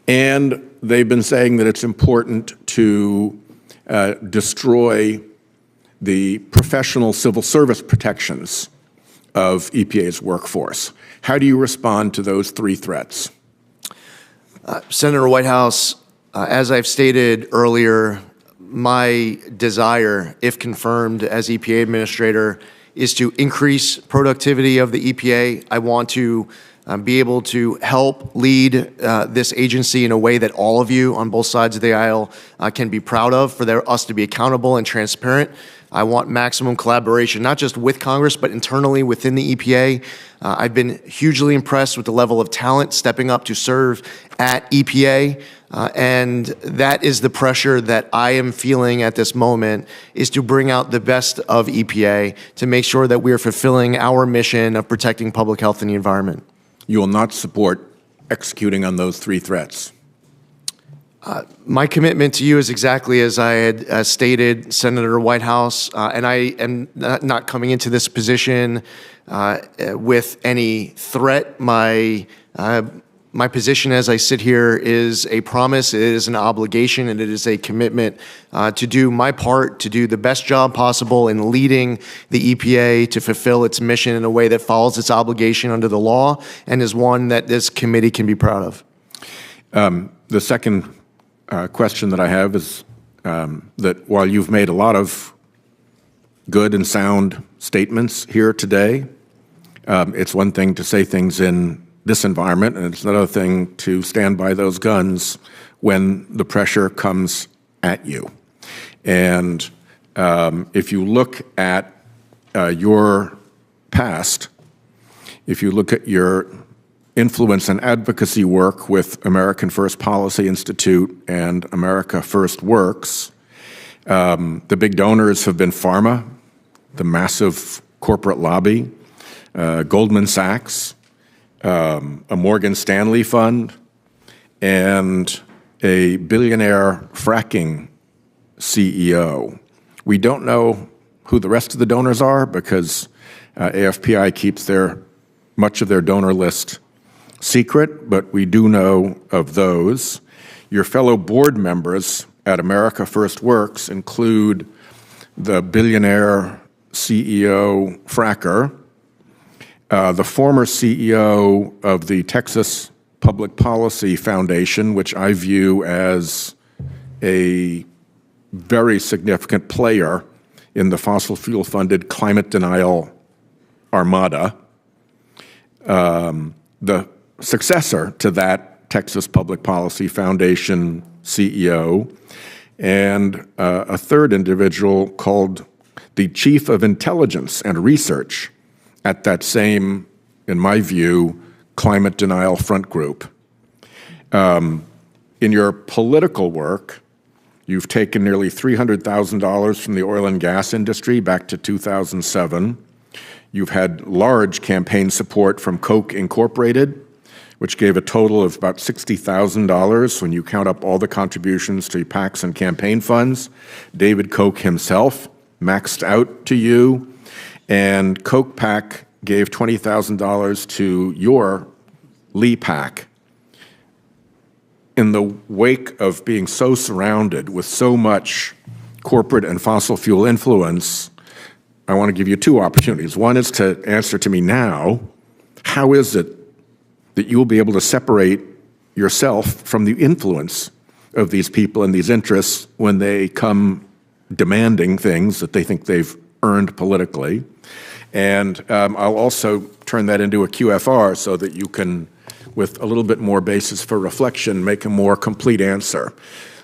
And they've been saying that it's important to destroy the professional civil service protections of EPA's workforce. How do you respond to those three threats? Senator Whitehouse, as I've stated earlier, my desire, if confirmed as EPA administrator, is to increase productivity of the EPA. I want to be able to help lead this agency in a way that all of you on both sides of the aisle can be proud of, for us to be accountable and transparent I want maximum collaboration, not just with Congress, but internally within the EPA. I've been hugely impressed with the level of talent stepping up to serve at EPA. And that is the pressure that I am feeling at this moment, is to bring out the best of EPA to make sure that we are fulfilling our mission of protecting public health and the environment. You will not support executing on those three threats? My commitment to you is exactly as I had stated, Senator Whitehouse, and I am not coming into this position with any threat. My position as I sit here is a promise, it is an obligation, and it is a commitment to do my part, to do the best job possible in leading the EPA to fulfill its mission in a way that follows its obligation under the law and is one that this committee can be proud of. The second question that I have is that while you've made a lot of good and sound statements here today, it's one thing to say things in this environment, and it's another thing to stand by those guns when the pressure comes at you. And if you look at your past, if you look at your influence and advocacy work with American First Policy Institute and America First Works, the big donors have been pharma, the massive corporate lobby, Goldman Sachs, a Morgan Stanley fund, and a billionaire fracking CEO. We don't know who the rest of the donors are because AFPI keeps much of their donor list secret, but we do know of those. Your fellow board members at America First Works include the billionaire CEO fracker, the former CEO of the Texas Public Policy Foundation, which I view as a very significant player in the fossil fuel-funded climate denial armada. The successor to that Texas Public Policy Foundation CEO, and a third individual called the Chief of Intelligence and Research at that same, in my view, climate denial front group. In your political work, you've taken nearly $300,000 from the oil and gas industry back to 2007. You've had large campaign support from Koch Incorporated, which gave a total of about $60,000 when you count up all the contributions to PACs and campaign funds. David Koch himself maxed out to you, and Koch PAC gave $20,000 to your Lee PAC. In the wake of being so surrounded with so much corporate and fossil fuel influence, I want to give you two opportunities. One is to answer to me now, how is it that you will be able to separate yourself from the influence of these people and these interests when they come demanding things that they think they've earned politically? And I'll also turn that into a QFR so that you can, with a little bit more basis for reflection, make a more complete answer.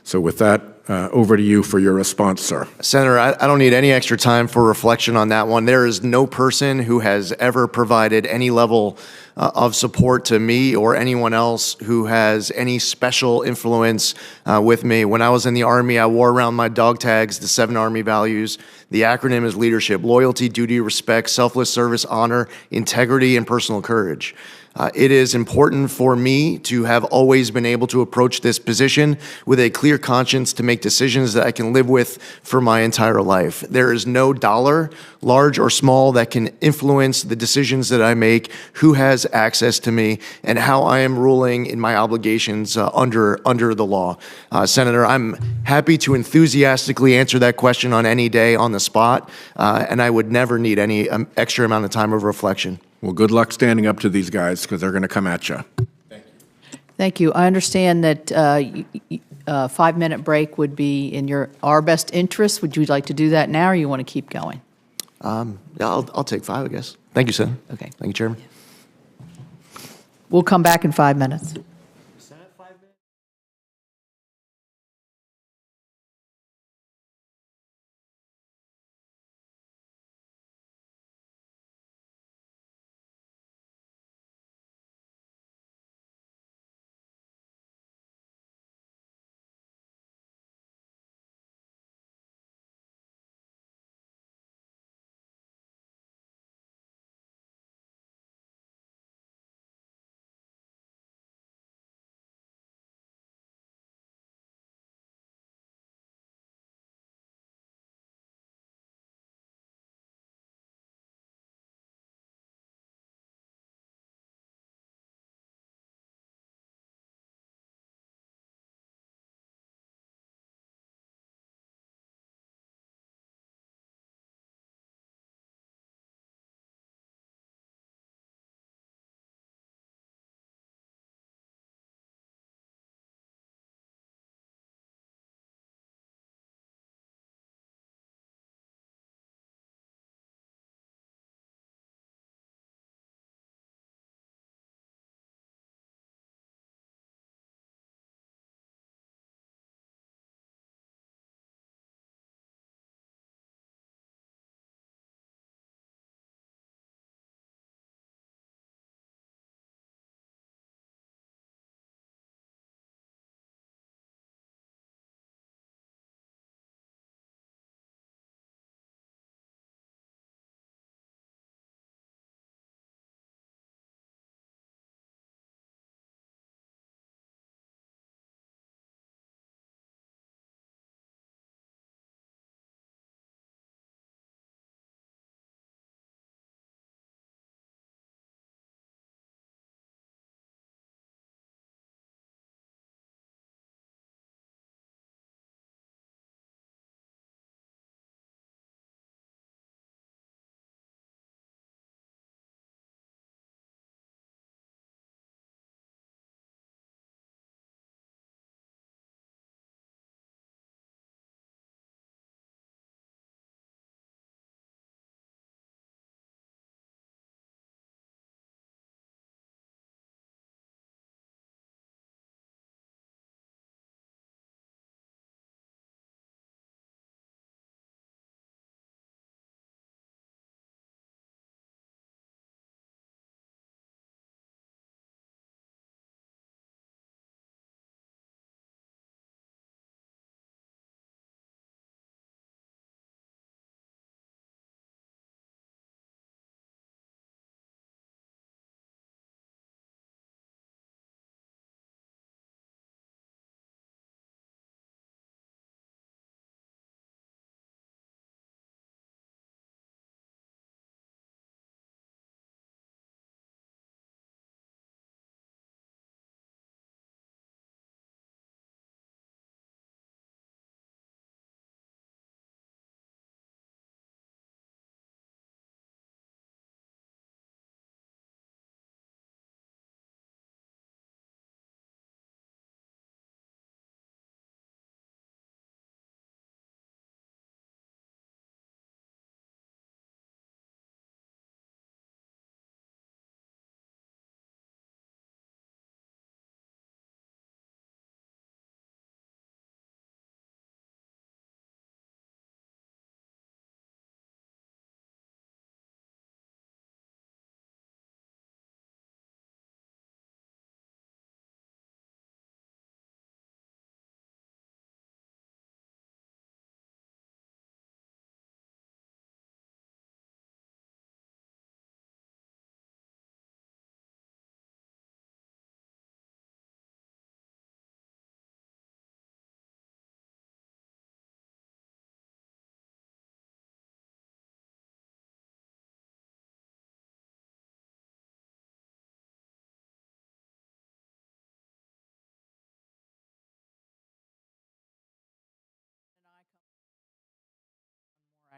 So with that, over to you for your response, sir. Senator, I don't need any extra time for reflection on that one. There is no person who has ever provided any level of support to me or anyone else who has any special influence with me. When I was in the Army, I wore around my dog tags the 7 Army values. The acronym is leadership: loyalty, duty, respect, selfless service, honor, integrity, and personal courage. It is important for me to have always been able to approach this position with a clear conscience to make decisions that I can live with for my entire life. There is no dollar, large or small, that can influence the decisions that I make, who has access to me, and how I am ruling in my obligations under the law. Senator, I'm happy to enthusiastically answer that question on any day on the spot, and I would never need any extra amount of time of reflection. Well, good luck standing up to these guys, because they're going to come at you. Thank you. I understand that a 5-minute break would be in our best interest. Would you like to do that now, or you want to keep going? Yeah, I'll take 5, I guess. Thank you, Senator. Okay. Thank you, Chairman. We'll come back in 5 minutes.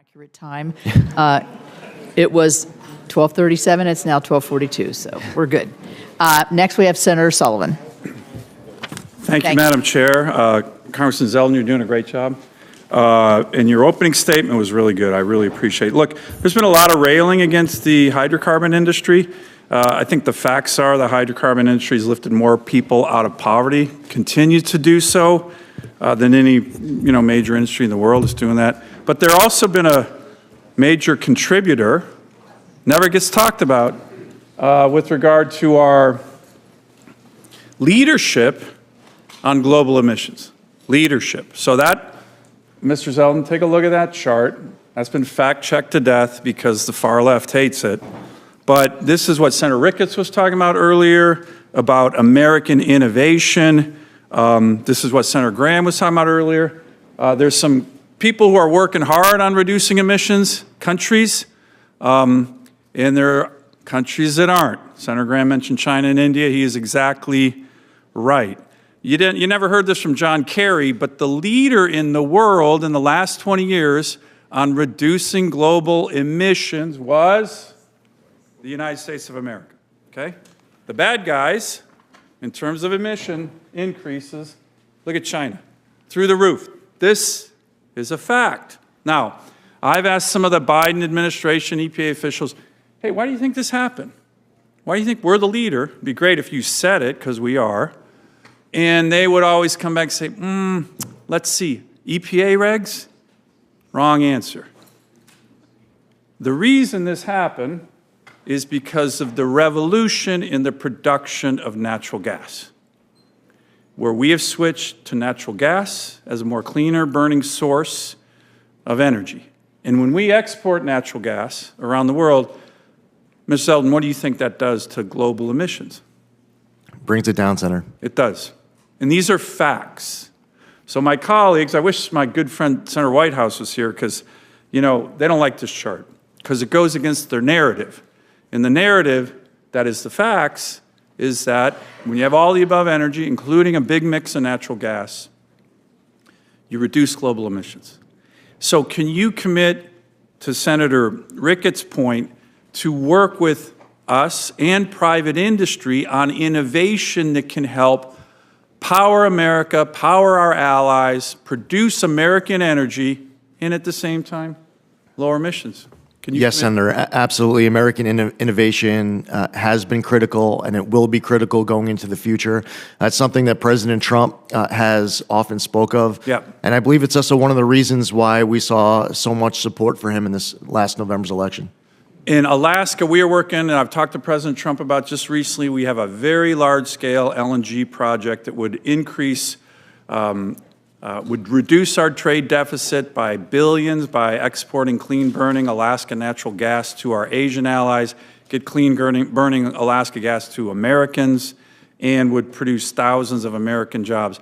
Accurate time. It was 12:37, it's now 12:42, so we're good. Next, we have Senator Sullivan. Thank you, Madam Chair. Congressman Zeldin, you're doing a great job. And your opening statement was really good. I really appreciate it. Look, there's been a lot of railing against the hydrocarbon industry. I think the facts are the hydrocarbon industry has lifted more people out of poverty, continues to do so, than any major industry in the world is doing that. But they're also been a major contributor, never gets talked about, with regard to our leadership on global emissions. Leadership. So that, Mr. Zeldin, take a look at that chart. That's been fact-checked to death because the far left hates it. But this is what Senator Ricketts was talking about earlier, about American innovation. This is what Senator Graham was talking about earlier. There's some people who are working hard on reducing emissions, countries, and there are countries that aren't. Senator Graham mentioned China and India. He is exactly right. You never heard this from John Kerry, but the leader in the world in the last 20 years on reducing global emissions was the United States of America, okay? The bad guys, in terms of emission increases, look at China, through the roof. This is a fact. Now, I've asked some of the Biden administration EPA officials, hey, why do you think this happened? Why do you think we're the leader? It'd be great if you said it, because we are. And they would always come back and say, let's see, EPA regs? Wrong answer. The reason this happened is because of the revolution in the production of natural gas, where we have switched to natural gas as a more cleaner burning source of energy. And when we export natural gas around the world, Ms. Zeldin, what do you think that does to global emissions? Brings it down, Senator. It does. And these are facts. So my colleagues, I wish my good friend Senator Whitehouse was here because, they don't like this chart because it goes against their narrative. And the narrative, that is the facts, is that when you have all the above energy, including a big mix of natural gas, you reduce global emissions. So can you commit, to Senator Ricketts' point, to work with us and private industry on innovation that can help power America, power our allies, produce American energy, and at the same time, lower emissions? Can you yes, Senator, absolutely. American innovation has been critical, and it will be critical going into the future. That's something that President Trump has often spoke of. Yeah. And I believe it's also one of the reasons why we saw so much support for him in this last November's election. In Alaska, we are working, and I've talked to President Trump about just recently, we have a very large-scale LNG project that would increase, would reduce our trade deficit by billions by exporting clean-burning Alaska natural gas to our Asian allies, get clean-burning Alaska gas to Americans, and would produce thousands of American jobs.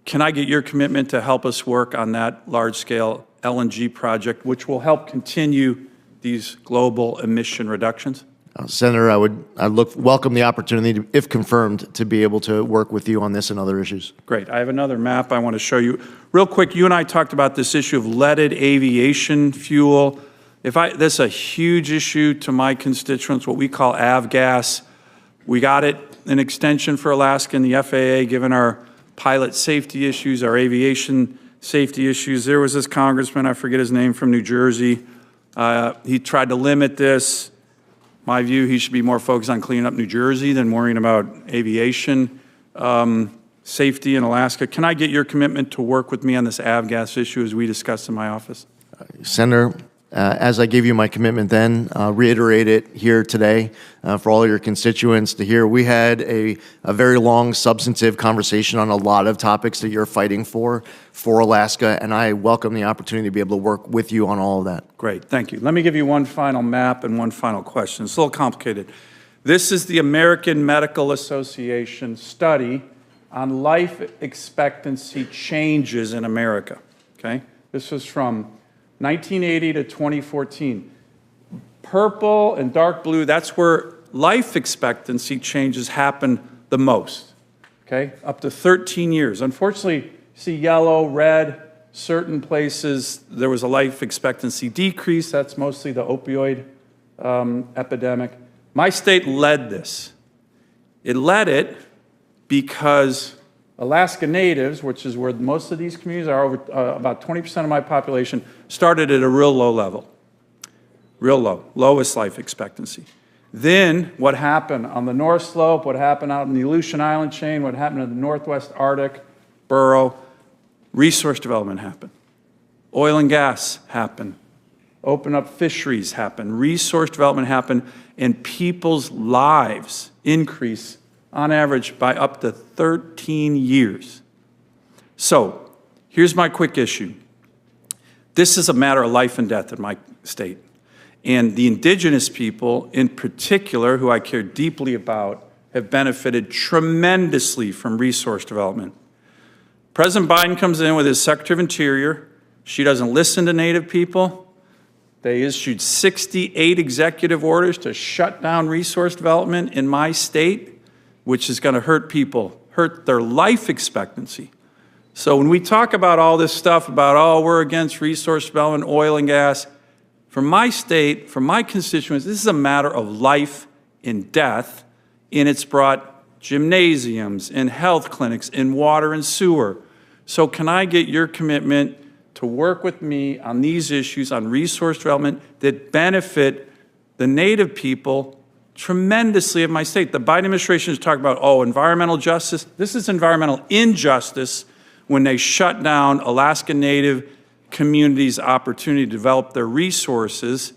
Can I get your commitment to help us work on that large-scale LNG project, which will help continue these global emission reductions? Senator, I'd welcome the opportunity, if confirmed, to be able to work with you on this and other issues. Great. I have another map I want to show you. Real quick, you and I talked about this issue of leaded aviation fuel. This is a huge issue to my constituents, what we call avgas. We got it, an extension for Alaska and the FAA, given our pilot safety issues, our aviation safety issues. There was this congressman, I forget his name, from New Jersey. He tried to limit this. My view, he should be more focused on cleaning up New Jersey than worrying about aviation safety in Alaska. Can I get your commitment to work with me on this avgas issue as we discussed in my office? Senator, as I gave you my commitment then, reiterate it here today for all your constituents to hear. We had a very long, substantive conversation on a lot of topics that you're fighting for Alaska, and I welcome the opportunity to be able to work with you on all of that. Great, thank you. Let me give you one final map and one final question. It's a little complicated. This is the American Medical Association study on life expectancy changes in America, okay? This was from 1980 to 2014. Purple and dark blue, that's where life expectancy changes happen the most, okay? Up to 13 years. Unfortunately, you see yellow, red, certain places there was a life expectancy decrease. That's mostly the opioid epidemic. My state led this. It led it because Alaska Natives, which is where most of these communities are, over about 20% of my population, started at a real low level. Real low, lowest life expectancy. Then what happened on the North Slope, what happened out in the Aleutian Island chain, what happened in the Northwest Arctic, Burrow, resource development happened. Oil and gas happened. Open up fisheries happened. Resource development happened, and people's lives increased on average by up to 13 years. So here's my quick issue. This is a matter of life and death in my state. And the indigenous people, in particular, who I care deeply about, have benefited tremendously from resource development. President Biden comes in with his Secretary of Interior. She doesn't listen to Native people. They issued 68 executive orders to shut down resource development in my state, which is going to hurt people, hurt their life expectancy. So when we talk about all this stuff about, oh, we're against resource development, oil and gas, for my state, for my constituents, this is a matter of life and death, and it's brought gymnasiums and health clinics and water and sewer. So can I get your commitment to work with me on these issues, on resource development that benefit the Native people tremendously of my state? The Biden administration is talking about, oh, environmental justice. This is environmental injustice when they shut down Alaskan Native communities' opportunity to develop their resources.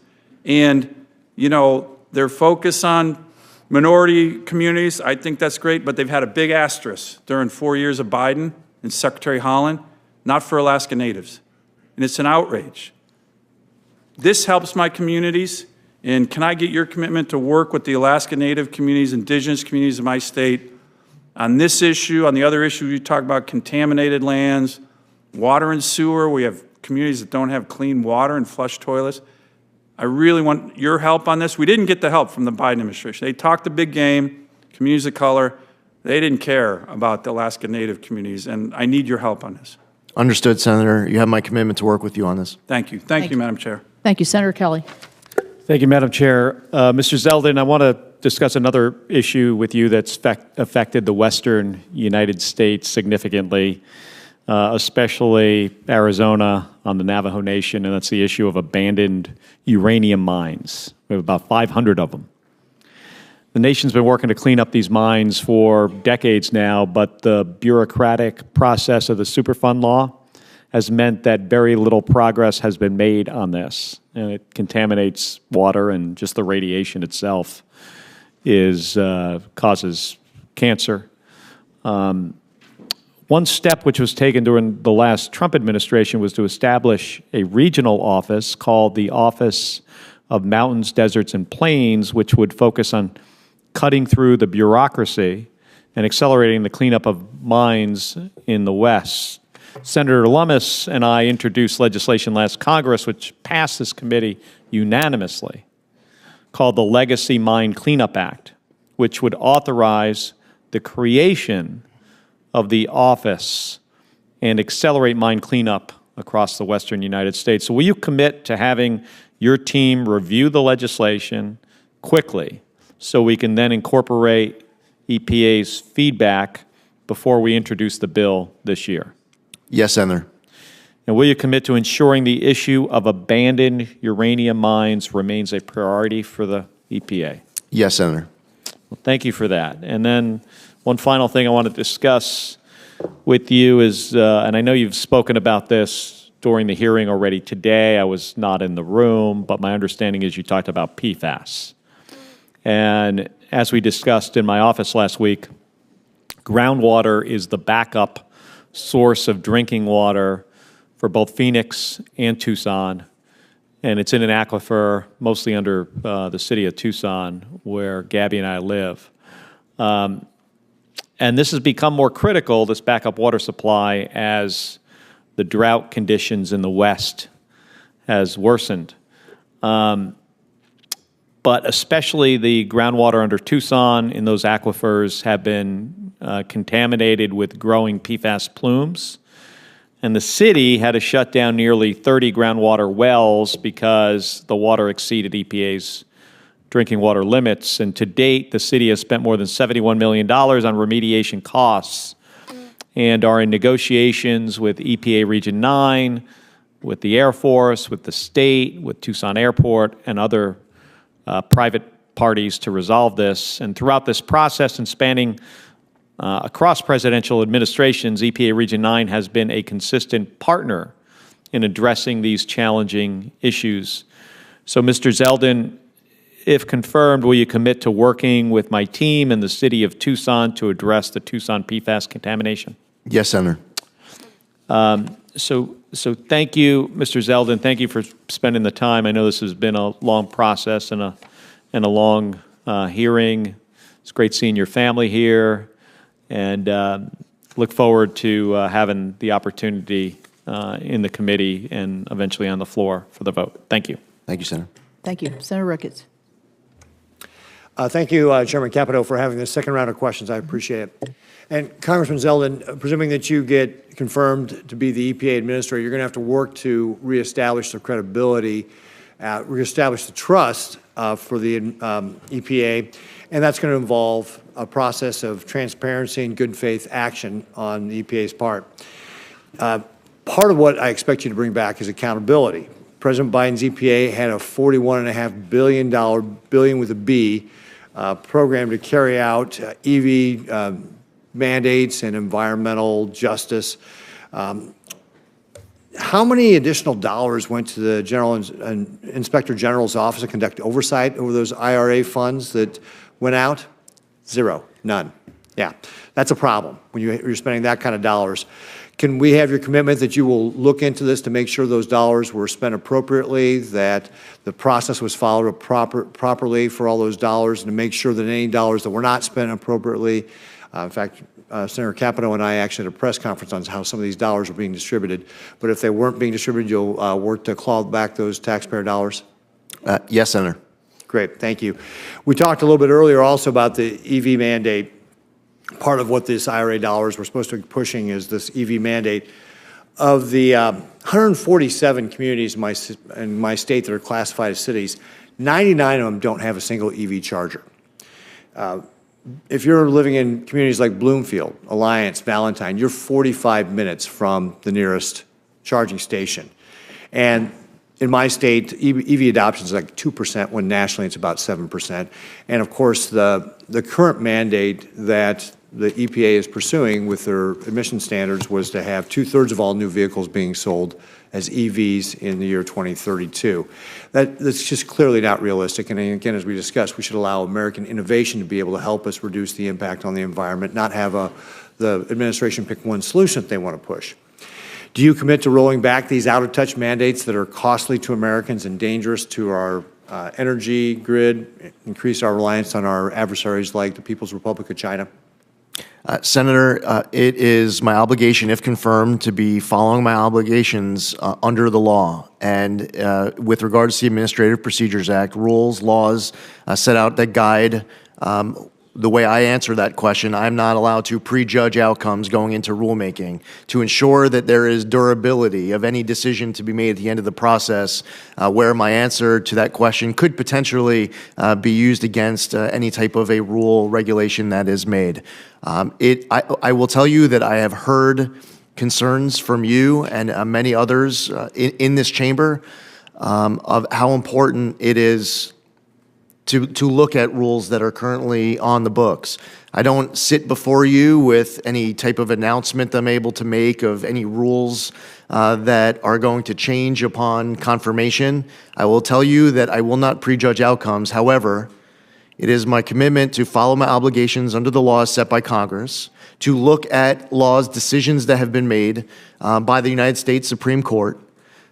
And, you know, their focus on minority communities, I think that's great, but they've had a big asterisk during 4 years of Biden and Secretary Holland, not for Alaska Natives. And it's an outrage. This helps my communities, and can I get your commitment to work with the Alaska Native communities, indigenous communities of my state on this issue, on the other issue you talk about, contaminated lands, water and sewer. We have communities that don't have clean water and flush toilets. I really want your help on this. We didn't get the help from the Biden administration. They talked a big game, communities of color. They didn't care about the Alaska Native communities, and I need your help on this. Understood, Senator. You have my commitment to work with you on this. Thank you. Thank you, Madam Chair. Thank you. Senator Kelly. Thank you, Madam Chair. Mr. Zeldin, I want to discuss another issue with you that's affected the western United States significantly, especially Arizona on the Navajo Nation, and that's the issue of abandoned uranium mines. We have about 500 of them. The nation's been working to clean up these mines for decades now, but the bureaucratic process of the Superfund law has meant that very little progress has been made on this. And it contaminates water, and just the radiation itself causes cancer. One step which was taken during the last Trump administration was to establish a regional office called the Office of Mountains, Deserts, and Plains, which would focus on cutting through the bureaucracy and accelerating the cleanup of mines in the West. Senator Lummis and I introduced legislation last Congress, which passed this committee unanimously, called the Legacy Mine Cleanup Act, which would authorize the creation of the office and accelerate mine cleanup across the western United States. So will you commit to having your team review the legislation quickly so we can then incorporate EPA's feedback before we introduce the bill this year? Yes, Senator. And will you commit to ensuring the issue of abandoned uranium mines remains a priority for the EPA? Yes, Senator. Well, thank you for that. And then one final thing I want to discuss with you is, and I know you've spoken about this during the hearing already today. I was not in the room, but my understanding is you talked about PFAS. And as we discussed in my office last week, groundwater is the backup source of drinking water for both Phoenix and Tucson. And it's in an aquifer mostly under the city of Tucson, where Gabby and I live. And this has become more critical, this backup water supply, as the drought conditions in the West has worsened. But especially the groundwater under Tucson in those aquifers have been contaminated with growing PFAS plumes. And the city had to shut down nearly 30 groundwater wells because the water exceeded EPA's drinking water limits. And to date, the city has spent more than $71 million on remediation costs and are in negotiations with EPA Region 9, with the Air Force, with the state, with Tucson Airport, and other private parties to resolve this. And throughout this process and spanning across presidential administrations, EPA Region 9 has been a consistent partner in addressing these challenging issues. So, Mr. Zeldin, if confirmed, will you commit to working with my team and the city of Tucson to address the Tucson PFAS contamination? Yes, Senator. So thank you, Mr. Zeldin. Thank you for spending the time. I know this has been a long process and a long hearing. It's great seeing your family here, and look forward to having the opportunity in the committee and eventually on the floor for the vote. Thank you. Thank you, Senator. Thank you. Senator Ricketts. Thank you, Chairman Capito, for having this second round of questions. I appreciate it. And Congressman Zeldin, presuming that you get confirmed to be the EPA administrator, you're going to have to work to reestablish the credibility, reestablish the trust for the EPA, and that's going to involve a process of transparency and good faith action on the EPA's part. Part of what I expect you to bring back is accountability. President Biden's EPA had a $41.5 billion with a B, program to carry out EV mandates and environmental justice. How many additional dollars went to the Inspector General's office to conduct oversight over those IRA funds that went out? Zero, none. Yeah, that's a problem when you're spending that kind of dollars. Can we have your commitment that you will look into this to make sure those dollars were spent appropriately, that the process was followed properly for all those dollars, and to make sure that any dollars that were not spent appropriately, in fact, Senator Capito and I actually had a press conference on how some of these dollars were being distributed, but if they weren't being distributed, you'll work to claw back those taxpayer dollars? Yes, Senator. Great, thank you. We talked a little bit earlier also about the EV mandate. Part of what this IRA dollars were supposed to be pushing is this EV mandate. Of the 147 communities in my state that are classified as cities, 99 of them don't have a single EV charger. If you're living in communities like Bloomfield, Alliance, Valentine, you're 45 minutes from the nearest charging station. And in my state, EV adoption is like 2%, when nationally it's about 7%. And of course, the current mandate that the EPA is pursuing with their emission standards was to have 2/3 of all new vehicles being sold as EVs in the year 2032. That's just clearly not realistic. And again, as we discussed, we should allow American innovation to be able to help us reduce the impact on the environment, not have the administration pick one solution that they want to push. Do you commit to rolling back these out-of-touch mandates that are costly to Americans and dangerous to our energy grid, increase our reliance on our adversaries like the People's Republic of China? Senator, it is my obligation, if confirmed, to be following my obligations under the law. And with regards to the Administrative Procedures Act, rules, laws set out that guide the way I answer that question. I'm not allowed to prejudge outcomes going into rulemaking. To ensure that there is durability of any decision to be made at the end of the process, where my answer to that question could potentially be used against any type of a rule regulation that is made. I will tell you that I have heard concerns from you and many others in this chamber of how important it is to look at rules that are currently on the books. I don't sit before you with any type of announcement I'm able to make of any rules that are going to change upon confirmation. I will tell you that I will not prejudge outcomes. However, it is my commitment to follow my obligations under the laws set by Congress, to look at laws, decisions that have been made by the United States Supreme Court,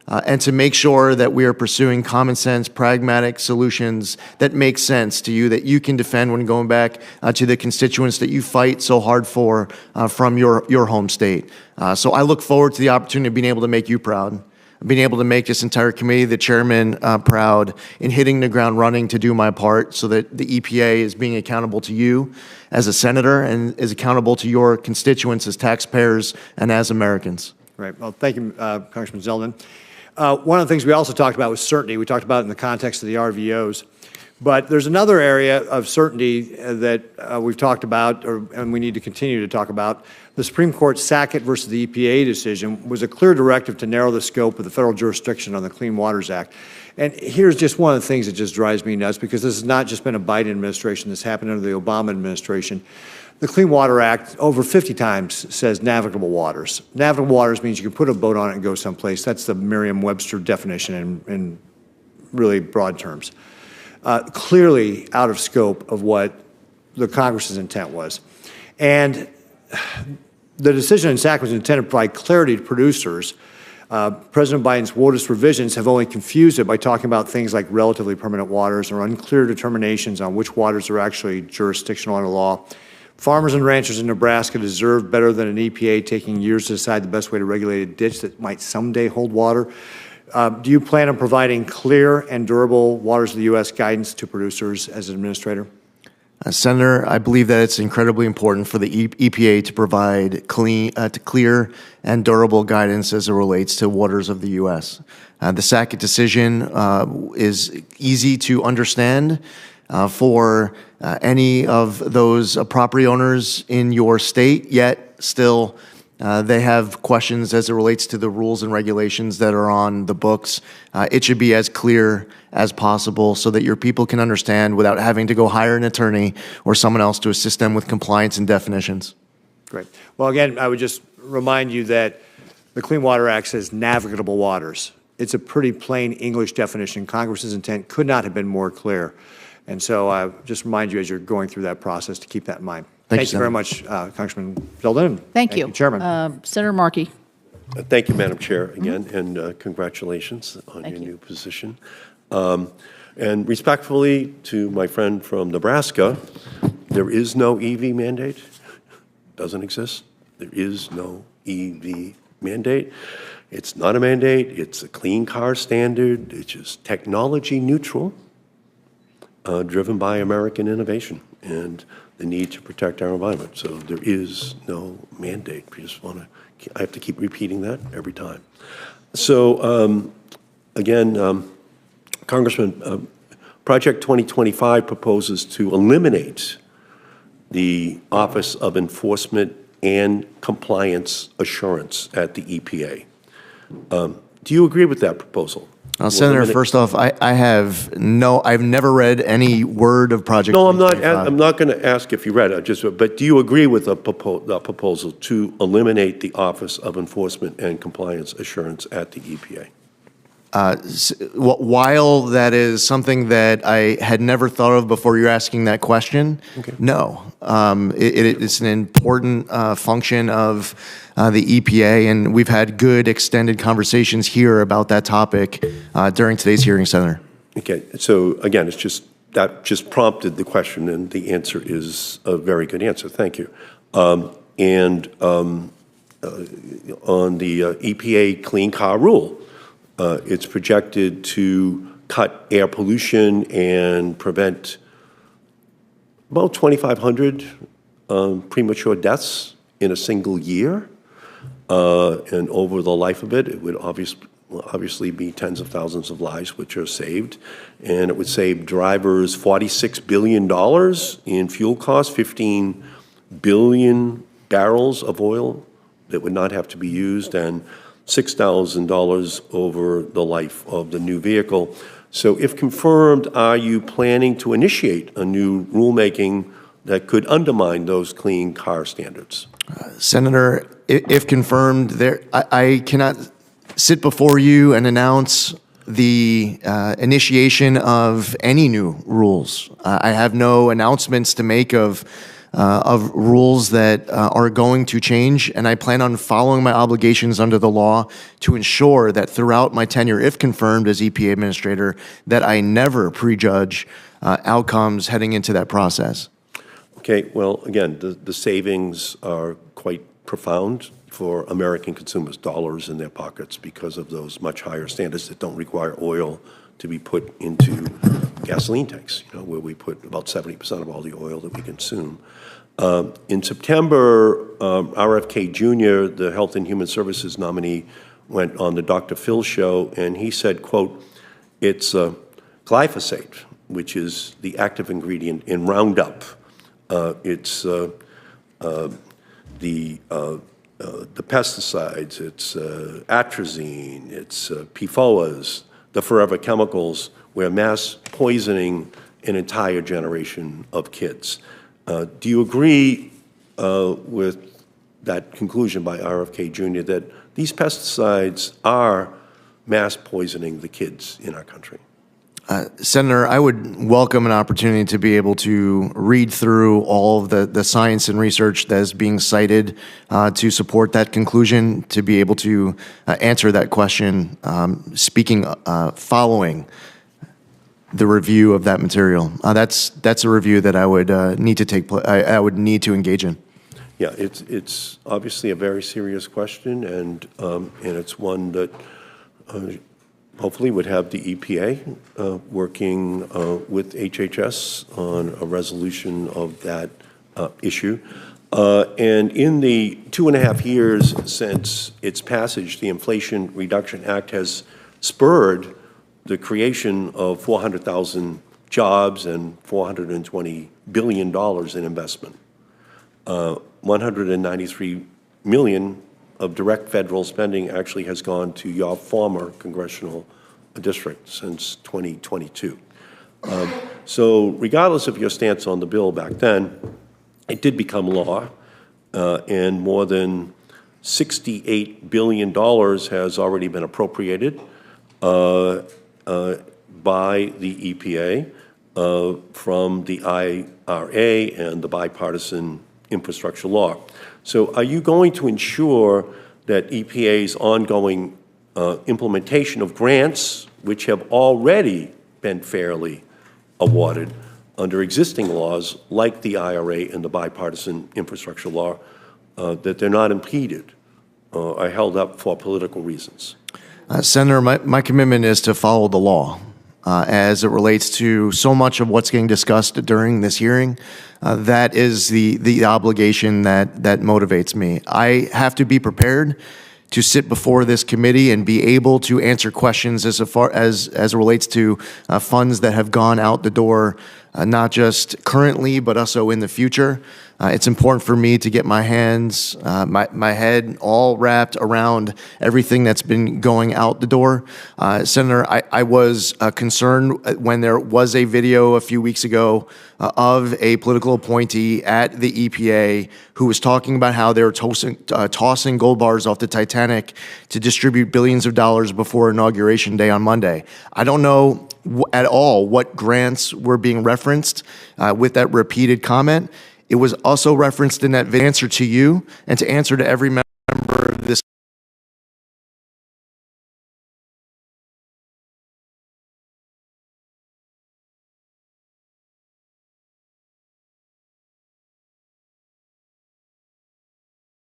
and to make sure that we are pursuing common sense, pragmatic solutions that make sense to you, that you can defend when going back to the constituents that you fight so hard for from your home state. So I look forward to the opportunity of being able to make you proud, being able to make this entire committee, the chairman, proud in hitting the ground running to do my part so that the EPA is being accountable to you as a senator and is accountable to your constituents as taxpayers and as Americans. Great. Well, thank you, Congressman Zeldin. One of the things we also talked about was certainty. We talked about it in the context of the RVOs. But there's another area of certainty that we've talked about, and we need to continue to talk about. The Supreme Court's Sackett versus the EPA decision was a clear directive to narrow the scope of the federal jurisdiction on the Clean Waters Act. And here's just one of the things that just drives me nuts, because this has not just been a Biden administration. This happened under the Obama administration. The Clean Water Act over 50 times says navigable waters. Navigable waters means you can put a boat on it and go someplace. That's the Merriam-Webster definition in really broad terms. Clearly out of scope of what the Congress's intent was. And the decision in Sackett was intended to provide clarity to producers. President Biden's WOTUS revisions have only confused it by talking about things like relatively permanent waters or unclear determinations on which waters are actually jurisdictional under law. Farmers and ranchers in Nebraska deserve better than an EPA taking years to decide the best way to regulate a ditch that might someday hold water. Do you plan on providing clear and durable waters of the U.S. guidance to producers as an administrator? Senator, I believe that it's incredibly important for the EPA to provide clear and durable guidance as it relates to waters of the U.S. The Sackett decision is easy to understand for any of those property owners in your state, yet still they have questions as it relates to the rules and regulations that are on the books. It should be as clear as possible so that your people can understand without having to go hire an attorney or someone else to assist them with compliance and definitions. Great. Well, again, I would just remind you that the Clean Water Act says navigable waters. It's a pretty plain English definition. Congress's intent could not have been more clear. And so I just remind you as you're going through that process to keep that in mind. Thank you very much, Congressman Zeldin. Thank you. Chairman. Senator Markey. Thank you, Madam Chair, again, and congratulations on your new position. And respectfully to my friend from Nebraska, there is no EV mandate. Doesn't exist. There is no EV mandate. It's not a mandate. It's a clean car standard. It's just technology neutral, driven by American innovation and the need to protect our environment. So there is no mandate. I have to keep repeating that every time. So again, Congressman, Project 2025 proposes to eliminate the Office of Enforcement and Compliance Assurance at the EPA. Do you agree with that proposal? Senator, first off, I've never read any word of Project 2025. No, I'm not going to ask if you read it. But do you agree with the proposal to eliminate the Office of Enforcement and Compliance Assurance at the EPA? While that is something that I had never thought of before you're asking that question, no. It's an important function of the EPA, and we've had good extended conversations here about that topic during today's hearing, Senator. Okay, so again, that just prompted the question, and the answer is a very good answer. Thank you. On the EPA Clean Car Rule, it's projected to cut air pollution and prevent about 2,500 premature deaths in a single year. And over the life of it, it would obviously be tens of thousands of lives which are saved. And it would save drivers $46 billion in fuel costs, 15 billion barrels of oil that would not have to be used, and $6,000 over the life of the new vehicle. So if confirmed, are you planning to initiate a new rulemaking that could undermine those clean car standards? Senator, if confirmed, I cannot sit before you and announce the initiation of any new rules. I have no announcements to make of rules that are going to change, and I plan on following my obligations under the law to ensure that throughout my tenure, if confirmed as EPA administrator, that I never prejudge outcomes heading into that process. Okay, well, again, the savings are quite profound for American consumers, dollars in their pockets, because of those much higher standards that don't require oil to be put into gasoline tanks, where we put about 70% of all the oil that we consume. In September, RFK Jr., the Health and Human Services nominee, went on the Dr. Phil show, and he said, quote, it's glyphosate, which is the active ingredient in Roundup. It's the pesticides, it's atrazine, it's PFAS, the forever chemicals. We're mass poisoning an entire generation of kids. Do you agree with that conclusion by RFK Jr. that these pesticides are mass poisoning the kids in our country? Senator, I would welcome an opportunity to be able to read through all of the science and research that is being cited to support that conclusion, to be able to answer that question, following the review of that material. That's a review that I would need to I would need to engage in. Yeah, it's obviously a very serious question, and it's one that hopefully would have the EPA working with HHS on a resolution of that issue. And in the 2.5 years since its passage, the Inflation Reduction Act has spurred the creation of 400,000 jobs and $420 billion in investment. 193 million of direct federal spending actually has gone to your former congressional district since 2022. So regardless of your stance on the bill back then, it did become law, and more than $68 billion has already been appropriated by the EPA from the IRA and the bipartisan infrastructure law. So are you going to ensure that EPA's ongoing implementation of grants, which have already been fairly awarded under existing laws like the IRA and the bipartisan infrastructure law, that they're not impeded or held up for political reasons? Senator, my commitment is to follow the law as it relates to so much of what's getting discussed during this hearing. That is the obligation that motivates me. I have to be prepared to sit before this committee and be able to answer questions as it relates to funds that have gone out the door, not just currently, but also in the future. It's important for me to get my hands, my head all wrapped around everything that's been going out the door. Senator, I was concerned when there was a video a few weeks ago of a political appointee at the EPA who was talking about how they were tossing gold bars off the Titanic to distribute billions of dollars before Inauguration Day on Monday. I don't know at all what grants were being referenced with that repeated comment. It was also referenced in that answer to you and to answer to every member of this.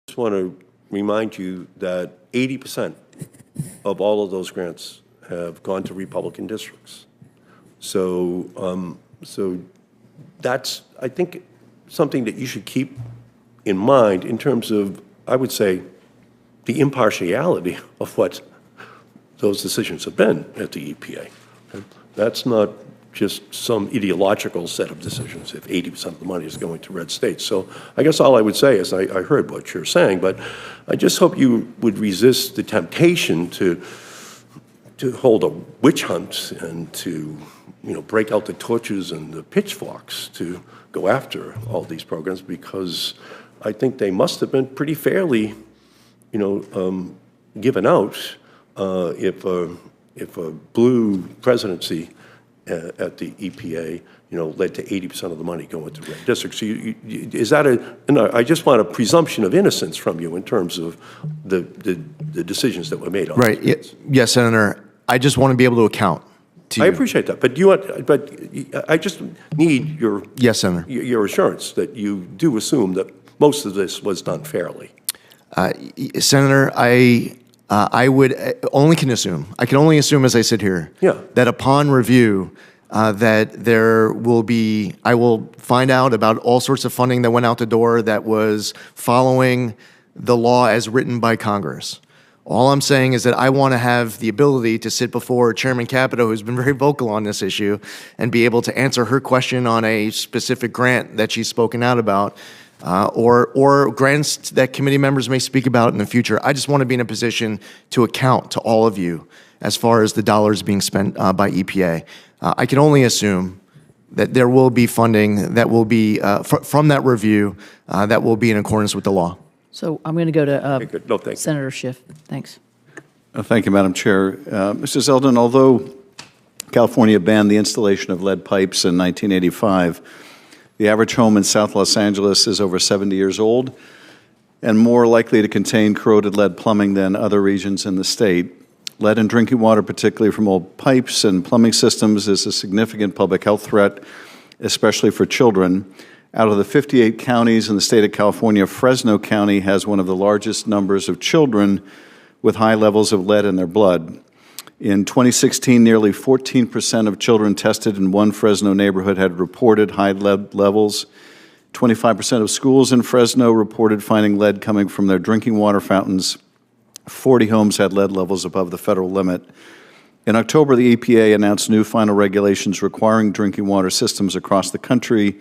I just want to remind you that 80% of all of those grants have gone to Republican districts. So, so that's, I think, something that you should keep in mind in terms of, I would say, the impartiality of what those decisions have been at the EPA. That's not just some ideological set of decisions if 80% of the money is going to red states. So I guess all I would say is I heard what you're saying, but I just hope you would resist the temptation to hold a witch hunt and to, break out the torches and the pitchforks to go after all these programs, because I think they must have been pretty fairly, given out if a blue presidency at the EPA, led to 80% of the money going to red districts. So is that I just want a presumption of innocence from you in terms of the decisions that were made on Right. Yes, Senator. I just want to be able to account. I appreciate that, but I just need your Senator. Your assurance that you do assume that most of this was done fairly. Senator, I would I can only assume, as I sit here, that upon review, that there will be, I will find out about all sorts of funding that went out the door that was following the law as written by Congress. All I'm saying is that I want to have the ability to sit before Chairman Capito, who's been very vocal on this issue, and be able to answer her question on a specific grant that she's spoken out about, or grants that committee members may speak about in the future. I just want to be in a position to account to all of you as far as the dollars being spent by EPA. I can only assume that there will be funding that will be, from that review, that will be in accordance with the law. So I'm going to go to Senator Schiff. Thanks. Thank you, Madam Chair. Mr. Zeldin, although California banned the installation of lead pipes in 1985, the average home in South Los Angeles is over 70 years old and more likely to contain corroded lead plumbing than other regions in the state. Lead in drinking water, particularly from old pipes and plumbing systems, is a significant public health threat, especially for children. Out of the 58 counties in the state of California, Fresno County has one of the largest numbers of children with high levels of lead in their blood. In 2016, nearly 14% of children tested in one Fresno neighborhood had reported high lead levels. 25% of schools in Fresno reported finding lead coming from their drinking water fountains. 40 homes had lead levels above the federal limit. In October, the EPA announced new final regulations requiring drinking water systems across the country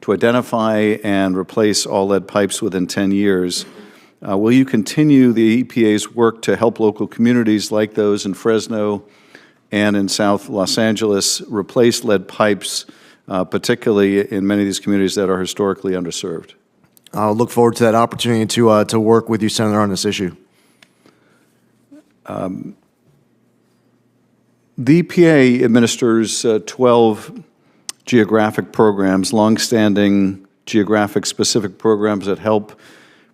to identify and replace all lead pipes within 10 years. Will you continue the EPA's work to help local communities like those in Fresno and in South Los Angeles replace lead pipes, particularly in many of these communities that are historically underserved? I'll look forward to that opportunity to work with you, Senator, on this issue. The EPA administers 12 geographic programs, longstanding geographic-specific programs that help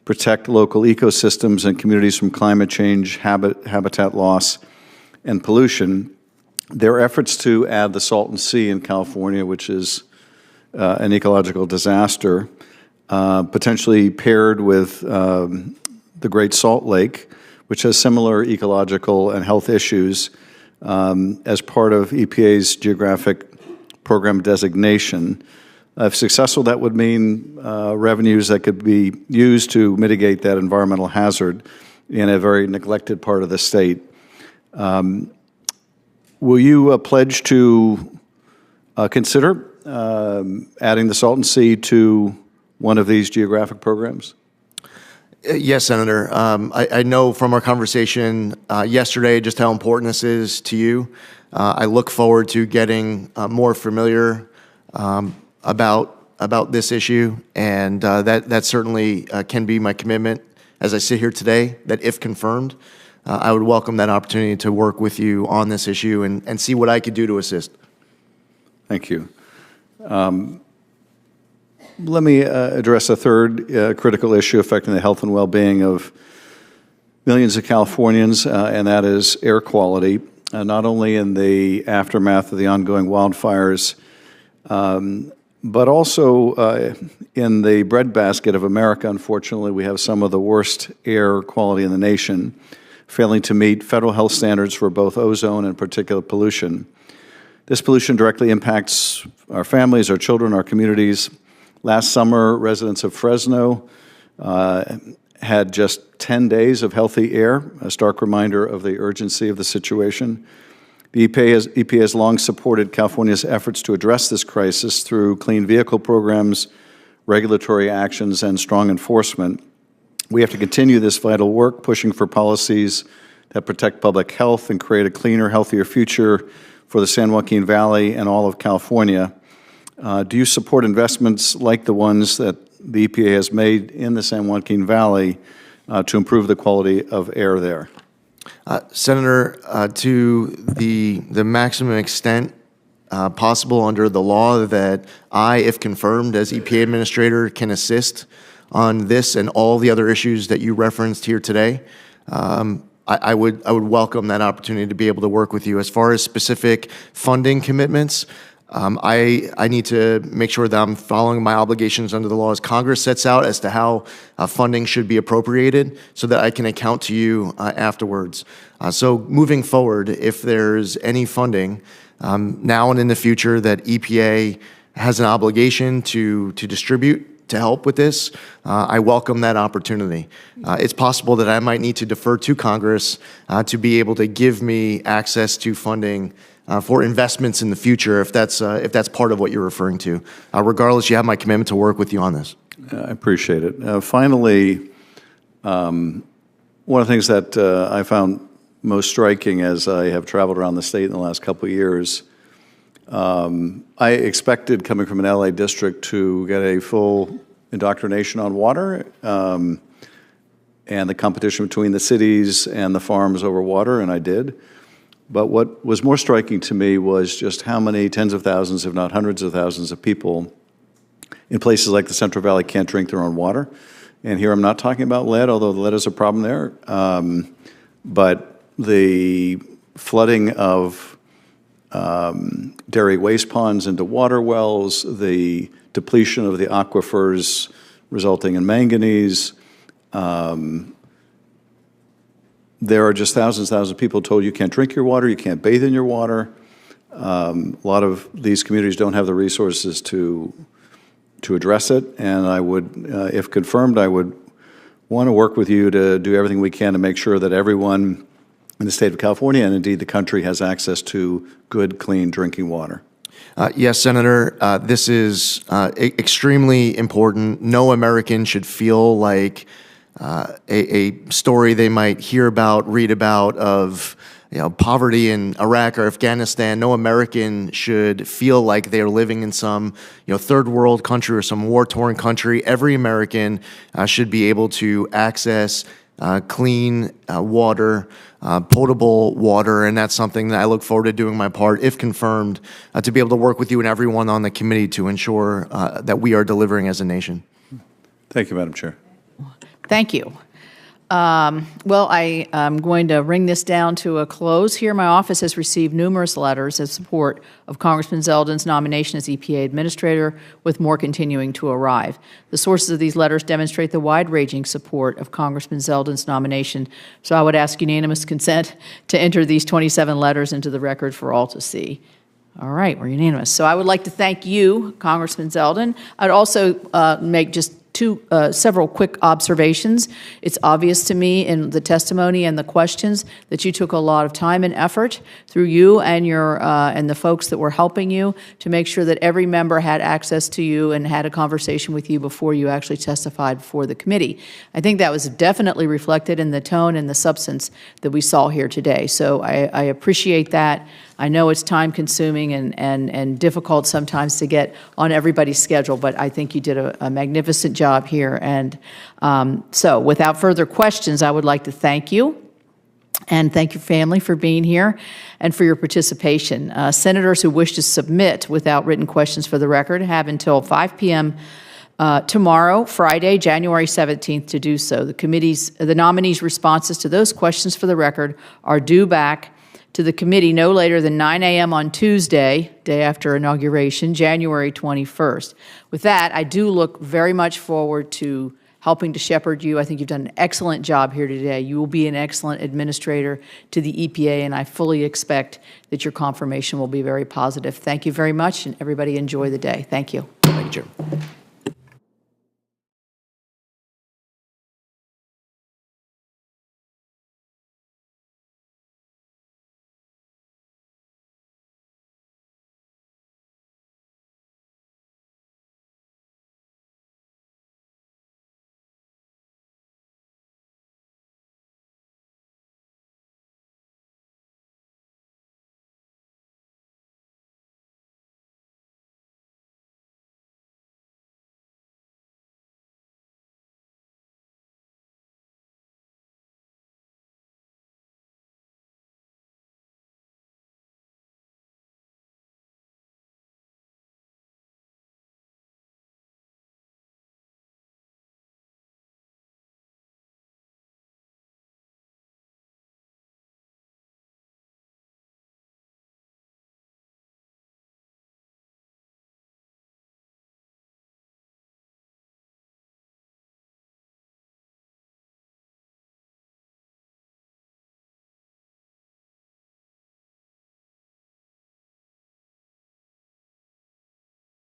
protect local ecosystems and communities from climate change, habitat loss, and pollution. Their efforts to add the Salton Sea in California, which is an ecological disaster, potentially paired with the Great Salt Lake, which has similar ecological and health issues, as part of EPA's geographic program designation. If successful, that would mean revenues that could be used to mitigate that environmental hazard in a very neglected part of the state. Will you pledge to consider adding the Salton Sea to one of these geographic programs? Yes, Senator. I know from our conversation yesterday just how important this is to you. I look forward to getting more familiar about this issue, and that certainly can be my commitment as I sit here today, that if confirmed, I would welcome that opportunity to work with you on this issue and see what I could do to assist. Thank you. Let me address a third critical issue affecting the health and well-being of millions of Californians, and that is air quality, not only in the aftermath of the ongoing wildfires, but also in the breadbasket of America. Unfortunately, we have some of the worst air quality in the nation, failing to meet federal health standards for both ozone and particulate pollution. This pollution directly impacts our families, our children, our communities. Last summer, residents of Fresno had just 10 days of healthy air, a stark reminder of the urgency of the situation. The EPA has long supported California's efforts to address this crisis through clean vehicle programs, regulatory actions, and strong enforcement. We have to continue this vital work, pushing for policies that protect public health and create a cleaner, healthier future for the San Joaquin Valley and all of California. Do you support investments like the ones that the EPA has made in the San Joaquin Valley to improve the quality of air there? Senator, to the maximum extent possible under the law that I, if confirmed as EPA Administrator, can assist on this and all the other issues that you referenced here today, I would welcome that opportunity to be able to work with you. As far as specific funding commitments, I need to make sure that I'm following my obligations under the laws Congress sets out as to how funding should be appropriated so that I can account to you afterwards. So moving forward, if there's any funding now and in the future that EPA has an obligation to distribute to help with this, I welcome that opportunity. It's possible that I might need to defer to Congress to be able to give me access to funding for investments in the future, if that's part of what you're referring to. Regardless, you have my commitment to work with you on this. I appreciate it. Finally, one of the things that I found most striking as I have traveled around the state in the last couple of years, I expected, coming from an LA district, to get a full indoctrination on water and the competition between the cities and the farms over water, and I did. But what was more striking to me was just how many tens of thousands, if not hundreds of thousands of people in places like the Central Valley can't drink their own water. And here I'm not talking about lead, although lead is a problem there. But the flooding of dairy waste ponds into water wells, the depletion of the aquifers resulting in manganese. There are just thousands of people told you can't drink your water, you can't bathe in your water. A lot of these communities don't have the resources to address it, and I would, if confirmed, I would want to work with you to do everything we can to make sure that everyone in the state of California, and indeed the country, has access to good, clean drinking water. Yes, Senator, this is extremely important. No American should feel like a story they might hear about, read about of poverty in Iraq or Afghanistan. No American should feel like they're living in some third world country or some war-torn country. Every American should be able to access clean water, potable water, and that's something that I look forward to doing my part, if confirmed, to be able to work with you and everyone on the committee to ensure that we are delivering as a nation. Thank you, Madam Chair. Thank you. Well, I am going to bring this down to a close here. My office has received numerous letters of support of Congressman Zeldin's nomination as EPA Administrator, with more continuing to arrive. The sources of these letters demonstrate the wide-ranging support of Congressman Zeldin's nomination, so I would ask unanimous consent to enter these 27 letters into the record for all to see. All right, we're unanimous. So I would like to thank you, Congressman Zeldin. I'd also make just several quick observations. It's obvious to me in the testimony and the questions that you took a lot of time and effort through you and your and the folks that were helping you to make sure that every member had access to you and had a conversation with you before you actually testified before the committee. I think that was definitely reflected in the tone and the substance that we saw here today. So I appreciate that. I know it's time-consuming and difficult sometimes to get on everybody's schedule, but I think you did a magnificent job here. And so without further questions, I would like to thank you and thank your family for being here and for your participation. Senators who wish to submit without written questions for the record have until 5 p.m. Tomorrow, Friday, January 17th, to do so. The nominees' responses to those questions for the record are due back to the committee no later than 9 a.m. on Tuesday, day after inauguration, January 21st. With that, I do look very much forward to helping to shepherd you. I think you've done an excellent job here today. You will be an excellent administrator to the EPA, and I fully expect that your confirmation will be very positive. Thank you very much, and everybody enjoy the day. Thank you. Thank you, Chair.